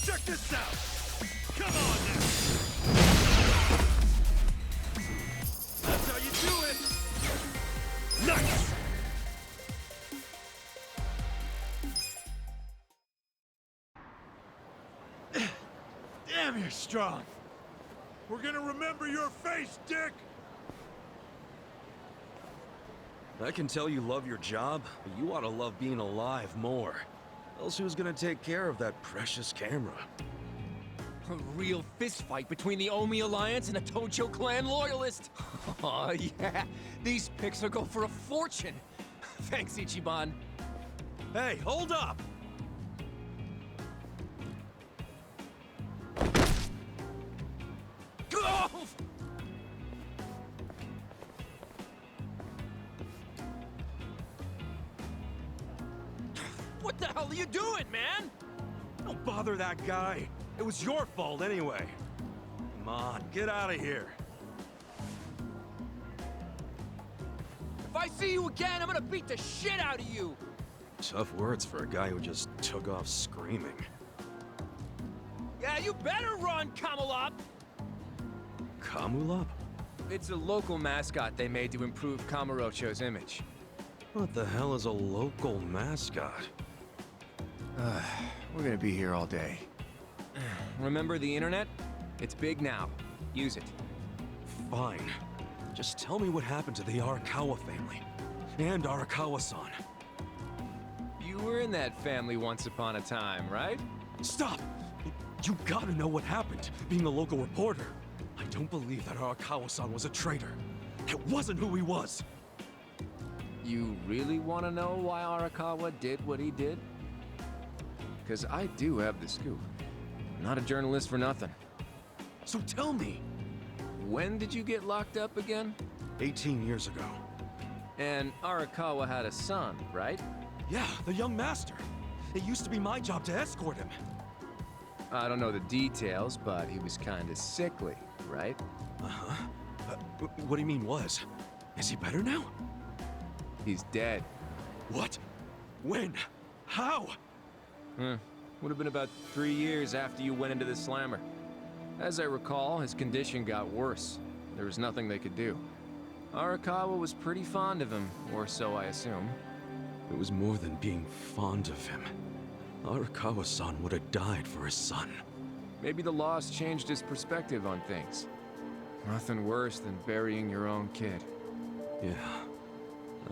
Check this out! Come on now! That's how you do it! Nice! Damn, you're strong. We're gonna remember your face, Dick! I can tell you love your job, but you ought to love being alive more. Else who's gonna take care of that precious camera? A real fistfight between the Omi Alliance and a Tojo clan loyalist. Oh, yeah. These pics will go for a fortune. Thanks, Ichiban. Hey, hold up! Oh! What the hell are you doing, man? Don't bother that guy. It was your fault anyway. Come on, get out of here. If I see you again, I'm gonna beat the shit out of you! Tough words for a guy who just took off screaming. Yeah, you better run, Kamalop! Kamulop? It's a local mascot they made to improve Kamurocho's image. What the hell is a local mascot? We're gonna be here all day. Remember the internet? It's big now. Use it. Fine. Just tell me what happened to the Arakawa family. And Arakawa-san. You were in that family once upon a time, right? Stop! You gotta know what happened, being a local reporter. I don't believe that Arakawa-san was a traitor. That wasn't who he was! You really want to know why Arakawa did what he did? Because I do have the scoop. I'm not a journalist for nothing. So tell me! When did you get locked up again? 18 years ago. And Arakawa had a son, right? Yeah, the young master. It used to be my job to escort him. I don't know the details, but he was kinda sickly, right? Uh-huh. What do you mean was? Is he better now? He's dead. What? When? How? Would have been about 3 years after you went into the slammer. As I recall, his condition got worse. There was nothing they could do. Arakawa was pretty fond of him, or so I assume. It was more than being fond of him. Arakawa-san would have died for his son. Maybe the loss changed his perspective on things. Nothing worse than burying your own kid. Yeah.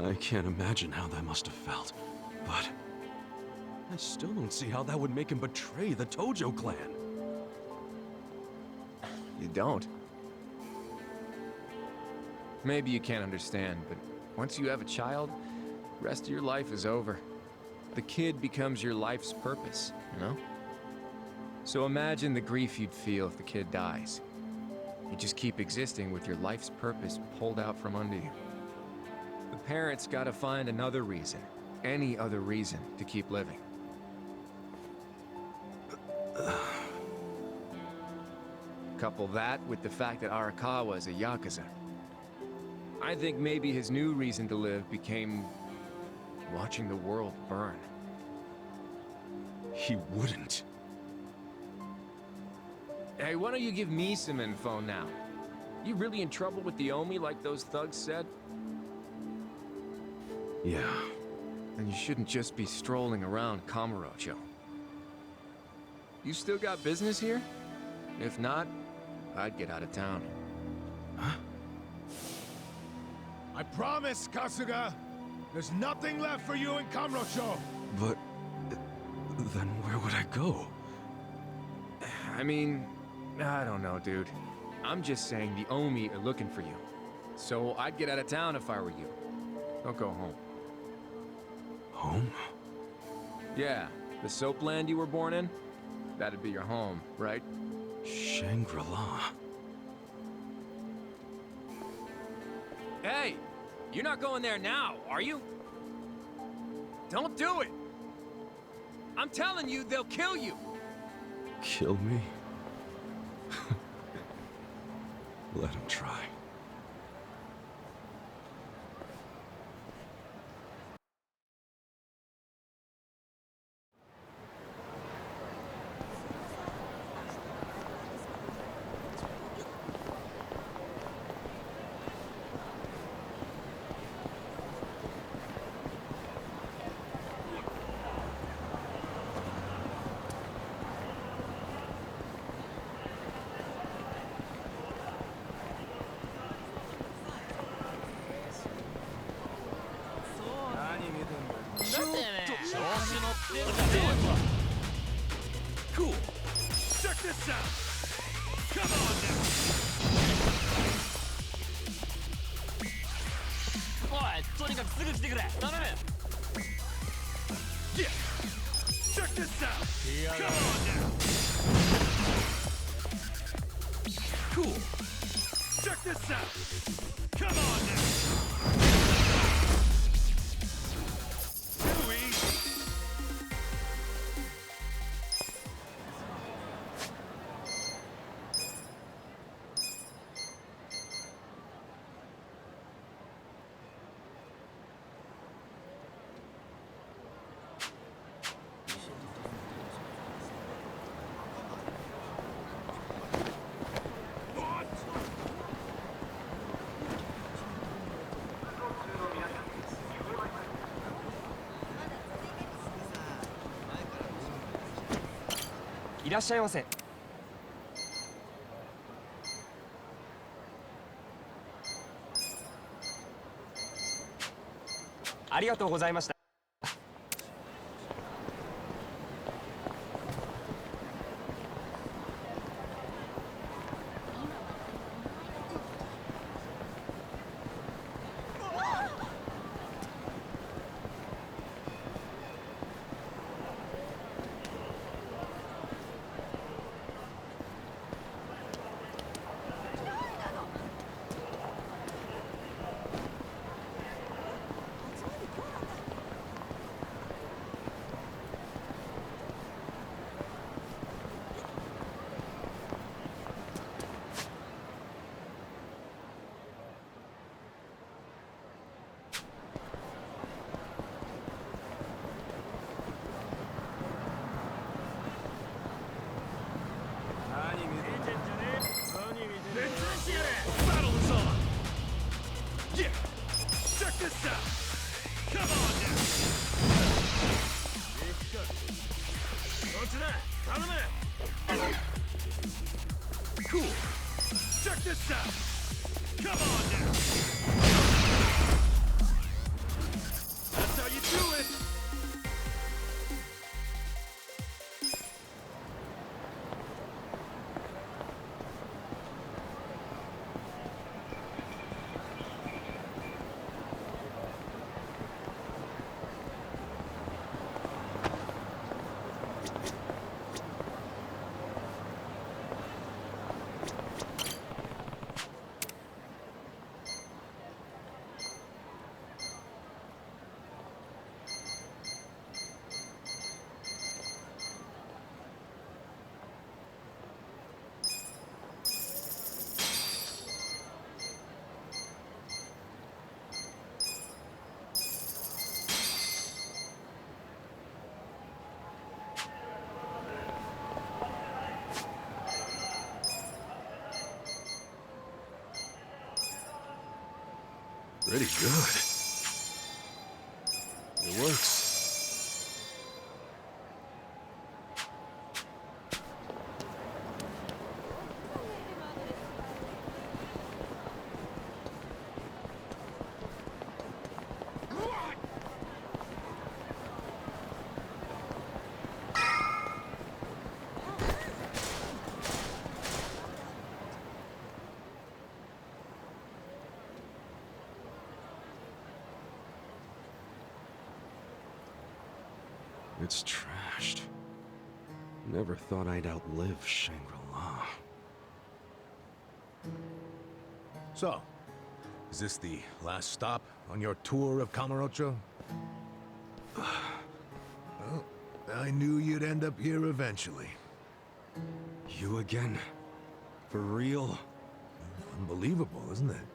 I can't imagine how that must have felt. But I still don't see how that would make him betray the Tojo clan. You don't? Maybe you can't understand, but once you have a child, the rest of your life is over. The kid becomes your life's purpose, you know? So imagine the grief you'd feel if the kid dies. You just keep existing with your life's purpose pulled out from under you. The parents gotta find another reason, any other reason, to keep living. Couple that with the fact that Arakawa is a Yakuza. I think maybe his new reason to live became watching the world burn. He wouldn't. Hey, why don't you give me some info now? You really in trouble with the Omi like those thugs said? Yeah. Then you shouldn't just be strolling around Kamurocho. You still got business here? If not, I'd get out of town. Huh? I promise, Kasuga! There's nothing left for you in Kamurocho! But then where would I go? I mean, I don't know, dude. I'm just saying the Omi are looking for you. So I'd get out of town if I were you. Don't go home. Home? Yeah, the soapland you were born in? That'd be your home, right? Shangri-La. Hey! You're not going there now, are you? Don't do it! I'm telling you, they'll kill you! Kill me? Let him try. Cool. Check this out. Come on now. おい、とにかくすぐ来てくれ。頼む。Yeah. Check this out. Come on now. Cool. Check this out. Come on now. Too easy. What? いらっしゃいませ。ありがとうございました。Battle is on! Yeah! Check this out! Come on now! Cool! Check this out! Come on now! That's how you do it! Pretty good. It works. it's trashed. Never thought I'd outlive Shangri-La. So, is this the last stop on your tour of Kamurocho? Well, I knew you'd end up here eventually. You again? For real? Unbelievable, isn't it?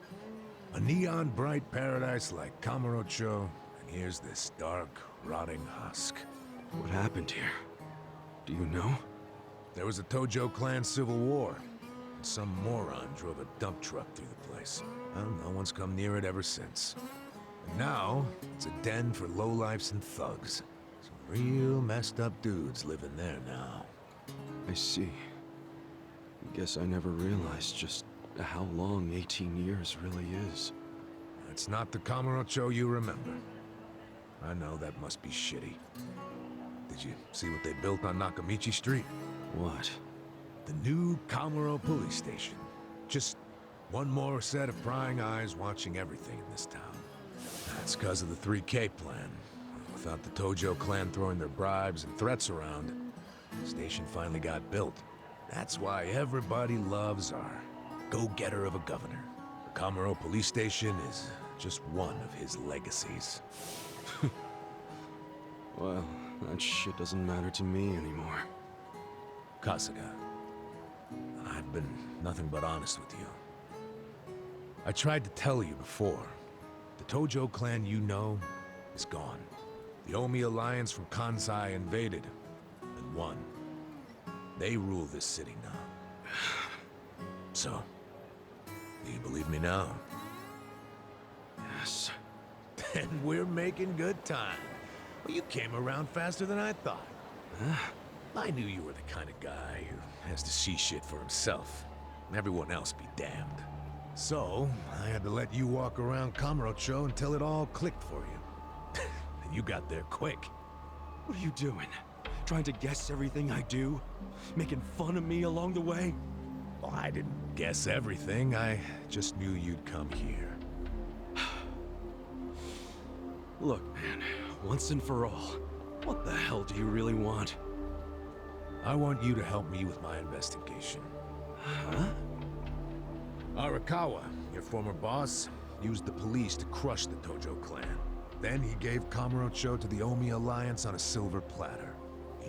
A neon bright paradise like Kamurocho, and here's this dark, rotting husk. What happened here? Do you know? There was a Tojo clan civil war. And some moron drove a dump truck through the place. Well, no one's come near it ever since. And now, it's a den for lowlifes and thugs. Some real messed up dudes living there now. I see. Guess I never realized just how long 18 years really is. It's not the Kamurocho you remember. I know that must be shitty. Did you see what they built on Nakamichi Street? What? The new Kamuro police station. Just one more set of prying eyes watching everything in this town. That's because of the 3K plan. Without the Tojo clan throwing their bribes and threats around, the station finally got built. That's why everybody loves our go-getter of a governor. The Kamuro police station is just one of his legacies. Well, that shit doesn't matter to me anymore. Kasuga, I've been nothing but honest with you. I tried to tell you before. The Tojo clan you know is gone. The Omi alliance from Kansai invaded and won. They rule this city now. So, do you believe me now? Yes. Then we're making good time. Well, you came around faster than I thought. Huh? I knew you were the kind of guy who has to see shit for himself. And everyone else be damned. So, I had to let you walk around Kamurocho until it all clicked for you. And you got there quick. What are you doing? Trying to guess everything I do? Making fun of me along the way? Well, I didn't guess everything. I just knew you'd come here. Look, man, once and for all, what the hell do you really want? I want you to help me with my investigation. Huh? Arakawa, your former boss, used the police to crush the Tojo clan. Then he gave Kamurocho to the Omi Alliance on a silver platter.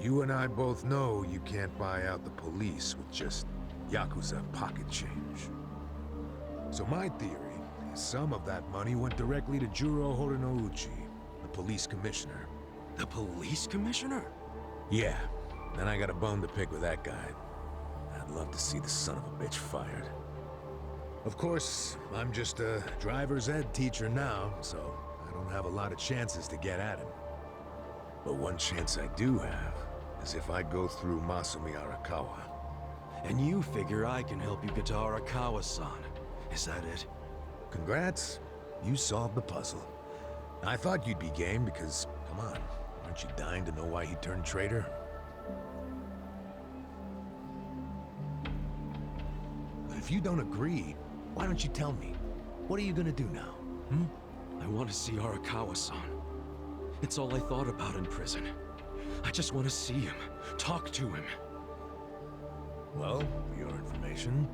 You and I both know you can't buy out the police with just Yakuza pocket change. So my theory is some of that money went directly to Juro Horinouchi, the police commissioner. The police commissioner? Yeah, then I got a bone to pick with that guy. I'd love to see the son of a bitch fired. Of course, I'm just a driver's ed teacher now, so I don't have a lot of chances to get at him. But one chance I do have is if I go through Masumi Arakawa. And you figure I can help you get to Arakawa-san. Is that it? Congrats. You solved the puzzle. I thought you'd be game because, come on, aren't you dying to know why he turned traitor? But if you don't agree, why don't you tell me? What are you gonna do now? I want to see Arakawa-san. It's all I thought about in prison. I just want to see him, talk to him. Well, for your information,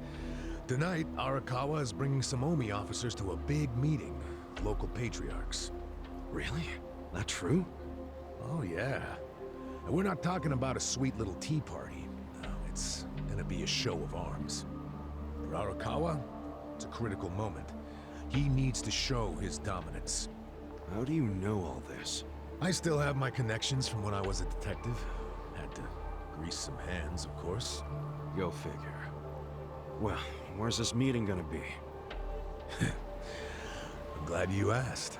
tonight Arakawa is bringing some Omi officers to a big meeting with local patriarchs. Really? That true? Oh yeah. And we're not talking about a sweet little tea party. No, it's gonna be a show of arms. For Arakawa, it's a critical moment. He needs to show his dominance. How do you know all this? I still have my connections from when I was a detective. Had to grease some hands, of course. Go figure. Well, where's this meeting gonna be? I'm glad you asked.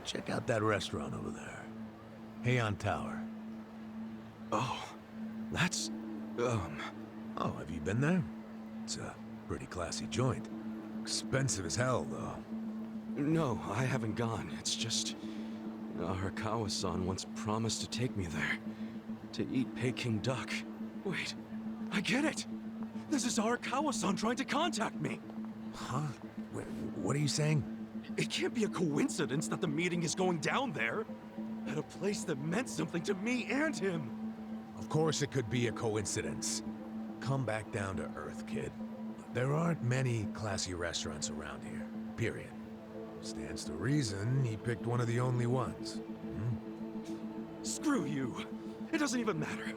Check out that restaurant over there. Heian Tower. Oh, that's... Oh, have you been there? It's a pretty classy joint. Expensive as hell, though. No, I haven't gone. It's just... Arakawa-san once promised to take me there. To eat Peking duck. Wait, I get it! This is Arakawa-san trying to contact me! Huh? What are you saying? It can't be a coincidence that the meeting is going down there. At a place that meant something to me and him. Of course it could be a coincidence. Come back down to earth, kid. There aren't many classy restaurants around here, period. Stands to reason he picked one of the only ones. Screw you. It doesn't even matter.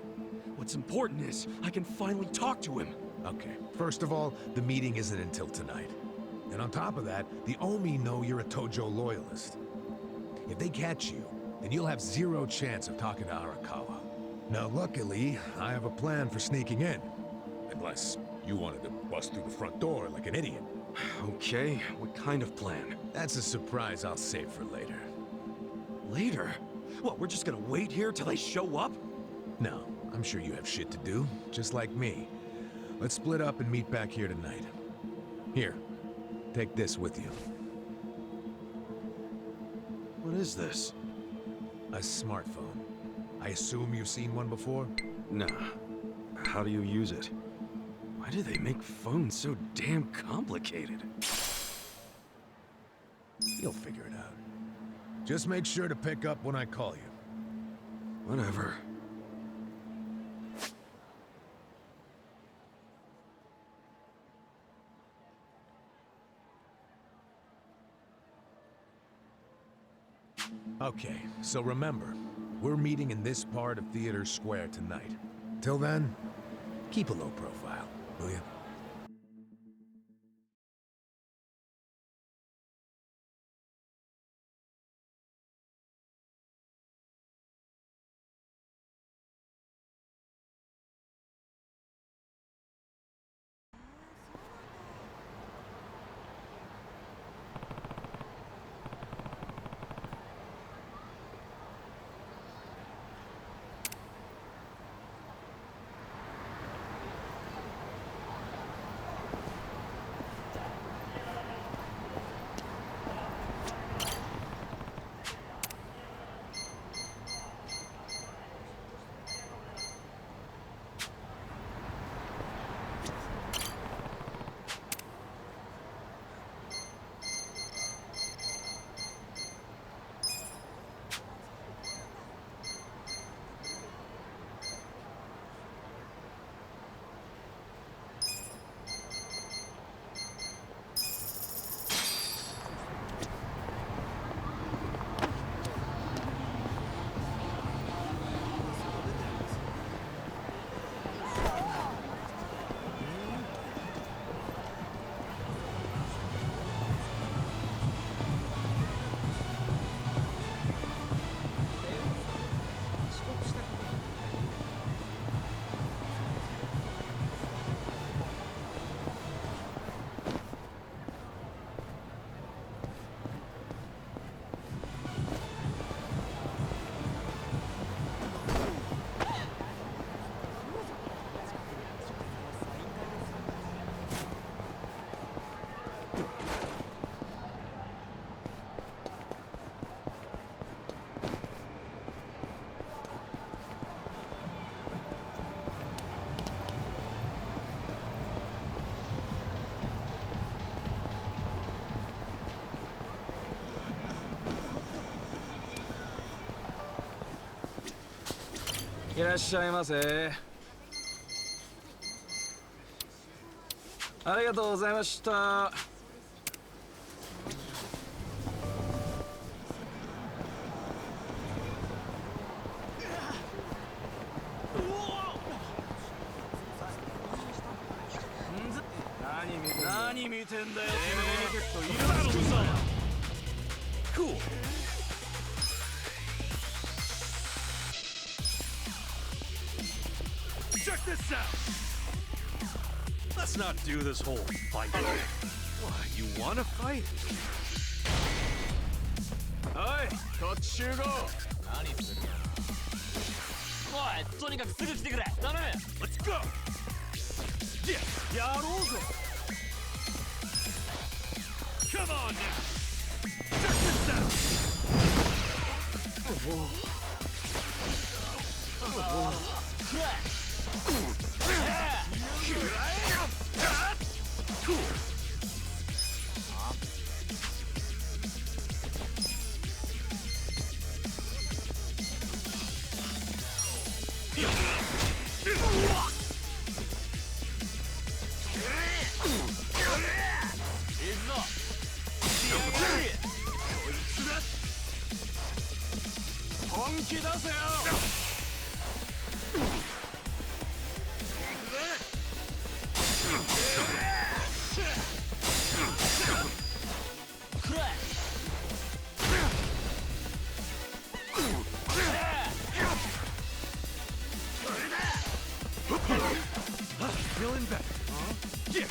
What's important is I can finally talk to him. Okay, first of all, the meeting isn't until tonight. And on top of that, the Omi know you're a Tojo loyalist. If they catch you, then you'll have zero chance of talking to Arakawa. Now, luckily, I have a plan for sneaking in. Unless you wanted to bust through the front door like an idiot. Okay, what kind of plan? That's a surprise I'll save for later. Later? What, we're just gonna wait here till they show up? No, I'm sure you have shit to do, just like me. Let's split up and meet back here tonight. Here, take this with you. What is this? A smartphone. I assume you've seen one before? Nah. How do you use it? Why do they make phones so damn complicated? You'll figure it out. Just make sure to pick up when I call you. Whatever. Okay, so remember, we're meeting in this part of Theater Square tonight. Till then, keep a low profile, will you?いらっしゃいませ。ありがとうございました。何見てんだよ、てめえ。いるだろうさ。Cool. Check this out! Let's not do this whole fight. What, you wanna fight? Oi, こっち集合!い、とにかくすぐ来てくれ。頼む。Let's go. Yeah, やろうぜ。come on now. Check this out. Feeling better. Yeah.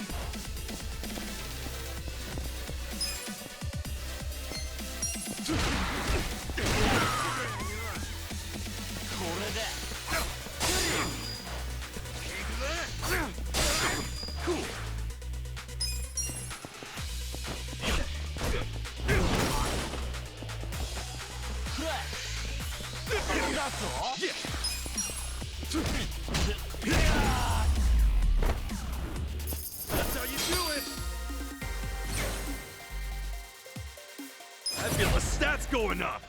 Cool. That's all. Yeah. That's how you do it. I feel the stats going up.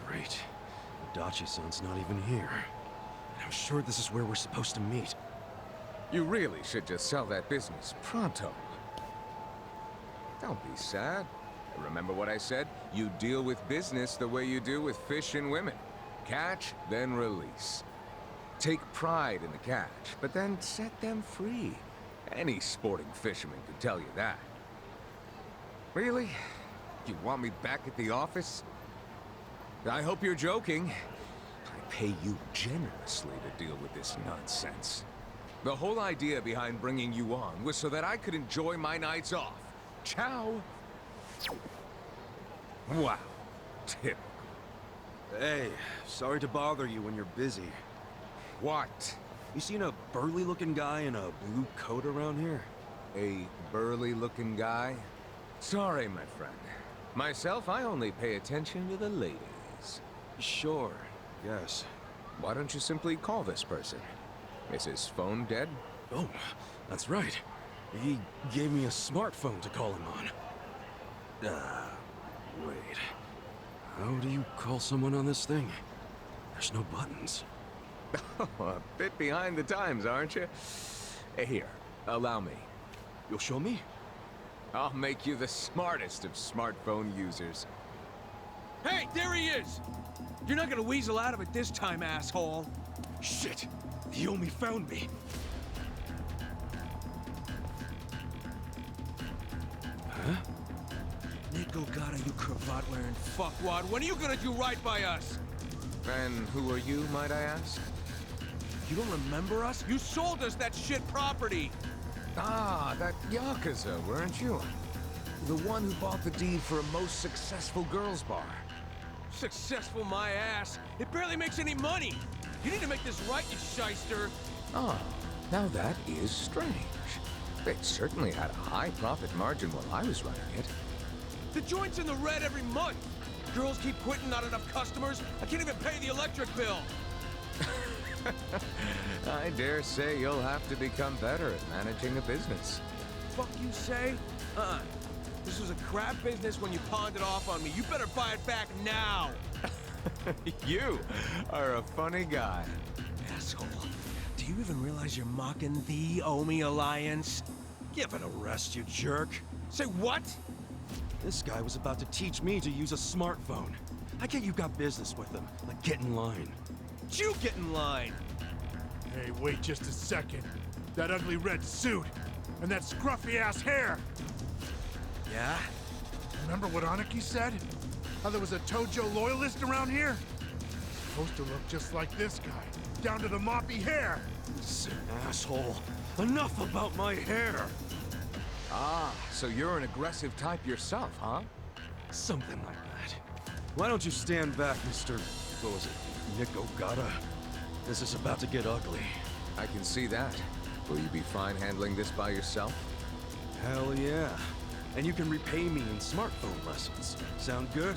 Great. Dachi-san's not even here. And I'm sure this is where we're supposed to meet. You really should just sell that business pronto. Don't be sad. Remember what I said? You deal with business the way you do with fish and women. Catch, then release. Take pride in the catch, but then set them free. Any sporting fisherman could tell you that. Really? You want me back at the office? I hope you're joking. I pay you generously to deal with this nonsense. The whole idea behind bringing you on was so that I could enjoy my nights off. Ciao. Wow. Typical. Hey, sorry to bother you when you're busy. What? You seen a burly-looking guy in a blue coat around here? A burly-looking guy? Sorry, my friend. Myself, I only pay attention to the ladies. Sure, yes. Why don't you simply call this person? Is his phone dead? Oh, that's right. He gave me a smartphone to call him on. Wait. How do you call someone on this thing? There's no buttons. A bit behind the times, aren't you? Here, allow me. You'll show me? I'll make you the smartest of smartphone users. Hey, there he is! You're not gonna weasel out of it this time, asshole. Shit! He only found me. Huh? Nico Gata, you cravat-wearing fuckwad. When are you gonna do right by us? And who are you, might I ask? You don't remember us? You sold us that shit property! Ah, that Yakuza, weren't you? The one who bought the deed for a most successful girls' bar. Successful my ass. It barely makes any money. You need to make this right, you shyster. Ah, now that is strange. It certainly had a high profit margin while I was running it. The joint's in the red every month. Girls keep quitting, not enough customers. I can't even pay the electric bill. I dare say you'll have to become better at managing a business. Fuck you say? This was a crap business when you pawned it off on me. You better buy it back now. You are a funny guy. Asshole. Do you even realize you're mocking the Omi Alliance? Give it a rest, you jerk. Say what? This guy was about to teach me to use a smartphone. I get you got business with him, but get in line. You get in line. Hey, wait just a second. That ugly red suit, and that scruffy-ass hair! Yeah? Remember what Aniki said? How there was a Tojo loyalist around here? Supposed to look just like this guy, down to the moppy hair! Asshole. Enough about my hair! Ah, so you're an aggressive type yourself, huh? Something like that. Why don't you stand back, Mr. What was it? Nick Ogata? This is about to get ugly. I can see that. Will you be fine handling this by yourself? Hell yeah. And you can repay me in smartphone lessons. Sound good?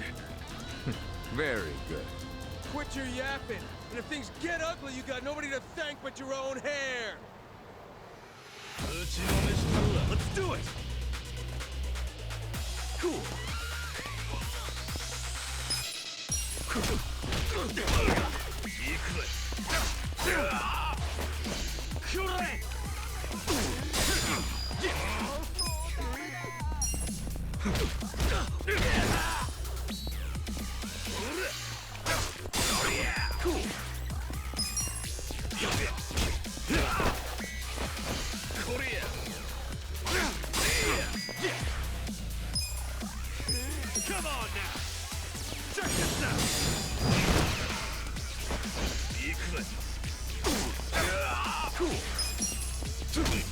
Very good. Quit your yapping. And if things get ugly, you got nobody to thank but your own hair. Let's do it! Cool. Come on now! Check this out! Cool. Too easy.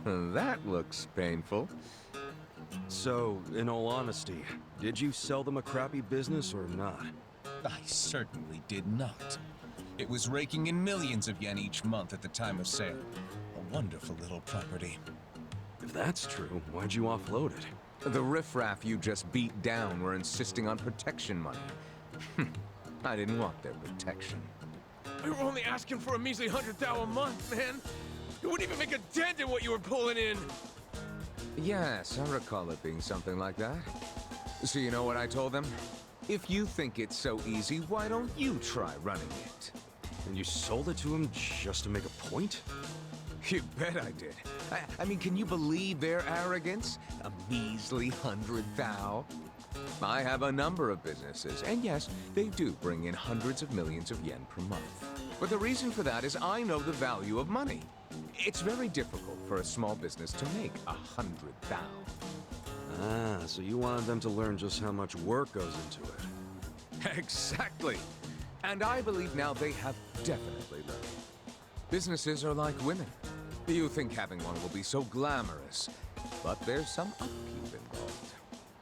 That looks painful. So, in all honesty, did you sell them a crappy business or not? I certainly did not. It was raking in millions of yen each month at the time of sale. A wonderful little property. If that's true, why'd you offload it? The riffraff you just beat down were insisting on protection money. I didn't want their protection. We were only asking for a measly 100,000 a month, man. It wouldn't even make a dent in what you were pulling in. Yes, I recall it being something like that. So you know what I told them? If you think it's so easy, why don't you try running it? And you sold it to him just to make a point? You bet I did. I mean, can you believe their arrogance? A measly 100,000? I have a number of businesses, and yes, they do bring in hundreds of millions of yen per month. But the reason for that is I know the value of money. It's very difficult for a small business to make 100,000. Ah, so you wanted them to learn just how much work goes into it. Exactly. And I believe now they have definitely learned. Businesses are like women. You think having one will be so glamorous, but there's some upkeep involved.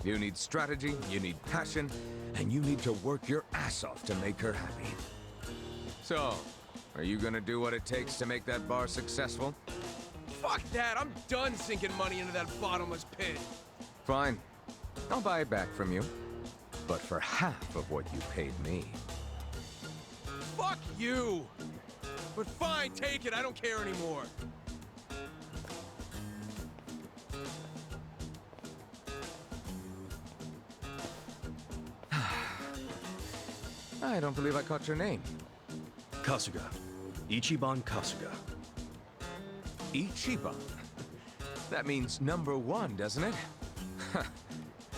You need strategy, you need passion, and you need to work your ass off to make her happy. So, are you gonna do what it takes to make that bar successful? Fuck that! I'm done sinking money into that bottomless pit. Fine. I'll buy it back from you. But for half of what you paid me. Fuck you! But fine, take it. I don't care anymore. I don't believe I caught your name. Kasuga. Ichiban Kasuga. Ichiban? That means number one, doesn't it?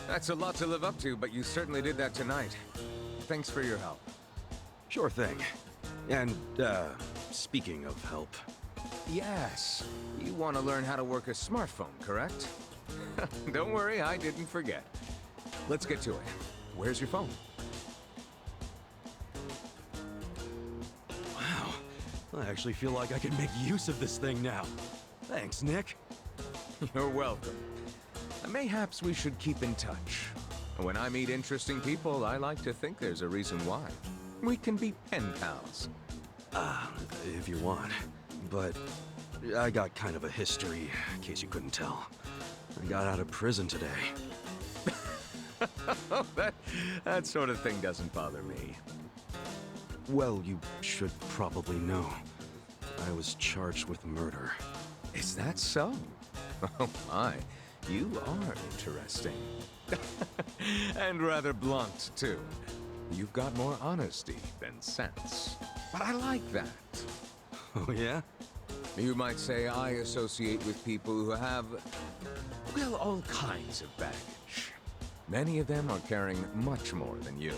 That's a lot to live up to, but you certainly did that tonight. Thanks for your help. Sure thing. And, speaking of help... Yes. You want to learn how to work a smartphone, correct? Don't worry, I didn't forget. Let's get to it. Where's your phone? Wow. I actually feel like I can make use of this thing now. Thanks, Nick. You're welcome. Mayhaps we should keep in touch. When I meet interesting people, I like to think there's a reason why. We can be pen pals. If you want. But I got kind of a history, in case you couldn't tell. I got out of prison today. that sort of thing doesn't bother me. Well, you should probably know. I was charged with murder. Is that so? Oh my, you are interesting. And rather blunt, too. You've got more honesty than sense. But I like that. Oh, yeah? You might say I associate with people who have, well, all kinds of baggage. Many of them are carrying much more than you.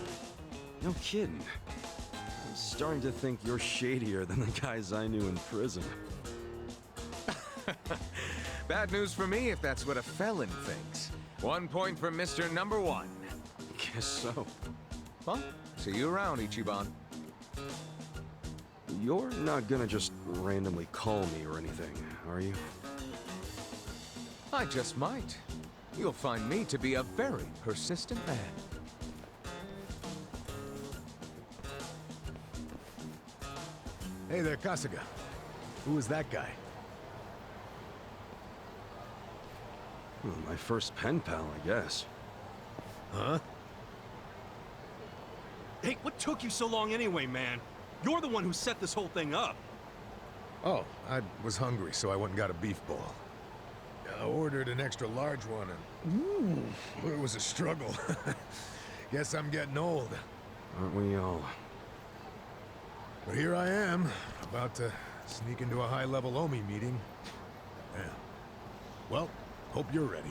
No kidding. I'm starting to think you're shadier than the guys I knew in prison. Bad news for me if that's what a felon thinks. 1 point for Mr. Number One. Guess so. Well, see you around, Ichiban. You're not gonna just randomly call me or anything, are you? I just might. You'll find me to be a very persistent man. Hey there, Kasuga. Who is that guy? Well, my first pen pal, I guess. Huh? Hey, what took you so long anyway, man? You're the one who set this whole thing up. Oh, I was hungry, so I went and got a beef ball. I ordered an extra large one, and it was a struggle. Guess I'm getting old. Aren't we all? But here I am, about to sneak into a high-level Omi meeting. Yeah. Well, hope you're ready.